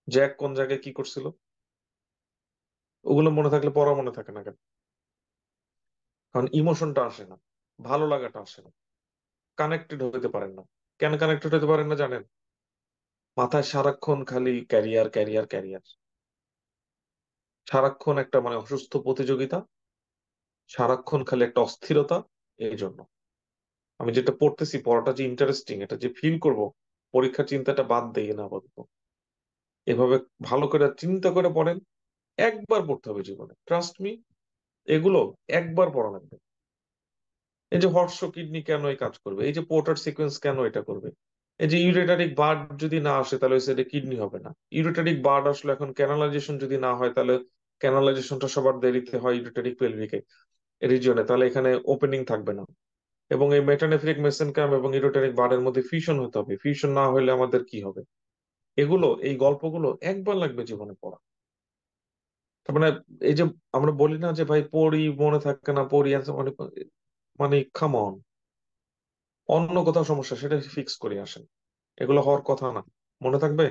জ্যাক কোন জায়গায় কি করছিল, ওগুলো মনে থাকলে পড়া মনে থাকে না কেন? কারণ ইমোশনটা আসে না, ভালো লাগাটা আসে না, কানেক্টেড হতে পারেন না। কেন কানেক্টেড হতে পারেন না জানেন? মাথায় সারাক্ষণ খালি ক্যারিয়ার ক্যারিয়ার ক্যারিয়ার, সারাক্ষণ একটা মানে অসুস্থ প্রতিযোগিতা, সারাক্ষণ খালি একটা অস্থিরতা। এই জন্য আমি যেটা পড়তেছি, পড়াটা যে ইন্টারেস্টিং, এটা যে ফিল করব, পরীক্ষার চিন্তাটা বাদ দিয়ে না আপাতত। এভাবে ভালো করে চিন্তা করে পড়েন। একবার পড়তে হবে জীবনে, ট্রাস্ট মি। এগুলো একবার পড়া লাগবে। এই যে হর্ষ কিডনি কেন এই কাজ করবে, এই যে পোর্টার সিকোয়েন্স কেন এটা করবে, এই যে ইউরেটারিক বার্ড যদি না আসে তাহলে সেটা কিডনি হবে না। ইউরেটারিক বার্ড আসলে এখন ক্যানালাইজেশন যদি না হয় তাহলে ক্যানালাইজেশনটা সবার দেরিতে হয় ইউরেটারিক পেলভিকে। রিজিয়নে, তাহলে এখানে ওপেনিং থাকবে না। এবং এই মেটানেফ্রিক মেসেনকাইম এবং ইউরোটেরিক বার্ডের মধ্যে ফিউশন হতে হবে। ফিউশন না হলে আমাদের কি হবে? এগুলো, এই গল্পগুলো একবার লাগবে জীবনে পড়া। তার মানে এই যে আমরা বলি না যে ভাই পড়ি মনে থাকে না, পড়ি answer অনেক, মানে কাম অন, অন্য কোথাও সমস্যা, সেটা ফিক্স করে আসেন। এগুলো হওয়ার কথা না। মনে থাকবে?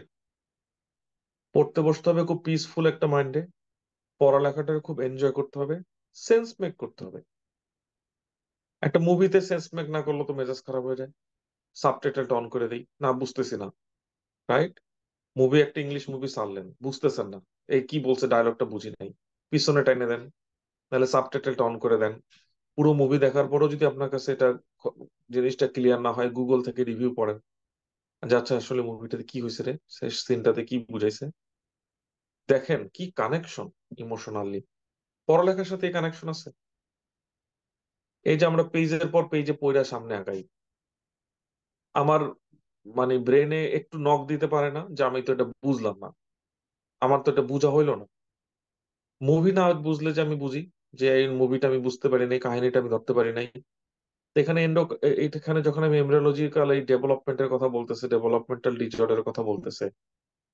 পড়তে বসতে হবে খুব পিসফুল একটা মাইন্ডে, পড়ালেখাটা খুব এনজয় করতে হবে, সেন্স মেক করতে হবে। একটা মুভিতে সেন্স মেক না করলে তো মেজাজ খারাপ হয়ে যায়। সাবটাইটেলটা অন করে দিই, না বুঝতেছি না, রাইট? মুভি, একটা ইংলিশ মুভি ছাড়লেন, বুঝতেছেন না, এই কি বলছে, ডায়লগটা বুঝি নাই, পিছনে টাইনে দেন, নাহলে সাবটাইটেলটা অন করে দেন। পুরো মুভি দেখার পরও যদি আপনার কাছে এটা জিনিসটা ক্লিয়ার না হয়, গুগল থেকে রিভিউ পড়েন, যে আচ্ছা আসলে মুভিটাতে কি হয়েছে রে, শেষ সিনটাতে কি বুঝাইছে। দেখেন কি কানেকশন ইমোশনালি, পড়ালেখার সাথে এই কানেকশন আছে। এই যে আমরা পেজের পর পেজে পড়া সামনে আগাই, আমার মানে ব্রেনে একটু নক দিতে পারে না যে আমি তো এটা বুঝলাম না, আমার তো এটা বোঝা হইলো না। মুভি না বুঝলে যে আমি বুঝি যে এই মুভিটা আমি বুঝতে পারি নাই, কাহিনীটা আমি ধরতে পারি নাই। তো এখানে এখানে যখন আমি এমব্রিওলজিক্যাল এই ডেভেলপমেন্টের কথা বলতেছে, ডেভেলপমেন্টাল ডিসঅর্ডারের কথা বলতেছে,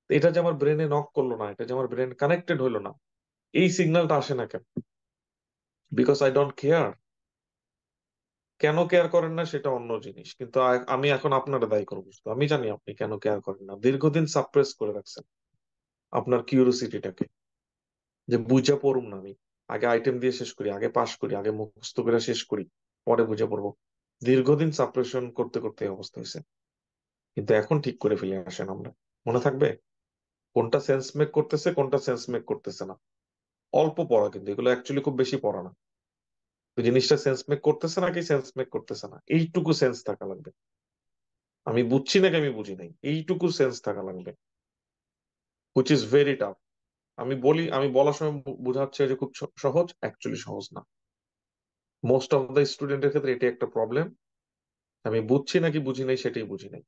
তো এটা যে আমার ব্রেনে নক করলো না, এটা যে আমার ব্রেন কানেক্টেড হইলো না, এই সিগন্যালটা আসে না কেন? Because I don't care. কেন কেয়ার করেন না সেটা অন্য জিনিস, কিন্তু আমি এখন আপনারা দায়ী করবো শুধু। আমি জানি আপনি কেন কেয়ার করেন না, দীর্ঘদিন সাপ্রেস করে রাখছেন আপনার কিউরিওসিটিটাকে, যে বুঝা পড়ুম না আমি, আগে আইটেম দিয়ে শেষ করি, আগে পাশ করি, আগে মুখস্থ করে শেষ করি, পরে বুঝে পড়বো। দীর্ঘদিন সাপ্রেশন করতে করতে এই অবস্থা হয়েছে। কিন্তু এখন ঠিক করে ফেলে আসেন আমরা, মনে থাকবে কোনটা সেন্স মেক করতেছে, কোনটা সেন্স মেক করতেছে না। অল্প পড়া, কিন্তু এগুলো অ্যাকচুয়ালি খুব বেশি পড়া না। তো জিনিসটা সেন্স মেক করতেছে নাকি সেন্স মেক করতেছে না, এইটুকু সেন্স থাকা লাগবে। আমি বুঝছি নাকি আমি বুঝি নাই, এইটুকু সেন্স থাকা লাগবে, হুইচ ইজ ভেরি টাফ। আমি বলি, আমি বলার সময় বোঝাচ্ছে যে খুব সহজ, অ্যাকচুয়ালি সহজ না। মোস্ট অফ দ্য স্টুডেন্টের ক্ষেত্রে এটি একটা প্রবলেম, আমি বুঝছি নাকি বুঝি নাই সেটাই বুঝি নাই।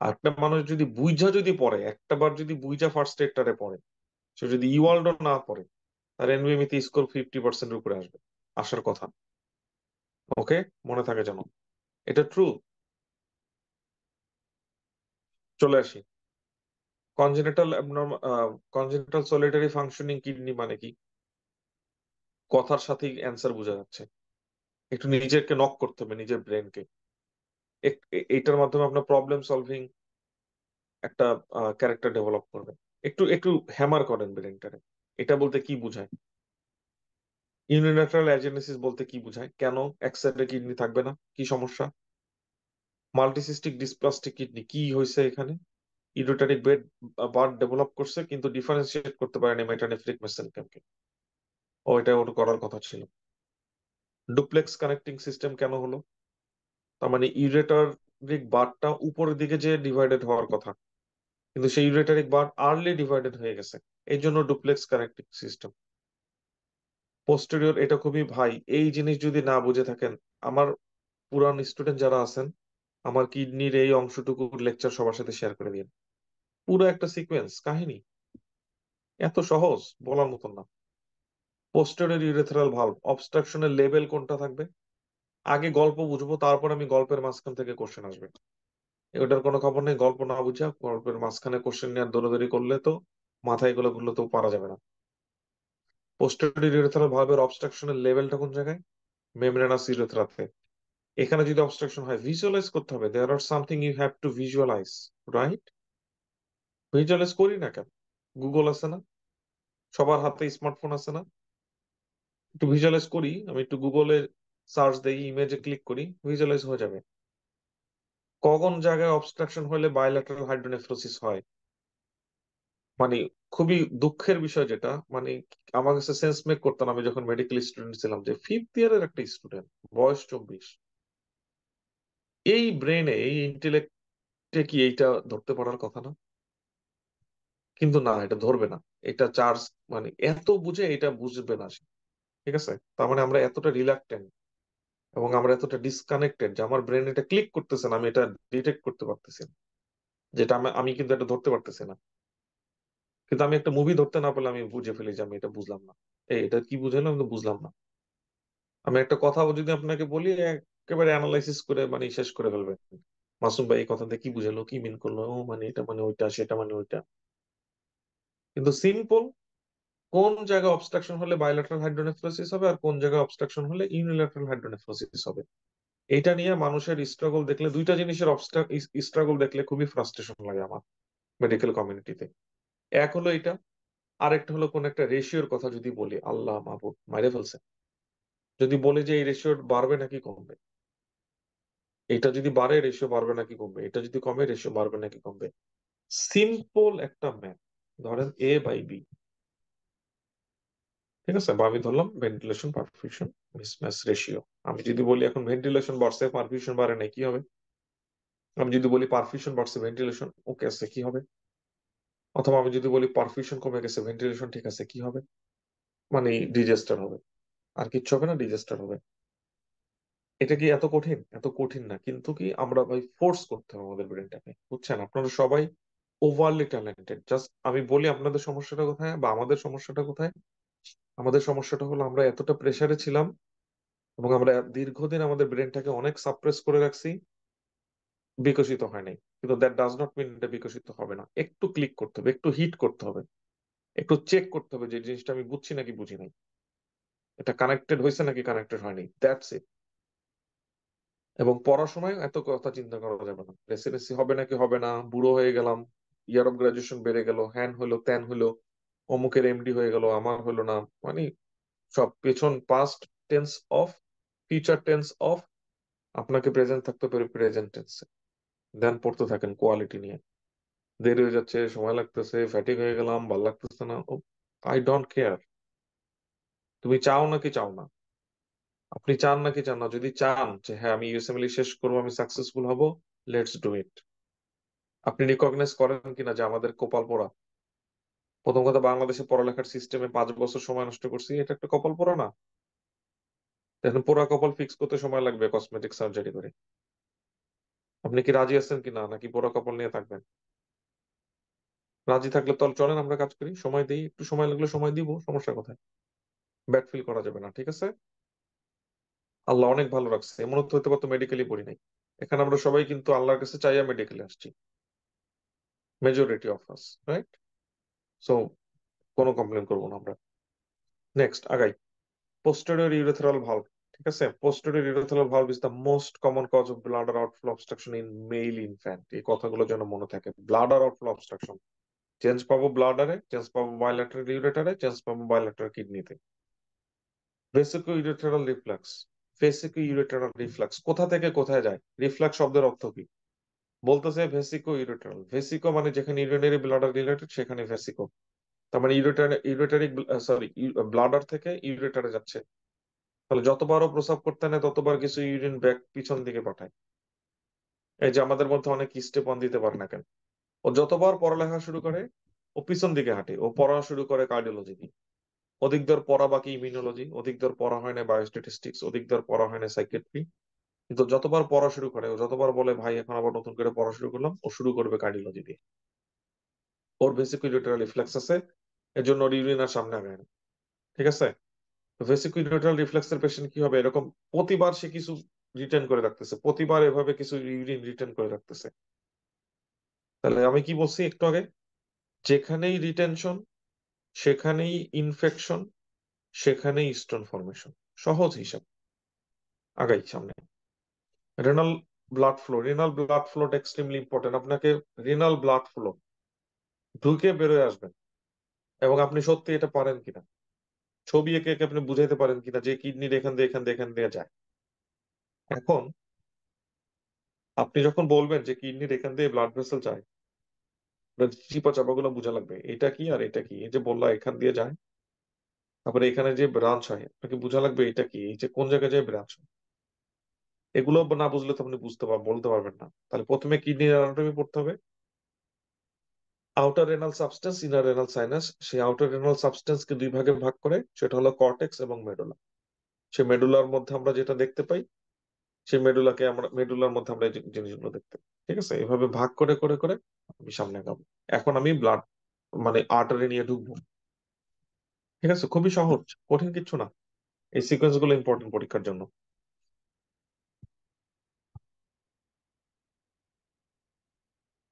আর একটা মানুষ যদি বুঝা যদি পড়ে, একটা বার যদি বুঝা ফার্স্ট এডটারে পড়ে, সে যদি ইওয়ার্ল্ড না পড়ে, তার এনবিএমইতে স্কোর 50% উপরে আসবে, আসার কথা। ওকে, মনে থাকে যেন, এটা ট্রু। চলে আসি, congenital congenital solitary functioning kidney মানে কি? কথার সাথেই অ্যান্সার বোঝা যাচ্ছে। একটু নিজেকে নক করতে হবে, নিজের ব্রেনকে। এইটার মাধ্যমে আপনার প্রবলেম সলভিং একটা ক্যারেক্টার ডেভেলপ করবেন। একটু একটু হ্যামার করেন ব্রেনটারে। এটা বলতে কি বোঝায়? ইউনিল্যাটারাল অ্যাজেনেসিস বলতে কি বোঝায়? কেন এক সাইডে কিডনি থাকবে না, কি সমস্যা? মাল্টিসিস্টিক ডিসপ্লাস্টিক কিডনি কি হয়েছে এখানে? ইউরোটারিক বার্ড ডেভেলপ করছে কিন্তু ডিফারেন্সিয়েট করতে পারেনি মেটানেফ্রিক মেসেনকেমকে। ও, এটা ওর করার কথা ছিল। ডুপ্লেক্স কানেক্টিং সিস্টেম কেন হলো? তার মানে ইউরেটারিক বার্ডটা উপরের দিকে যে ডিভাইডেড হওয়ার কথা, কিন্তু সেই ইউরেটারিক বার্ড আর্লি ডিভাইডেড হয়ে গেছে, এই জন্য ডুপ্লেক্স কানেক্টিং সিস্টেম। পোস্টেরিয়র, এটা খুবই ভাই, এই জিনিস যদি না বুঝে থাকেন, আমার পুরান স্টুডেন্ট যারা আছেন, আমার কিডনির এই অংশটুকুর লেকচার সবার সাথে শেয়ার করে দিন। পুরো একটা সিকোয়েন্স কাহিনী, এত সহজ, বলার মতন না। পোস্টেরিয়র ইউরেথ্রাল ভালভ অবস্ট্রাকশনের লেভেল কোনটা থাকবে, আগে গল্প বুঝবো, তারপর আমি গল্পের মাঝখান থেকে কোশ্চেন আসবে। এটার কোনো খবর নেই, গল্প না বুঝা গল্পের মাঝখানে কোশ্চেন নিয়ে দৌড়াদৌড়ি করলে তো মাথায় এগুলো ঘুরলে তো পারা যাবে না। পোস্টেরিয়র ইউরেথ্রাল ভালভের অবস্ট্রাকশনের লেভেলটা কোন জায়গায়? মেমব্রেনাস ইউরেথ্রাতে। এখানে যদি অবস্ট্রাকশন হয়, ভিজুয়ালাইজ করতে হবে, there are something you have to visualise, right? Visualise করি না কেন? গুগল আছে না, সবার হাতে স্মার্টফোন আছে না? একটু ভিজুয়ালাইজ করি, আমি একটু গুগলে সার্চ দেই, ইমেজে ক্লিক করি, ভিজুয়ালাইজ হয়ে যাবে। কোন জায়গায় অবস্ট্রাকশন হলে বায়োল্যাটারাল হাইড্রোনেফ্রোসিস হয়। মানে খুবই দুঃখের বিষয় যেটা, মানে আমার কাছে সেন্স মেক করতাম আমি যখন মেডিকেল স্টুডেন্ট ছিলাম, যে ফিফথ ইয়ারের একটা স্টুডেন্ট, বয়স 24, এই ব্রেনে এই ইন্টেলেক্টে কি এইটা ধরতে পারার কথা না? কিন্তু না, এটা ধরবে না। এটা চার্জ, মানে এত বুঝে এটা বুঝবে না সে। ঠিক আছে, তার মানে আমরা এতটা রিলাক্টেন্ট এবং আমরা এতটা ডিসকানেক্টেড যে আমার ব্রেন এটা ক্লিক করতেছে না, আমি এটা ডিটেক্ট করতে পারতেছি না, যেটা আমি আমি কিন্তু এটা ধরতে পারতেছি না। কিন্তু আমি একটা মুভি ধরতে না পারলে আমি বুঝে ফেলি যে আমি এটা বুঝলাম না, এই এটা কি বুঝালাম, আমি তো বুঝলাম না। আমি একটা কথা যদি আপনাকে বলি, একেবারে অ্যানালাইসিস করে মানে শেষ করে ফেলবেন। মাসুম ভাই এই কথাতে কি বুঝালো, কি মিন করলো, ও মানে এটা মানে ওইটা, সেটা মানে ওইটা। কিন্তু সিম্পল, কোন জায়গায় অবস্ট্রাকশন হলে বায়োল্যাটারাল হাইড্রোনেফ্রোসিস হবে আর কোন জায়গায় অবস্ট্রাকশন হলে ইউনিল্যাটারাল হাইড্রোনেফ্রোসিস হবে, এটা নিয়ে মানুষের স্ট্রাগল দেখলে, দুইটা জিনিসের স্ট্রাগল দেখলে খুবই ফ্রাস্ট্রেশন লাগে আমার মেডিকেল কমিউনিটিতে। এক হলো এটা, আরেকটা হলো কোন একটা রেশিওর কথা যদি বলি, আল্লাহ মাহবুব মাইরে ফেলছে, যদি বলে যে এই রেশিও বাড়বে নাকি কমবে, এটা যদি বাড়ে রেশিও বাড়বে নাকি কমবে, এটা যদি কমে রেশিও বাড়বে নাকি কমবে। সিম্পল একটা ম্যাথ, ধরেন এ বাই বি, ঠিক আছে, বা আমি ধরলাম ভেন্টিলেশন পারফিউশন মিসম্যাচ রেশিও। আমি যদি বলি এখন ভেন্টিলেশন বাড়ছে পারফিউশন বাড়ে নাই, কি হবে? আমি যদি বলি পারফিউশন বাড়ছে ভেন্টিলেশন ওকে আছে, কি হবে? অথবা আমি যদি বলি পারফিউশন কমে গেছে ভেন্টিলেশন ঠিক আছে, কি হবে? মানে ডিজাস্টার হবে, আর কিচ্ছু হবে না, ডিজাস্টার হবে। এটা কি এত কঠিন? এত কঠিন না, কিন্তু কি আমরা ভাই ফোর্স করতে হবে আমাদের ব্রেনটাকে, বুঝছেন? আপনারা সবাই ওভারলি ট্যালেন্টেড, জাস্ট আমি বলি আপনাদের সমস্যাটা কোথায় বা আমাদের সমস্যাটা কোথায়। আমাদের সমস্যাটা হলো আমরা এতটা প্রেসারে ছিলাম এবং আমরা দীর্ঘদিন আমাদের ব্রেনটাকে অনেক সাপ্রেস করে রাখছি, বিকশিত হয় নাই। কিন্তু দ্যাট ডাজ নট মিন এটা বিকশিত হবে না, একটু ক্লিক করতে হবে, একটু হিট করতে হবে, একটু চেক করতে হবে যে জিনিসটা আমি বুঝছি নাকি বুঝি নাই, এটা কানেক্টেড হয়েছে নাকি কানেক্টেড হয়নি, দ্যাটস ইট। এবং পড়াশোনায় এত কথা চিন্তা করা যাবে না, রেসিডেন্সি হবে নাকি হবে না, বুড়ো হয়ে গেলাম, ইয়ার অফ গ্রাজুয়েশন বেড়ে গেল, হ্যান হলো ত্যান হলো, অমুকের এমডি হয়ে গেল আমার হলো না, মানে সব পেছন, past tense of, future tense of, আপনাকে প্রেজেন্ট থাকতে পারে প্রেজেন্ট টেন্সে। দেন পড়তে থাকেন কোয়ালিটি নিয়ে, দেরি হয়ে যাচ্ছে, সময় লাগতেছে, ফ্যাটিক হয়ে গেলাম, ভাল লাগতেছে না, আই ডোন্ট কেয়ার। তুমি চাও নাকি চাও না, আপনি চান নাকি চান না, যদি চান যে হ্যাঁ আমি ইউএসএমএল শেষ করবো, আমি সাকসেসফুল হব, লেটস ডু ইট। আপনি রিকগনাইজ করেন কিনা যে আমাদের কপাল পোড়া? প্রথম কথা, বাংলাদেশে পড়ালেখার সিস্টেমে 5 বছর সময় নষ্ট করছি, এটা একটা কপাল পোড়া না? এখন পোড়া কপাল ফিক্স করতে সময় লাগবে কসমেটিক সার্জারি করে। আপনি কি রাজি আছেন কিনা, নাকি পোড়া কপাল নিয়ে থাকবেন? রাজি থাকলে তো চলেন আমরা কাজ করি, সময় দিই, একটু সময় লাগলে সময় দিব, সমস্যা কোথায়? ব্যাড ফিল করা যাবে না, ঠিক আছে? আল্লাহ অনেক ভালো রাখছে, এমন তো হয়তো কত মেডিকেলি পড়ি নাই, এখানে আমরা সবাই কিন্তু আল্লাহর কাছে চাইয়া মেডিকেলে আসছি, majority of us, right? So কোনো কমপ্লেন করবো না আমরা। নেক্সট আগাই। posterior urethral valve, ঠিক আছে, posterior urethral valve is the most common cause of bladder outflow obstruction in male infant। এই কথাগুলো যেন মনে থাকে, bladder outflow obstruction, চেঞ্জ পাবো ব্লাডারে, চেঞ্জ পাবো বাইলেটারাল ইউরেটারে, চেঞ্জ পাবো বাইলেটারাল কিডনিতে। ভেসিকো ইউরেটারাল রিফ্লাক্স, ভেসিকো ইউরেটারাল রিফ্লাক্স কোথা থেকে কোথায় যায়? রিফ্লাক্স শব্দের অর্থ কি? বলতেছে ভেসিকো ইউরেটারাল, ভেসিকো মানে যেখানে ইউরিনারি ব্লাডার রিলেটেড সেখানে ভেসিকো, তার মানে ইউরেটারি, সরি, ব্লাডার থেকে ইউরেটারে যাচ্ছে। তাহলে যতবারও প্রস্রাব করতে নেয় ততবার কিছু ইউরিন ব্যাক পিছন দিকে পাঠায়। এই যে আমাদের মধ্যে অনেক স্টেপন দিতে পারে না কেন, ও যতবার পড়ালেখা শুরু করে ও পিছন দিকে হাঁটে, ও পড়া শুরু করে কার্ডিওলজি দিয়ে। অধিক দর পড়া বাকি ইমিউনোলজি, অধিক দর পড়া হয় না বায়োস্ট্যাটিস্টিক্স, অধিক দর পড়া হয় না সাইকিয়াট্রি। কিন্তু যতবার পড়া শুরু করে, ও যতবার বলে ভাই এখন আবার নতুন করে পড়া শুরু করলাম, ও শুরু করবে কার্ডিওলজি দিয়ে। ওর ভেসিকুলার রিফ্লেক্স আছে, এর জন্য ওর ইউরিন আর সামনে আগায় না, ঠিক আছে? ভেসিকুলার রিফ্লেক্সের পেশেন্ট কি হবে, এরকম প্রতিবার সে কিছু রিটার্ন করে রাখতেছে, প্রতিবার এভাবে কিছু ইউরিন রিটার্ন করে রাখতেছে। তাহলে আমি কি বলছি একটু আগে, যেখানেই রিটেনশন সেখানেই ইনফেকশন, সেখানেই স্টোন ফরমেশন, সহজ হিসাব। আগাই সামনে। Renal blood flow, renal blood ফ্লোটা এক্সট্রিমলি ইম্পর্টেন্ট। আপনাকে রেনাল ব্লাড ফ্লো ঢুকে বেরোয় আসবেন, এবং আপনি সত্যি এটা পারেন কিনা, ছবি এঁকে এঁকে আপনি বুঝাইতে পারেন কিনা যে কিডনির এখান দিয়ে এখান দিয়ে এখান দিয়ে যায়। এখন আপনি যখন বলবেন যে কিডনির এখান দিয়ে ব্লাড ভেসেল যায়, চিপা চাপা গুলো বোঝা লাগবে, এটা কি আর এটা কি। এই যে বললা এখান দিয়ে যায়, তারপরে এখানে যে ব্রাঞ্চ হয় আপনাকে বোঝা লাগবে এটা কি, এই যে কোন জায়গায় যায় ব্রাঞ্চ। এগুলো না বুঝলে তো আপনি বলতে পারবেন না। তাহলে প্রথমে কিডনির অ্যানাটমি পড়তে হবে, outer renal substance, inner renal sinus. সেই আউটার রেনাল সাবস্টেন্স কে দুই ভাগে ভাগ করে, সেটা হলো কর্টেক্স এবং মেডুলা। সেই মেডুলার মধ্যে আমরা যেটা দেখতে পাই, সেই মেডুলাকে আমরা, মেডুলার মধ্যে আমরা এই জিনিসগুলো দেখতে পাই, ঠিক আছে? এভাবে ভাগ করে করে করে আমি সামনে আগাবো। এখন আমি ব্লাড মানে আর্টারি নিয়ে ঢুকবো, ঠিক আছে? খুবই সহজ, কঠিন কিছু না। এই সিকোয়েন্স গুলো ইম্পর্টেন্ট পরীক্ষার জন্য।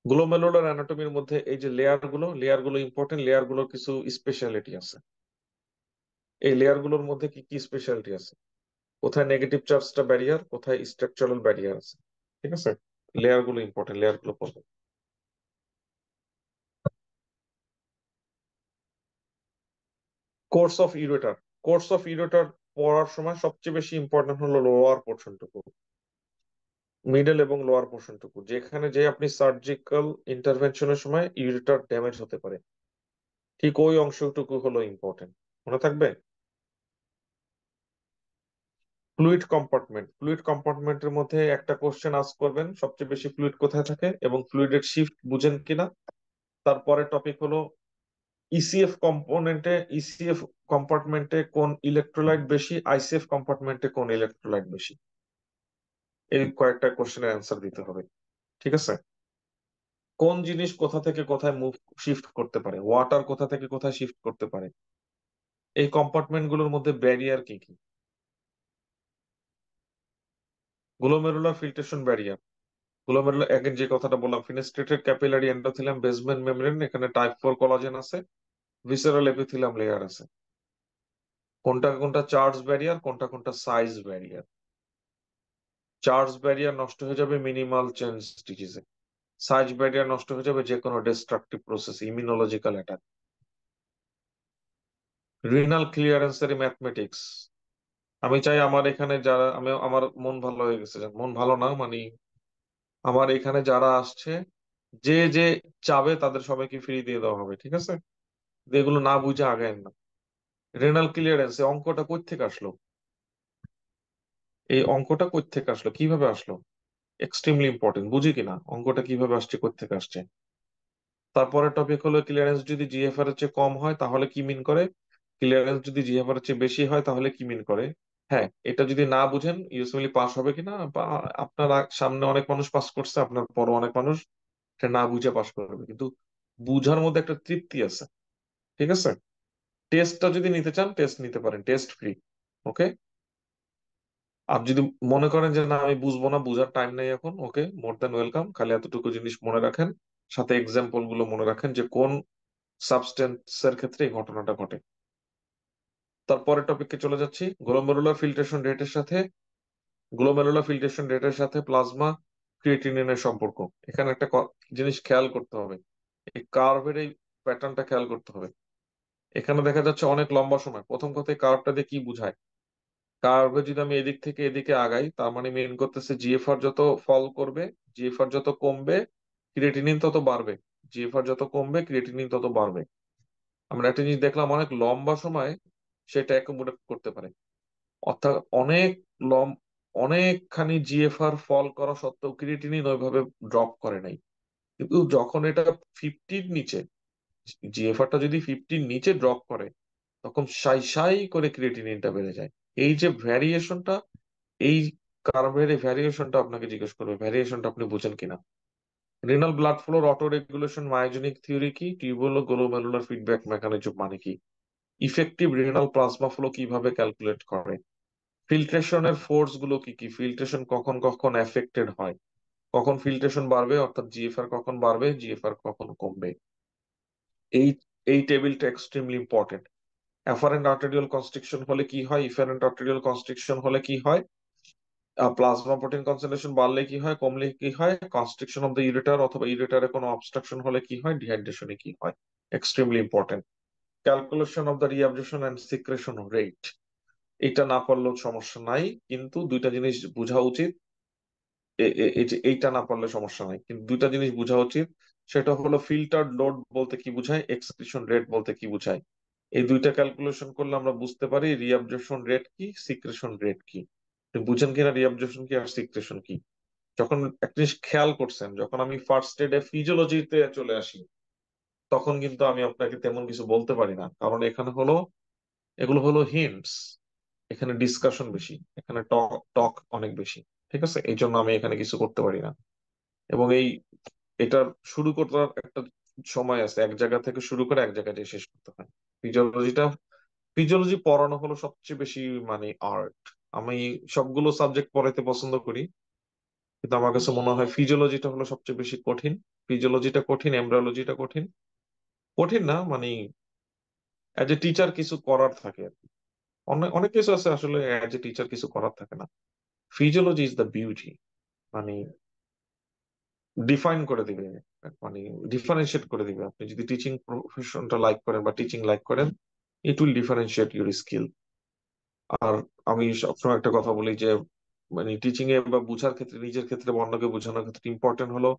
গ্লোমেরুলার অ্যানাটমির মধ্যে এই যে লেয়ার গুলো ইম্পর্টেন্ট, লেয়ার গুলোর কিছু স্পেশালিটি আছে। এই লেয়ার গুলোর মধ্যে কি কি স্পেশালিটি আছে, কোথায় নেগেটিভ চার্জটা ব্যারিয়ার, কোথায় স্ট্রাকচারাল ব্যারিয়ার আছে, ঠিক আছে। লেয়ার গুলো ইম্পর্টেন্ট, লেয়ার গুলো পড়বে। Course of ureter, course of ureter পড়ার সময় সবচেয়ে বেশি ইম্পর্টেন্ট হলো লোয়ার পোর্শনটুকু, মিডল এবং লোয়ার পোর্শনটুকু, যেখানে যে আপনি সার্জিক্যাল ইন্টারভেনশনের সময় ইউরেটার ড্যামেজ হতে পারে, ঠিক ওই অংশটুকু হলো ইম্পর্টেন্ট। মনে থাকবে। ফ্লুইড কম্পার্টমেন্টের মধ্যে একটা কোশ্চেন আস্ক করবেন, সবচেয়ে বেশি ফ্লুইড কোথায় থাকে এবং ফ্লুইডের শিফট বুঝেন কিনা। তারপরে টপিক হলো ইসিএফ কম্পার্টমেন্টে কোন ইলেকট্রোলাইট বেশি, আইসিএফ কম্পার্টমেন্টে কোন ইলেকট্রোলাইট বেশি। এই কয়েকটা কোশ্চেনের অ্যান্সার দিতে হবে, ঠিক আছে। কোন জিনিস কোথা থেকে কোথায় শিফট করতে পারে, ওয়াটার কোথা থেকে কোথায় শিফট করতে পারে, এই কম্পার্টমেন্ট গুলোর মধ্যে ব্যারিয়ার কি কি। গ্লোমেরুলার ফিল্ট্রেশন ব্যারিয়ার, গ্লোমেরুলার আগের যে কথাটা বললাম, ফিনেস্ট্রেটেড ক্যাপিলারি এন্ডোথেলিয়াম বেসমেন্ট মেমব্রেন, এখানে টাইপ 4 কোলাজেন আছে, ভিসেরাল এপিথেলিয়াম লেয়ার আছে। কোনটা কোনটা চার্জ ব্যারিয়ার, কোনটা কোনটা সাইজ ব্যারিয়ার। চার্জ ব্যারিয়ার নষ্ট হয়ে যাবে মিনিমাল চেঞ্জ ডিজিজে, সাইজ ব্যারিয়ার নষ্ট হয়ে যাবে যে কোনো destructive process, immunological attack. Renal ক্লিয়ারেন্সের ম্যাথমেটিক্স, আমি চাই আমার এখানে যারা, আমার মন ভালো হয়ে গেছে, মন ভালো না মানে আমার এখানে যারা আসছে, যে যে চাবে তাদের সবাইকে ফ্রি দিয়ে দেওয়া হবে, ঠিক আছে। এগুলো না বুঝে আগায় না। রেনাল ক্লিয়ারেন্স, এই অঙ্কটা কই থেকে আসলো, এই অঙ্কটা কই থেকে আসলো, কিভাবে আসলো, এক্সট্রিমলি ইম্পর্টেন্ট, বুঝি কিনা অঙ্কটা কিভাবে আসছে, কই থেকে আসছে। তারপরে টপিক হলো ক্লিয়ারেন্স যদি জিএফআর এর চেয়ে কম হয় তাহলে কি মিন করে, ক্লিয়ারেন্স যদি জিএফআর এর চেয়ে বেশি হয় তাহলে কি মিন করে। হ্যাঁ, এটা যদি না বুঝেন ইউএসএমএল পাস হবে কিনা, বা আপনার সামনে অনেক মানুষ পাস করছে, আপনার পরও অনেক মানুষ এটা না বুঝে পাস করবে, কিন্তু বুঝার মধ্যে একটা তৃপ্তি আছে, ঠিক আছে। টেস্টটা যদি নিতে চান টেস্ট নিতে পারেন, টেস্ট ফ্রি। ওকে। আর যদি মনে করেন যে না আমি বুঝবো না, বুঝার টাইম নেই এখন, ওকে, মোর দ্যান ওয়েলকাম, খালি এতটুকু জিনিস মনে রাখেন, সাথে এক্সাম্পল গুলো মনে রাখেন যে কোন সাবস্টেন্সের ক্ষেত্রে এই ঘটনাটা ঘটে। তারপরের টপিকে চলে যাচ্ছি, গ্লোমেরুলার ফিল্ট্রেশন রেটের সাথে প্লাজমা ক্রিয়েটিনিনের সম্পর্ক। এখানে একটা জিনিস খেয়াল করতে হবে, এই কার্ভের এই প্যাটার্নটা খেয়াল করতে হবে। এখানে দেখা যাচ্ছে অনেক লম্বা সময়, প্রথম কথায় কার্ভটা দিয়ে কি বুঝায়, কার্ভে যদি আমি এদিক থেকে এদিকে আগাই তার মানে মেন করতেছে জিএফআর যত ফল করবে, জিএফআর যত কমবে, ক্রিয়েটিনিন তত বাড়বে, জিএফআর যত কমবে ক্রিয়েটিনিন তত বাড়বে। আমরা একটা জিনিস দেখলাম, অনেক লম্বা সময় সেটা অ্যাকোমোডেট করতে পারে, অর্থাৎ লম অনেকখানি জিএফআর ফল করা সত্ত্বেও ক্রিয়েটিনিন ওইভাবে ড্রপ করে নাই। কিন্তু যখন এটা 50-র নিচে, জিএফআরটা যদি 50-র নিচে ড্রপ করে তখন সাই সাই করে ক্রিয়েটিনিনটা বেড়ে যায়। এই যে ভ্যারিয়েশনটা, এই কার্ভের এই ভ্যারিয়েশনটা আপনাকে জিজ্ঞেস করবে, ভ্যারিয়েশনটা আপনি বুঝেন কিনা। Renal blood floor auto regulation myogenic theory কি, টিউবুলোগ্লোমেরুলার ফিডব্যাক মেকানিজম মানে কি, ইফেক্টিভ রিনাল প্লাজমা ফ্লো কিভাবে ক্যালকুলেট করে, ফিল্ট্রেশনের ফোর্স গুলো কি কি, ফিল্ট্রেশন কখন কখন এফেক্টেড হয়, কখন ফিল্ট্রেশন বাড়বে অর্থাৎ জিএফআর কখন বাড়বে, জিএফআর কখন কমবে। এই এই টেবিলটা extremely important. Afferent arterial constriction হলে কি হয়, ইফারেন্ট আর্টেরিয়াল কনস্ট্রিকশন হলে কি হয়, প্লাজমা প্রোটিন কনসেন্ট্রেশন বাড়লে কি হয়, কমলে কি হয়, কনস্ট্রিকশন অফ দ্য ইউরেটার অথবা ইউরেটারে কোনো অবস্ট্রাকশন হলে কি হয়, ডিহাইড্রেশনে কি হয়। Extremely important. Calculation of the reabsorption and secretion rate, এটা না পারলেও সমস্যা নাই, কিন্তু দুইটা জিনিস বোঝা উচিত। এই যে এইটা না পারলে সমস্যা নাই, কিন্তু দুইটা জিনিস বোঝা উচিত। সেটা হলো ফিল্টার্ড লোড বলতে কি বোঝায়, এক্সক্রিশন রেট বলতে কি বোঝায়। এই দুইটা ক্যালকুলেশন করলে আমরা বুঝতে পারি রিঅ্যাবজর্পশন রেট কি, সিক্রেশন রেট কি। আপনি বুঝেন কিনা রিঅ্যাবজর্পশন কি আর সিক্রেশন কি। যখন একটা জিনিস খেয়াল করছেন, যখন আমি ফার্স্ট এডে ফিজিওলজিতে চলে আসি তখন কিন্তু আমি আপনাকে তেমন কিছু বলতে পারি না, কারণ এখানে হলো, এগুলো হলো হিন্টস, এখানে ডিসকাশন বেশি, এখানে টক টক অনেক বেশি, ঠিক আছে। এই জন্য আমি এখানে কিছু করতে পারি না। এবং এটা শুরু করার একটা সময় আছে, এক জায়গা থেকে শুরু করে এক জায়গায় যেয়ে শেষ করতে হয়। ফিজিওলজিটা ফিজিওলজি পড়ানো হলো সবচেয়ে বেশি মানে আর্ট। আমি সবগুলো সাবজেক্ট পড়াইতে পছন্দ করি, কিন্তু আমার কাছে মনে হয় ফিজিওলজিটা হলো সবচেয়ে বেশি কঠিন। ফিজিওলজিটা কঠিন, এমব্রায়োলজিটা কঠিন। কঠিন না মানে অ্যাজ এ টিচার কিছু করার থাকে আর কি। অনেক অনেক কিছু আছে আসলে অ্যাজ এ টিচার কিছু করার থাকে না। ফিজিওলজি ইজ দ্য বিউটি, মানে ডিফাইন করে দিবে, মানে ডিফারেন্সিয়েট করে দিবে। আপনি যদি টিচিং প্রফেশনটা লাইক করেন বা টিচিং লাইক করেন, it will differentiate your skill. আর আমি সবসময় একটা কথা বলি যে মানে টিচিং এ বা বোঝার ক্ষেত্রে, নিজের ক্ষেত্রে বা অন্যকে বোঝানোর ক্ষেত্রে ইম্পর্টেন্ট হলো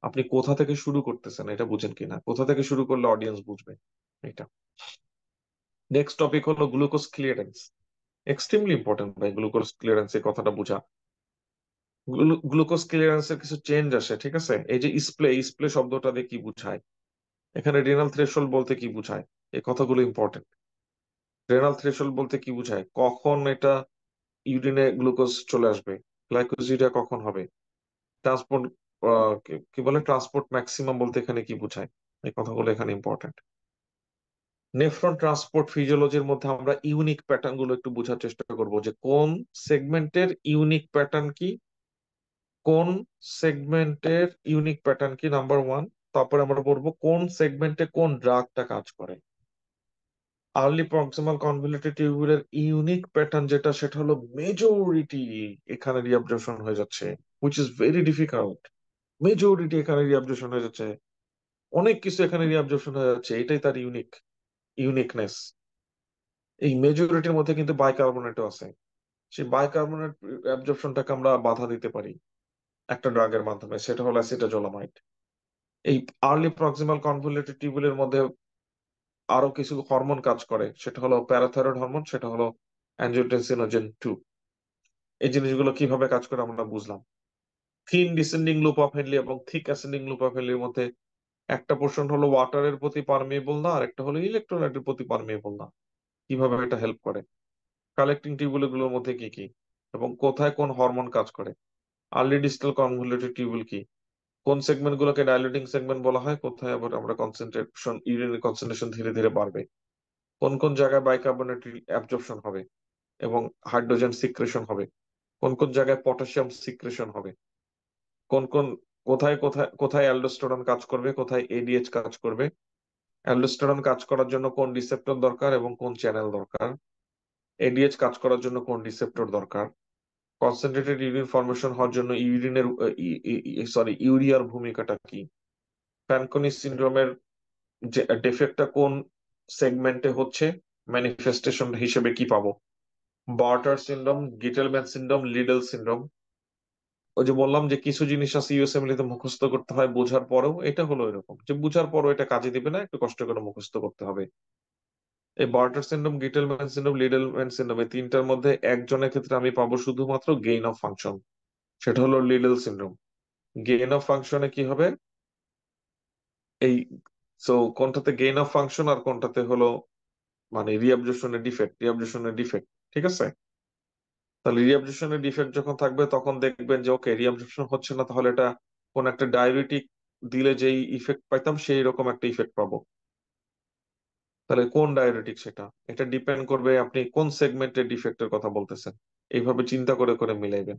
আপনি কোথা থেকে শুরু করতেছেন এটা বুঝেন কিনা, কোথা থেকে শুরু করলে অডিয়েন্স বুঝবে এটা। নেক্সট টপিক হলো গ্লুকোজ ক্লিয়ারেন্স। এক্সট্রিমলি ইম্পর্টেন্ট ভাই, গ্লুকোজ ক্লিয়ারেন্স এই কথাটা বোঝা। গ্লুকোজ ক্লিয়ারেন্সের কিছু চেঞ্জ আসে, ঠিক আছে? এই যে ইসপ্লে, ইসপ্লে শব্দটা দিয়ে কি বুঝায়, এখানে রেনাল থ্রেশহোল্ড বলতে কি বুঝায়, এই কথাগুলো ইম্পর্টেন্ট। রেনাল থ্রেশহোল্ড বলতে কি বুঝায়, কখন এটা ইউরিনে গ্লুকোজ চলে আসবে, গ্লাইকোজিডিয়া কখন হবে, ট্রান্সপোর্ট কি বলে ট্রান্সপোর্ট ম্যাক্সিমাম বলতে এখানে কি বুঝায়, এই কথাগুলো এখানে ইম্পর্টেন্ট। নেফ্রন ট্রান্সপোর্ট ফিজিওলজির মধ্যে আমরা ইউনিক প্যাটার্ন গুলো একটু বোঝার চেষ্টা করব, যে কোন সেগমেন্টের ইউনিক প্যাটার্ন কি, কোন সেগমেন্টের ইউনিক প্যাটার্ন কি, নাম্বার ওয়ান। তারপরে আমরা বলবো কোন সেগমেন্টে কোন ড্রাগটা কাজ করে। আর্লি প্রক্সিমাল কনভলিউটেড টিউবুলের ইউনিক প্যাটার্ন যেটা, সেটা হলো মেজরিটি এখানে রিঅ্যাবজর্পশন হয়ে যাচ্ছে, which is very difficult. Majority এখানে রিঅ্যাবজর্পশন হয়ে যাচ্ছে, অনেক কিছু এখানে রিঅ্যাবজর্পশন হয়ে যাচ্ছে, এটাই তার ইউনিকনেস। এই মেজরিটির মধ্যে কিন্তু বাইকার্বনেটও আছে। সেই বাইকার্বনেট অ্যাবজর্পশনটাকে আমরা বাধা দিতে পারি একটা ড্রাগের মাধ্যমে, সেটা হলো অ্যাসিটাজোলামাইড। এই আর্লি প্রক্সিমাল কনভলিউটেড টিউবুলের মধ্যে আরো কিছু হরমোন কাজ করে, সেটা হলো প্যারাথাইরয়েড হরমোন, সেটা হলো অ্যানজিওটেনসিনোজেন 2। এই জিনিসগুলো কিভাবে কাজ করে আমরা বুঝলাম। Thin descending loop of Henle এবং থিক অ্যাসেন্ডিং লুপ অফ হেনলির মধ্যে একটা পোর্শন হলো ওয়াটারের প্রতি পারমিয়েবল না, আর একটা হলো ইলেকট্রোলাইটের প্রতি পারমিয়েবল না। কিভাবে এটা হেল্প করে, কালেক্টিং টিউবুল গুলোর মধ্যে কি কি, এবং কোথায় কোন হরমোন কাজ করে। আর্লি ডিস্টাল কনভলিউটেড টিউবুল কি, কোন সেগমেন্ট গুলোকে ডাইলেটিং সেগমেন্ট বলা হয়, কোথায় আবার আমরা কনসেন্ট্রেশন, ইউরিনের কনসেন্ট্রেশন ধীরে ধীরে বাড়বে, কোন কোন জায়গায় বাইকার্বনেট অ্যাবজর্পশন হবে এবং হাইড্রোজেন সিক্রেশন হবে, কোন কোন জায়গায় পটাশিয়াম সিক্রেশন হবে, কোন কোন কোথায় কোথায় কোথায় অ্যালডোস্টেরন কাজ করবে, কোথায় এডিএইচ কাজ করবে, অ্যালডোস্টেরন কাজ করার জন্য কোন রিসেপ্টর দরকার এবং কোন চ্যানেল দরকার, এডিএইচ কাজ করার জন্য কোন রিসেপ্টর দরকার, কনসেন্ট্রেটেড ইউরিন ফর্মেশন হওয়ার জন্য ইউরিনের ইউরিয়ার ভূমিকাটা কি, ফ্যানকনি সিন্ড্রোমের যে ডিফেক্টটা কোন সেগমেন্টে হচ্ছে, ম্যানিফেস্টেশন হিসেবে কি পাবো, Bartter syndrome, Gitelman syndrome, Liddle syndrome. ওই যে বললাম যে কিছু জিনিস আছে ইউএসএমএল তে মুখস্থ করতে হয় বোঝার পরেও, এটা হলো এরকম যে বুঝার পরও এটা কাজে দিবে না, একটু কষ্ট করে মুখস্থ করতে হবে। এই barter syndrome, Gitelman syndrome, লিডলম্যান syndrome, এই তিনটার মধ্যে একজনের ক্ষেত্রে আমি পাবো শুধুমাত্র গেইন অফ ফাংশন, সেটা হলো লিডল সিন্ড্রোম। গেইন অফ ফাংশনে কি হবে, এই সো কোনটাতে গেইন অফ ফাংশন আর কোনটাতে হলো মানে রিঅ্যাবজর্পশনের ডিফেক্ট, ঠিক আছে? তাহলে রিঅ্যাবজর্পশনের ডিফেক্ট যখন থাকবে তখন দেখবেন যে ওকে রিঅ্যাবজর্পশন হচ্ছে না, তাহলে এটা কোন একটা ডায়াবেটিক দিলে যেই ইফেক্ট পাইতাম সেই রকম একটা ইফেক্ট পাবো। তাহলে কোন ডায়াবেটিক সেটা, এটা ডিপেন্ড করবে আপনি কোন সেগমেন্টের ডিফেক্টের কথা বলতেছেন। এইভাবে চিন্তা করে করে মিলাইবেন।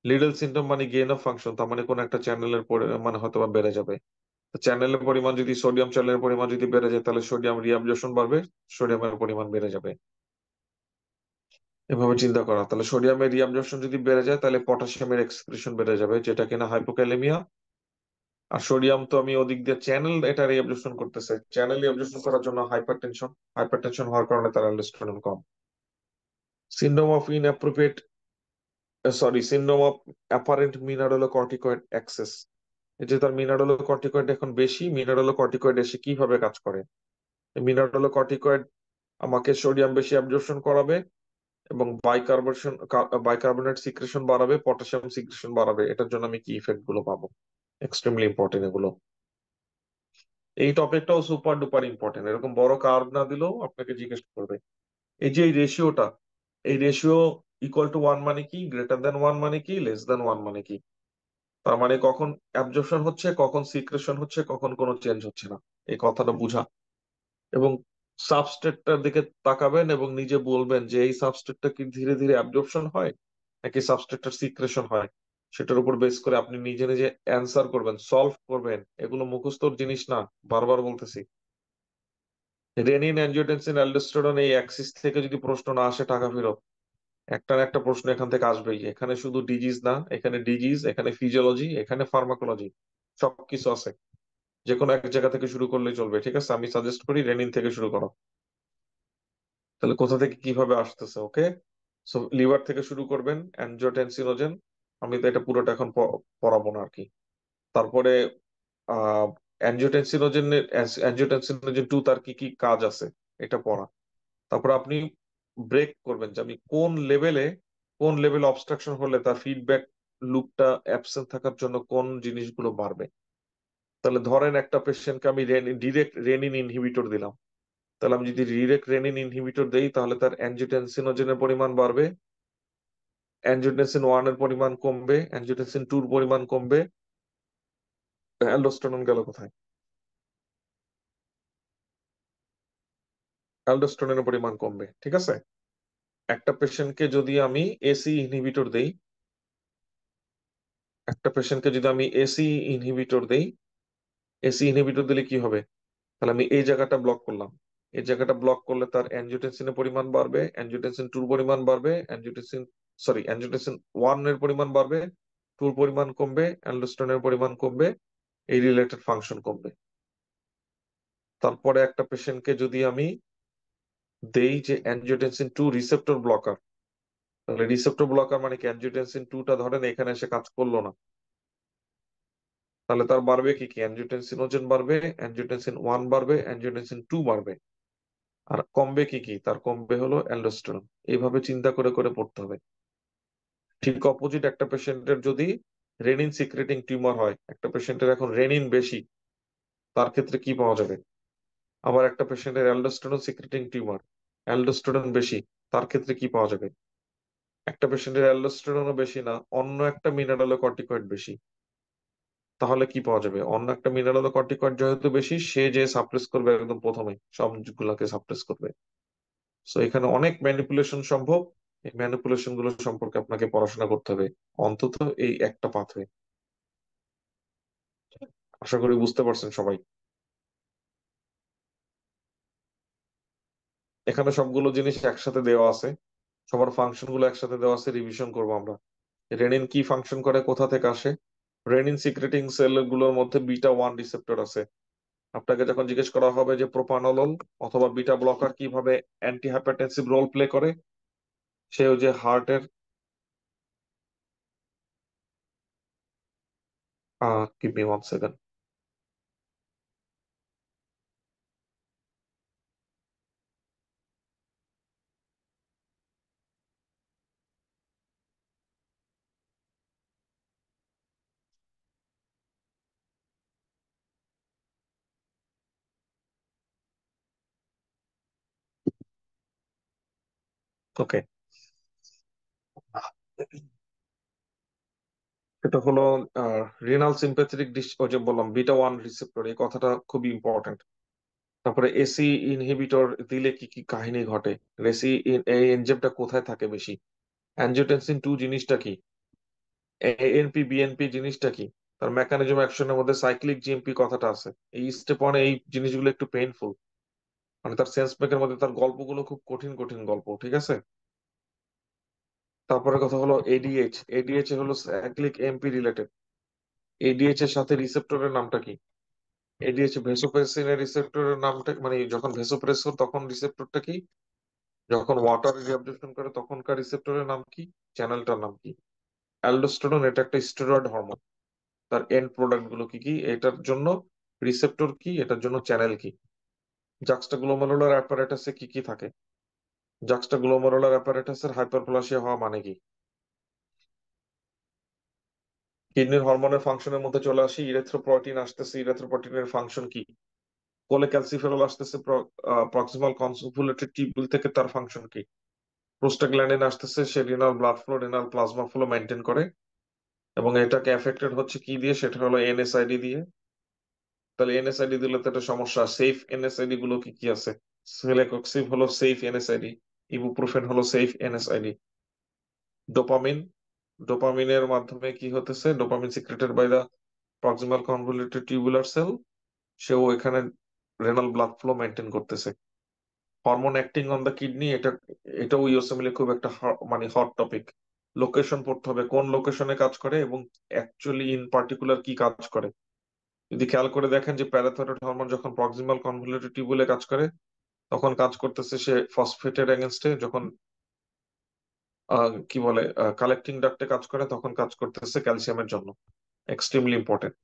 লিডল সিনড্রোম মানে গেইন অফ ফাংশন, তার মানে কোন একটা চ্যানেলের মানে হয়তো বা বেড়ে যাবে। চ্যানেলের পরিমাণ যদি, সোডিয়াম চ্যানেলের পরিমাণ যদি বেড়ে যায় তাহলে সোডিয়াম রিঅ্যাবজর্পশন বাড়বে, সোডিয়ামের পরিমাণ বেড়ে যাবে। এভাবে চিন্তা করা, তাহলে সোডিয়ামের রিঅ্যাবজর্পশন যদি বেড়ে যায় তাহলে পটাশিয়ামের এক্সক্রিশন বেড়ে যাবে, যেটা কিনা হাইপোক্যালেমিয়া। আর সোডিয়াম তো আমি ওদিক দিয়ে চ্যানেল এটা রিঅ্যাবজর্পশন করতেছে, চ্যানেল রিঅ্যাবজর্পশন করার জন্য হাইপারটেনশন, হাইপারটেনশন হওয়ার কারণে তার অ্যালডোস্টেরন কম। Syndrome of inappropriate syndrome of apparent mineralocorticoid excess. এই যে তার মিনারেলোকর্টিকয়েড এখন বেশি, মিনারেলোকর্টিকয়েড এসে কিভাবে কাজ করে, মিনারেলোকর্টিকয়েড আমাকে সোডিয়াম বেশি অ্যাবজর্পশন করাবে এবং বাইকার্বনেট সিক্রেশন বাড়াবে, পটাশিয়াম সিক্রেশন বাড়াবে। এটার জন্য আমি কি ইফেক্ট গুলো পাবো, এক্সট্রিমলি ইম্পর্টেন্ট এগুলো। এই টপিকটাও সুপার ডুপার ইম্পর্টেন্ট, এরকম বড় কার্ভ না দিলেও আপনাকে জিজ্ঞেস করবে। এই যে এই রেশিওটা, এই রেশিও ইকুয়াল টু ওয়ান মানে কি, গ্রেটার দেন ওয়ান মানে কি, লেস দেন ওয়ান মানে কি, তার মানে কখন অ্যাবজর্পশন হচ্ছে, কখন সিক্রেশন হচ্ছে, কখন কোনো চেঞ্জ হচ্ছে না, এই কথাটা বুঝা। এবং সাবস্ট্রেটটার দিকে তাকাবেন এবং নিজে বলবেন যে এই সাবস্ট্রেটটা কি ধীরে ধীরে অ্যাবজর্পশন হয় নাকি সাবস্ট্রেটটার সিক্রেশন হয়। সেটার উপর বেস করে আপনি নিজে নিজে অ্যান্সার করবেন, সলভ করবেন। এগুলো মুখস্থর জিনিস না, বারবার বলতেছি। রেনিন, অ্যানজিওটেনসিন, অ্যালডোস্টেরন এই অ্যাক্সিস থেকে যদি প্রশ্ন না আসে, টাকা ফেরত। একটা না একটা প্রশ্ন এখান থেকে আসবেই। এখানে শুধু ডিজিজ না, এখানে ডিজিজ, এখানে ফিজিওলজি, এখানে ফার্মাকোলজি, সবকিছু আছে। যে কোনো এক জায়গা থেকে শুরু করলেই চলবে, ঠিক আছে? আমি সাজেস্ট করি রেনিন থেকে শুরু করো। তাহলে কোথা থেকে কিভাবে আসতেছে, ওকে? সো লিভার থেকে শুরু করবেন, অ্যানজিওটেনসিনোজেন। আমি তো এটা পুরোটা এখন পড়াবো না আর কি। তারপরে আহ অ্যানজিওটেনসিনোজেন 2 তার কি কি কাজ আছে, এটা পড়া। তারপর আপনি ব্রেক করবেন যে আমি কোন লেভেলে অবস্ট্রাকশন হলে তার ফিডব্যাক লুপটা অ্যাবসেন্ট থাকার জন্য কোন জিনিসগুলো বাড়বে। তাহলে ধরেন একটা পেশেন্টকে আমি ডিরেক্ট রেনিন ইনহিবিটর দিলাম। তাহলে আমি যদি ডিরেক্ট রেনিন ইনহিবিটর দেই, তাহলে তার অ্যানজিওটেনসিনোজেনের পরিমাণ বাড়বে, অ্যানজিওটেনসিন 1 এর পরিমাণ কমবে, অ্যানজিওটেনসিন 2 এর পরিমাণ কমবে। অ্যালডোস্টেরন গেল কোথায়? অ্যালডোস্টেরনের পরিমাণ কমবে, ঠিক আছে? একটা পেশেন্টকে যদি আমি এসি ইনহিবিটর দেই, একটা পেশেন্টকে যদি আমি এসি ইনহিবিটর দিলে কি হবে? তাহলে আমি এই জায়গাটা ব্লক করলাম। এই জায়গাটা ব্লক করলে তার অ্যানজিওটেনসিনের পরিমাণ বাড়বে, অ্যানজিওটেনসিন 2 এর পরিমাণ বাড়বে, অ্যানজিওটেনসিন 1 এর পরিমাণ বাড়বে, 2 এর পরিমাণ কমবে, অ্যালডোস্টেরনের পরিমাণ কমবে, এই রিলেটেড ফাংশন কমবে। তারপরে একটা পেশেন্টকে যদি আমি দেই যে অ্যানজিওটেনসিন 2 রিসেপ্টর ব্লকার, তাহলে রিসেপ্টর ব্লকার মানে কি? অ্যানজিওটেনসিন 2টা ধরেন এখানে এসে কাজ করলো না, তাহলে তার বাড়বে কি কি? অ্যানজিওটেনসিনোজেন বাড়বে, অ্যানজিওটেনসিন 1 বাড়বে, অ্যানজিওটেনসিন 2 বাড়বে। আর কমবে কি কি? তার কমবে হলো অ্যালডোস্টেরন। এইভাবে চিন্তা করে করে পড়তে হবে। ঠিক অপোজিট, একটা পেশেন্টের যদি রেনিন সিক্রেটিং টিউমার হয়, একটা পেশেন্টের এখন রেনিন বেশি, তার ক্ষেত্রে কি পাওয়া যাবে? আবার একটা পেশেন্টের অ্যালডোস্টেরন সিক্রেটিং টিউমার, অ্যালডোস্টেরন বেশি, তার ক্ষেত্রে কি পাওয়া যাবে? একটা পেশেন্টের অ্যালডোস্টেরনও বেশি না, অন্য একটা মিনারেল কর্টিকয়েড বেশি, তাহলে কি পাওয়া যাবে? অন্য একটা মিনারেল কর্টিকয়েড যেহেতু বেশি, সে যে সাপ্রেস করবে একদম প্রথমে, সবগুলাকে সাপ্রেস করবে। সো এখানে অনেক ম্যানিপুলেশন সম্ভব। এই ম্যানিপুলেশন গুলো সম্পর্কে আপনাকে পড়াশোনা করতে হবে, অন্তত এই একটা পাথওয়ে। আশা করি বুঝতে পারছেন সবাই। এখানে সবগুলো জিনিস একসাথে দেওয়া আছে, সবার ফাংশন গুলো একসাথে দেওয়া আছে, রিভিশন করবো আমরা। রেনিন কি ফাংশন করে, কোথা থেকে আসে? রেনিন সিক্রেটিং সেল গুলোর মধ্যে বিটা 1 রিসেপ্টর আছে। আপনাকে যখন জিজ্ঞেস করা হবে যে প্রোপানল অথবা বিটা ব্লকার কিভাবে অ্যান্টি হাইপারটেনসিভ রোল প্লে করে, সে ওই যে হার্টের, গিভ মি 1 সেকেন্ড। ওকে, এটা হলো রিনাল সিম্প্যাথেটিক ডিস, ওই যে বললাম বিটা 1 রিসেপ্টর, এই কথাটা খুবই ইম্পর্টেন্ট। তারপরে এসি ইনহিবিটর দিলে কি কি কাহিনী ঘটে, এই এনজাইমটা কোথায় থাকে বেশি, অ্যানজিওটেনসিন 2 জিনিসটা কি, এএনপি বিএনপি জিনিসটা কি, তার মেকানিজম অ্যাকশনের মধ্যে সাইক্লিক জিএমপি কথাটা আছে। এই স্টেপ 1 এই জিনিসগুলো একটু পেইনফুল, মানে তার সেন্স মেকের মধ্যে তার গল্পগুলো খুব কঠিন কঠিন গল্প, ঠিক আছে? তারপরে কথা হলো এডিএইচ। এডিএইচ হলো সাইক্লিক এমপি রিলেটেড। এডিএইচ এর সাথে রিসেপ্টরের নামটা কি? এডিএইচ ভেসোপ্রেসিনের রিসেপ্টরের নামটা, মানে যখন ভেসোপ্রেসর তখন রিসেপ্টরটা কি, যখন ওয়াটার রিঅ্যাবজর্পশন করে তখনকার রিসেপ্টরের নাম কি, চ্যানেলটার নাম কি? অ্যালডোস্টেরন এটা একটা স্টেরয়েড হরমোন, তার এন্ড প্রোডাক্ট গুলো কি কি, এটার জন্য রিসেপ্টর কি, এটার জন্য চ্যানেল কি? জাক্সটাগ্লোমেরুলার অ্যাপারেটাসে কি কি থাকে? জাক্সটাগ্লোমেরুলার অ্যাপারেটাসের হাইপারপ্লাসিয়া হওয়া মানে কি? কিডনির হরমোনের ফাংশনের মধ্যে চলে আসি, ইরেথ্রোপয়েটিন আসতেছে, ইরেথ্রোপয়েটিনের ফাংশন কি? কোলেক্যালসিফেরল আসতেছে প্রক্সিমাল কনভলিউটেড টিউবুল থেকে, তার ফাংশন কি? প্রোস্টাগ্ল্যান্ডিন আসতেছে, সে renal blood flow, renal plasma flow maintain করে, এবং এটাকে এফেক্টেড হচ্ছে কি দিয়ে, সেটা হলো এনএসআইডি দিয়ে। তাহলে এনএসআইডি দিলে তো একটা সমস্যা, সেফ এনএসআইডি গুলো কি কি আছে? সেলেকক্সিব হলো সেফ এনএসআইডি, ইবুপ্রোফেন হলো সেফ এনএসআইডি। ডোপামিন, ডোপামিনের মাধ্যমে কি হতেছে, dopamine secreted by the proximal convoluted tubular cell, সেও এখানে রেনাল ব্লাড ফ্লো মেনটেন করতেছে। Hormone acting on the kidney, এটাও ইওসিমিলে খুব একটা মানে হট টপিক। লোকেশন পড়তে হবে, কোন লোকেশনে কাজ করে এবং অ্যাকচুয়ালি ইন পার্টিকুলার কি কাজ করে। যদি খেয়াল করে দেখেন যে প্যারাথাইরয়েড হরমোন যখন প্রক্সিমাল কনভলিউটেড টিউবুলে কাজ করে, তখন কাজ করতেছে সে ফসফেটের এগেনস্টে। যখন কি বলে কালেক্টিং ডাক্টে কাজ করে, তখন কাজ করতেছে ক্যালসিয়ামের জন্য। Extremely important.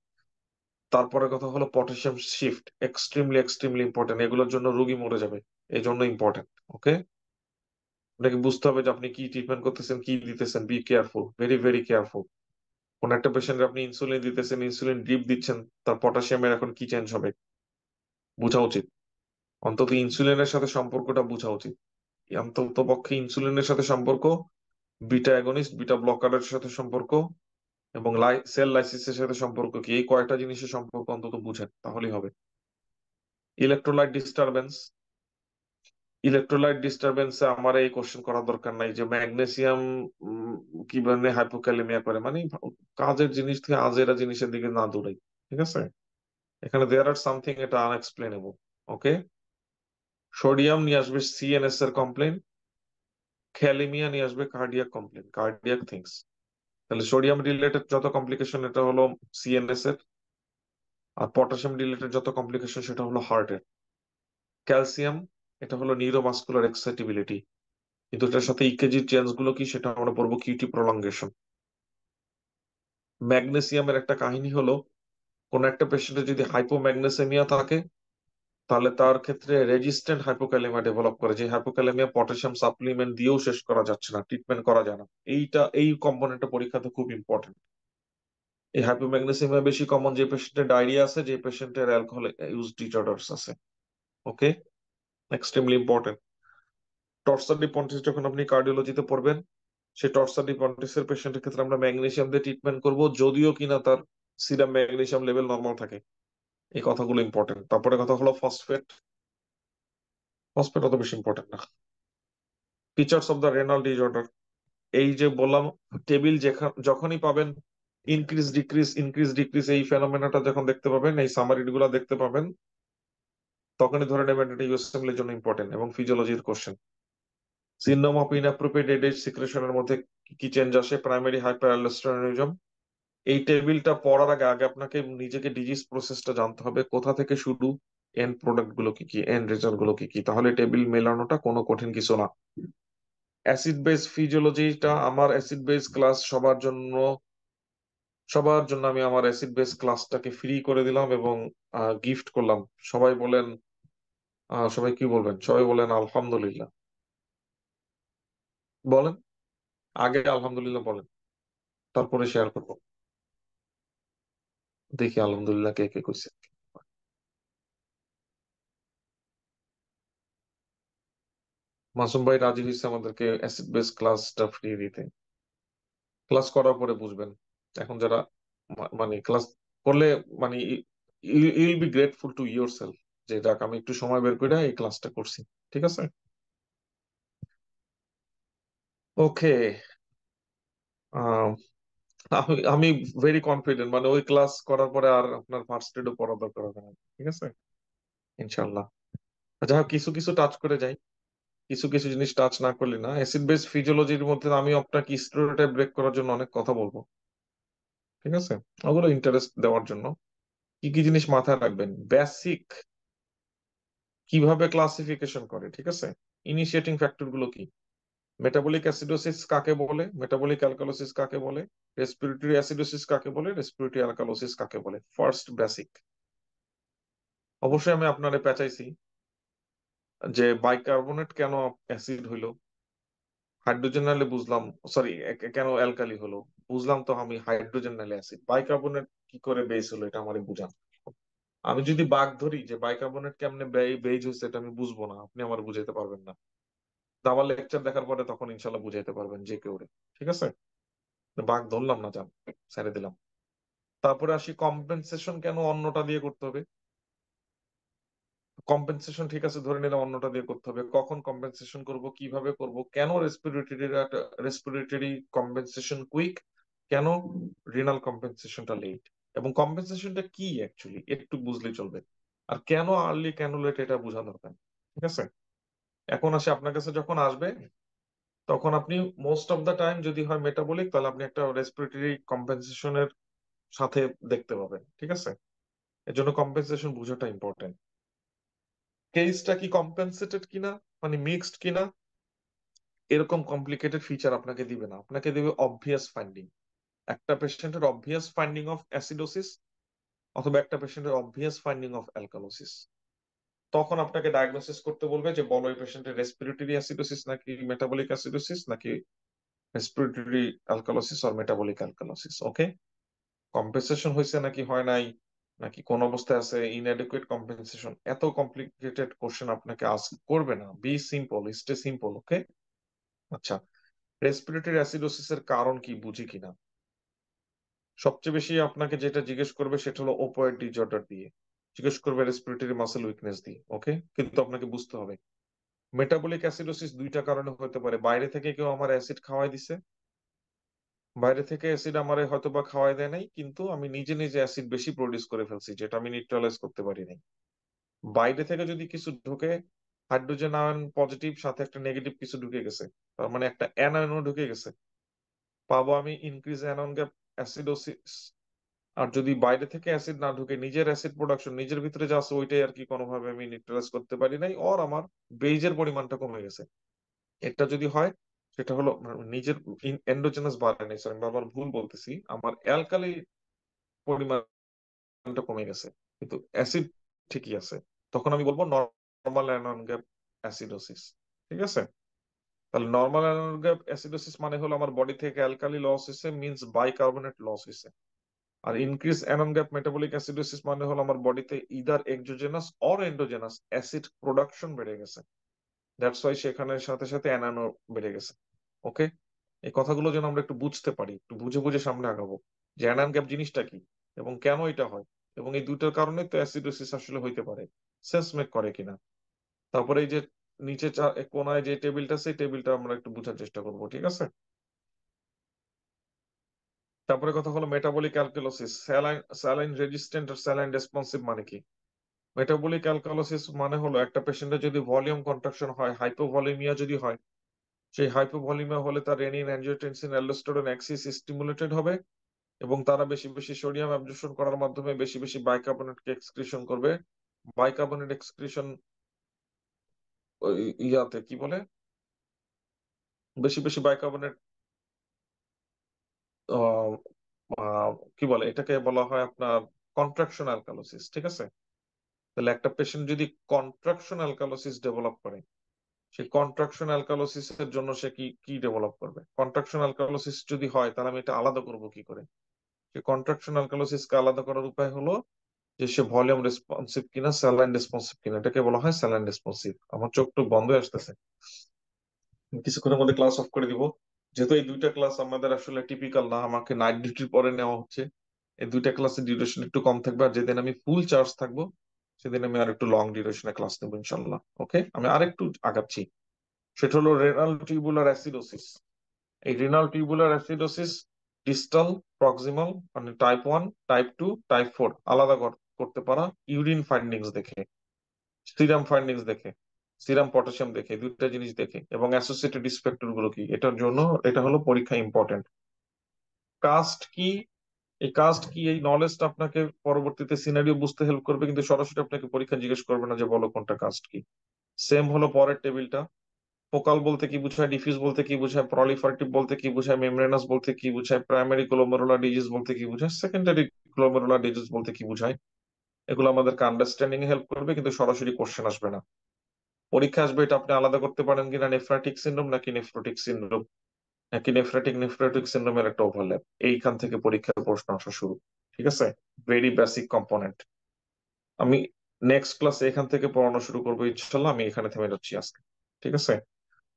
তারপরে কথা হলো potassium shift, extremely extremely important, এগুলোর জন্য রোগী মরে যাবে, এই জন্য ইম্পর্টেন্ট। ওকে, আপনাকে বুঝতে হবে যে আপনি কি ট্রিটমেন্ট করতেছেন, কি দিতেছেন। Be careful, very very careful. কোন একটা পেশেন্টে আপনি ইনসুলিন দিতেছেন, ইনসুলিন ড্রিপ দিচ্ছেন, তার পটাশিয়ামের এখন কি চেঞ্জ হবে বোঝা উচিত। অন্তত ইনসুলিনের সাথে সম্পর্কটা বোঝা উচিত। অন্তত পক্ষে ইনসুলিনের সাথে সম্পর্ক, বিটা অ্যাগনিস্ট, বিটা ব্লকারের সাথে সম্পর্ক, এবং সেল লাইসিসের সাথে সম্পর্ক কি, এই কয়টা জিনিসের সম্পর্ক অন্তত বুঝেন, তাহলেই হবে। ইলেকট্রোলাইট ডিস্টারবেন্স, ইলেকট্রোলাইট ডিস্টারবেন্সে আমার এই কোশ্চেন করার দরকার নাই যে ম্যাগনেসিয়াম কি মানে হাইপোক্যালেমিয়া করে, মানে কাজের জিনিস থেকে আজেরা জিনিসের দিকে না দৌড়াই। ঠিক আছে, এখানে দেয়ার আর সামথিং, এটা আনএক্সপ্লেনেবল। ওকে, সোডিয়াম নিয়ে আসবে সিএনএস এর কমপ্লেন, ক্যালিমিয়া নিয়ে আসবে কার্ডিয়াক কমপ্লেন, কার্ডিয়াক থিংস। তাহলে সোডিয়াম রিলেটেড যত কমপ্লিকেশন এটা হলো সিএনএস এর, আর পটাশিয়াম রিলেটেড যত কমপ্লিকেশন সেটা হলো হার্টের। ক্যালসিয়াম, এটা হলো নিউরোমাস্কুলার এক্সাইটেবিলিটি, কিন্তু এটার সাথে ইকেজি চেঞ্জ গুলো কি সেটা আমরা পড়বো কিউটি প্রলঙ্গেশন। ম্যাগনেসিয়ামের একটা কাহিনী হলো, কোন একটা পেশেন্টের যদি হাইপোম্যাগনেসেমিয়া থাকে, তাহলে তার ক্ষেত্রে রেজিস্ট্যান্ট হাইপোক্যালেমিয়া ডেভেলপ করে, যে হাইপোক্যালেমিয়া পটাশিয়াম সাপ্লিমেন্ট দিয়েও শেষ করা যাচ্ছে না, ট্রিটমেন্ট করা যায় না। এই কম্পোনেন্টটা পরীক্ষাতে খুব ইম্পর্টেন্ট। এই হাইপোম্যাগনেসিমিয়া বেশি কমন যে পেশেন্টের ডায়রিয়া আছে, যে পেশেন্টের অ্যালকোহল ইউজ ডিসঅর্ডারস আছে। ওকে, এক্সট্রিমলি ইম্পর্টেন্ট। টর্সার পন্টিস যখন আপনি কার্ডিওলজিতে পড়বেন, সেই টর্সার পন্টিসের পেশেন্টের ক্ষেত্রে আমরা ম্যাগনেসিয়াম দিয়ে ট্রিটমেন্ট করব, যদিও কিনা তার সিরাম ম্যাগনেসিয়াম লেভেল নর্মাল থাকে। এই কথাগুলো ইম্পর্টেন্ট। তারপরে কথা হলো ফসফেট, ফসফেট অত বেশি ইম্পর্টেন্ট না। Features of the renal disorder, এই যে বললাম, টেবিল যখনই পাবেন ইনক্রিজ ডিক্রিজ ইনক্রিজ ডিক্রিজ এই ফেনোমেনাটা যখন দেখতে পাবেন, এই সামারি গুলা দেখতে পাবেন, তখনই ধরে নেবেন এটা ইউএসএমএল এর জন্য ইম্পর্টেন্ট এবং ফিজিওলজির কোশ্চেন। সিনড্রোম অফ ইনঅ্যাপ্রোপ্রিয়েট এডেজ সিক্রেশনের মধ্যে কি চেঞ্জ আসে, প্রাইমারি হাইপারঅ্যালডোস্টেরনিজম। এই টেবিলটা পড়ার আগে আগে আপনাকে নিজেকে ডিজিজ প্রসেসটা জানতে হবে, কোথা থেকে শুরু, এন্ড প্রোডাক্ট গুলো কি কি, এন্ড রেজাল্ট গুলো কি কি, তাহলে টেবিল মেলানোটা কোনো কঠিন কিছু না। অ্যাসিড বেস ফিজিওলজিটা, আমার অ্যাসিড বেস ক্লাস সবার জন্য আমি আমার অ্যাসিড বেস ক্লাসটাকে ফ্রি করে দিলাম এবং গিফট করলাম। সবাই বলেন, সবাই কি বলবেন, সবাই বলেন আলহামদুলিল্লাহ। বলেন, আগে আলহামদুলিল্লাহ বলেন, তারপরে শেয়ার করবো। দেখি আলহামদুলিল্লাহ কে কে কইছে। মাসুম ভাই রাজি হয়েছে আমাদেরকে অ্যাসিড বেস ক্লাসটা ফ্রি দিতে। ক্লাস করার পরে বুঝবেন। এখন যারা মানে ক্লাস করলে, মানে you'll be grateful to your self, যে যাক আমি একটু সময় বের করে এই ক্লাসটা করছি। ঠিক আছে, ওকে। আমি ভেরি কনফিডেন্ট, মানে ওই ক্লাস করার পরে আর আপনার ফার্স্ট এডও পড়া দরকার হবে না। ঠিক আছে, ইনশাল্লাহ। যাই হোক, কিছু কিছু টাচ করে যাই, কিছু কিছু জিনিস টাচ না করলে না। অ্যাসিড বেস ফিজিওলজির মধ্যে আমি আপনাকে স্টেরিওটাইপ ব্রেক করার জন্য অনেক কথা বলবো। ঠিক আছে, ওগুলো ইন্টারেস্ট দেওয়ার জন্য কি কি জিনিস মাথায় রাখবেন, বেসিক কিভাবে ক্লাসিফিকেশন করে। ঠিক আছে, ইনিশিয়েটিং ফ্যাক্টর গুলো কি, মেটাবলিক অ্যাসিডোসিস কাকে বলে, মেটাবলিক অ্যালকালোসিস কাকে বলে, রেসপিরেটরি অ্যাসিডোসিস কাকে বলে, রেসপিরেটরি অ্যালকালোসিস কাকে বলে, ফার্স্ট বেসিক। অবশ্যই আমি আপনারে পেঁচাইছি যে বাইকার্বনেট কেন অ্যাসিড হইলো, হাইড্রোজেন নাইলে বুঝলাম, সরি, কেন অ্যালকালি হলো বুঝলাম, তো আমি হাইড্রোজেন নাইলে অ্যাসিড, বাইকার্বনেট কি করে বেস হলো এটা আমারে বুঝান। আমি যদি বাগ ধরি যে বাইকার্বনেট কেমনে বেজ হয়েছে, এটা আমি বুঝবো না, আপনি আমার বুঝাইতে পারবেন না। তো আমার লেকচার দেখার পরে তখন ইনশাল্লাহ বুঝাইতে পারবেন যে কেউ। ঠিক আছে, বাঘ ধরলাম না, যান, ছেড়ে দিলাম। তারপরে আসি কম্পেনসেশন কেন অন্যটা দিয়ে করতে হবে। কম্পেনসেশন ঠিক আছে, ধরে নিলাম অন্যটা দিয়ে করতে হবে, কখন কম্পেনসেশন করব, কিভাবে করব, কেন রেসপিরেটরি কম্পেনসেশন কুইক, কেন রিনাল কম্পেনসেশনটা লেট, এবং কম্পেনসেশনটা কি অ্যাকচুয়ালি একটু বুঝলে চলবে, আর কেন আর্লি কেন লেট এটা বোঝা দরকার। ঠিক আছে, এখন আসে আপনার কাছে যখন আসবে তখন আপনি মোস্ট অফ দা টাইম যদি হয় মেটাবলিক, তাহলে আপনি একটা রেসপিরেটরি কম্পেনসেশনের সাথে দেখতে পাবেন। ঠিক আছে, এর জন্য কম্পেনসেশন বোঝাটা ইম্পর্টেন্ট। কেসটা কি কম্পেনসেটেড কিনা, মানে মিক্সড কিনা, এরকম কমপ্লিকেটেড ফিচার আপনাকে দিবে না, আপনাকে দেবে অবভিয়াস ফাইন্ডিং। একটা পেশেন্টের অবভিয়াস ফাইন্ডিং অফ অ্যাসিডোসিস অথবা একটা পেশেন্টের অবভিয়াস ফাইন্ডিং অফ অ্যালকালোসিস, তখন আপনাকে ডায়াগনোসিস করতে বলবে যে বলো এই পেশেন্টের রেসপিরেটরি অ্যাসিডোসিস নাকি মেটাবলিক অ্যাসিডোসিস নাকি respiratory alkalosis or metabolic alkalosis. Okay, compensation হয়েছে নাকি হয় নাই, নাকি কোন অবস্থায় আছে, ইনঅ্যাডিকুয়েট কম্পেনসেশন, এত কমপ্লিকেটেড কোশ্চেন আপনাকে আস্ক করবে না। Be simple, stay simple. Okay, আচ্ছা, রেসপিরেটরি অ্যাসিডোসিস এর কারণ কি বুঝি কিনা। সবচেয়ে বেশি আপনাকে যেটা জিজ্ঞেস করবে সেটা হলো ওপয়েড ডিজঅর্ডার দিয়ে, জিজ্ঞেস করবে রেসপিরেটরি মাসেল উইকনেস দিয়ে। ওকে, কিন্তু আপনাকে বুঝতে হবে মেটাবলিক অ্যাসিডোসিস দুইটা কারণে হতে পারে। বাইরে থেকে কেউ আমার অ্যাসিড খাওয়াই দিছে, বাইরে থেকে অ্যাসিড আমারে হয়তো বা খাওয়াই দেয় নাই, কিন্তু আমি নিজে নিজে অ্যাসিড বেশি প্রডিউস করে ফেলছি যেটা আমি নিউট্রালাইজ করতে পারি নাই। বাইরে থেকে যদি কিছু ঢুকে, হাইড্রোজেন আয়ন পজিটিভ সাথে একটা নেগেটিভ কিছু ঢুকে গেছে, তার মানে একটা অ্যানায়নও ঢুকে গেছে, পাবো আমি ইনক্রিজ অ্যানন গ্যাপ অ্যাসিডোসিস। আর যদি বাইরে থেকে অ্যাসিড না ঢুকে নিজের অ্যাসিড প্রোডাকশন নিজের ভিতরে যা আছে ওইটাই আর কি কোনোভাবে আমি নিউট্রালাইজ করতে পারি নাই, ওর আমার বেইজের পরিমাণটা কমে গেছে, এটা যদি হয় সেটা হলো নিজের এন্ডোজেনাস বাড়ে নাই, সরি বারবার ভুল বলতেছি, আমার অ্যালকালি পরিমাণটা কমে গেছে কিন্তু অ্যাসিড ঠিকই আছে, তখন আমি বলবো নর্মাল অ্যানন গ্যাপ অ্যাসিডোসিস। ঠিক আছে, তাহলে নর্মাল অ্যানন গ্যাপ অ্যাসিডোসিস মানে হলো আমার বডি থেকে অ্যালকালি লস হয়েছে, মিন্স বাইকার্বনেট লস হয়েছে। আর increase anion gap metabolic acidosis মানে হলো আমার বডিতে either exogenous or endogenous acid production বেড়ে গেছে, দ্যাটস ওয়াই সেখানে সাথে সাথে অ্যানানো বেড়ে গেছে। ওকে, এই কথাগুলো যেন আমরা একটু বুঝতে পারি, একটু বুঝে বুঝে সামনে আগাবো যে অ্যানান গ্যাপ জিনিসটা কি এবং কেন এটা হয়, এবং এই দুইটার কারণে তো অ্যাসিডোসিস আসলে হইতে পারে, সেন্স মেক করে কিনা। তারপরে এই যে নিচে কোনায় যে টেবিলটা, সেই টেবিলটা আমরা একটু বোঝার চেষ্টা করবো। ঠিক আছে, তারপরে কথা হলো মেটাবলিক অ্যালকালোসিস, স্যালাইন রেজিস্ট্যান্ট আর স্যালাইন রেসপন্সিভ মানে কি। মেটাবলিক অ্যালকালোসিস মানে হলো একটা পেশেন্টের যদি ভলিউম কন্ট্রাকশন হয়, হাইপোভলিমিয়া যদি হয়, সেই হাইপোভলিমিয়া হলে তার renin angiotensin aldosterone Axis stimulated হবে এবং তারা বেশি বেশি সোডিয়াম অ্যাবজর্পশন করার মাধ্যমে বেশি বেশি বাইকার্বনেটকে এক্সক্রিশন করবে। বাইকার্বনেট এক্সক্রিশন ইয়াতে কি বলে, বেশি বেশি বাইকার্বনেট কি বলে এটাকে, বলা হয় আপনার কন্ট্রাকশন অ্যালকালোসিস। ঠিক আছে, তাহলে একটা পেশেন্ট যদি কন্ট্রাকশন অ্যালকালোসিস ডেভেলপ করে, সেই কন্ট্রাকশন অ্যালকালোসিস এর জন্য সে কি কি ডেভেলপ করবে। কন্ট্রাকশন অ্যালকালোসিস যদি হয় তাহলে আমি এটা আলাদা করব কি করে। সেই কন্ট্রাকশন অ্যালকালোসিস কে আলাদা করার উপায় হলো যে সে ভলিউম রেসপন্সিভ কিনা স্যালাইন রেসপন্সিভ কিনা, এটাকে বলা হয় স্যালাইন রেসপন্সিভ। আমার চোখ টুক বন্ধ হয়ে আসতেছে, কিছুক্ষণের মধ্যে ক্লাস অফ করে দিব। যেহেতু এই দুইটা ক্লাস আমাদের আসলে টিপিক্যাল না, আমাকে নাইট ডিউটির পরে নেওয়া হচ্ছে, এই দুইটা ক্লাসের ডিউরেশন একটু কম থাকবে, আর যেদিন আমি ফুল চার্জ থাকবো সেদিন আমি আর একটু লং ডিউরেশনে ক্লাস নেবো ইনশাল্লাহ। ওকে, আমি আরেকটু আগাচ্ছি, সেটা হলো রেনাল টিউবুলার অ্যাসিডোসিস। এই renal tubular acidosis distal, proximal, মানে টাইপ 1, টাইপ 2, টাইপ 4 আলাদা করতে পারা ইউরিন ফাইন্ডিংস দেখে, সিরাম ফাইন্ডিংস দেখে, সিরাম পটাশিয়াম দেখে, দুইটা জিনিস দেখে, এবং অ্যাসোসিয়েটেড রিস্ক ফ্যাক্টর গুলো কি, এটার জন্য এটা হলো পরীক্ষা ইম্পর্টেন্ট। কাস্ট কি, এই কাস্ট কি এই নলেজটা আপনাকে পরবর্তীতে সিনারিও বুঝতে হেল্প করবে, কিন্তু সরাসরি আপনাকে পরীক্ষা জিজ্ঞেস করবে না যে বলো কোনটা কাস্ট কি। সেম হলো পরের টেবিলটা, ফোকাল বলতে কি বোঝায়, ডিফিউজ বলতে কি বোঝায়, প্রলিফারেটিভ বলতে কি বোঝায়, মেমব্রেনাস বলতে কি বোঝায়, প্রাইমারি গ্লোমেরুলার ডিজিজ বলতে কি বোঝায়, সেকেন্ডারি গ্লোমেরুলার ডিজিজ বলতে কি বোঝায়। এগুলো আমাদেরকে আন্ডারস্ট্যান্ডিং এ হেল্প করবে, কিন্তু সরাসরি কোশ্চেন আসবে না। পরীক্ষা আসবে এটা আপনি আলাদা করতে পারেন কিনা নেফ্রাটিক সিন্ড্রোম নাকি নেফ্রোটিক সিন্ড্রোম, নাকি নেফ্রোটিক সিন্ড্রোমের একটা ওভারল্যাপ, এইখান থেকে পরীক্ষার প্রশ্ন আসা শুরু। ঠিক আছে, ভেরি বেসিক কম্পোনেন্ট। আমি নেক্সট ক্লাসে এখান থেকে পড়ানো শুরু করবো ইনশাল্লাহ, আমি এখানে থেমে যাচ্ছি আজকে। ঠিক আছে,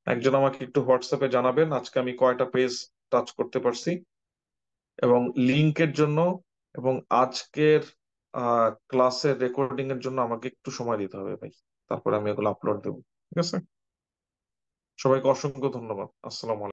একজন আমাকে একটু হোয়াটসঅ্যাপে জানাবেন আজকে আমি কয়টা পেজ টাচ করতে পারছি, এবং লিংকের জন্য, এবং আজকের ক্লাসের রেকর্ডিং এর জন্য আমাকে একটু সময় দিতে হবে ভাই। তারপরে আমি এগুলো আপলোড দেবো। ঠিক আছে। সবাইকে অসংখ্য ধন্যবাদ। আসসালামু আলাইকুম।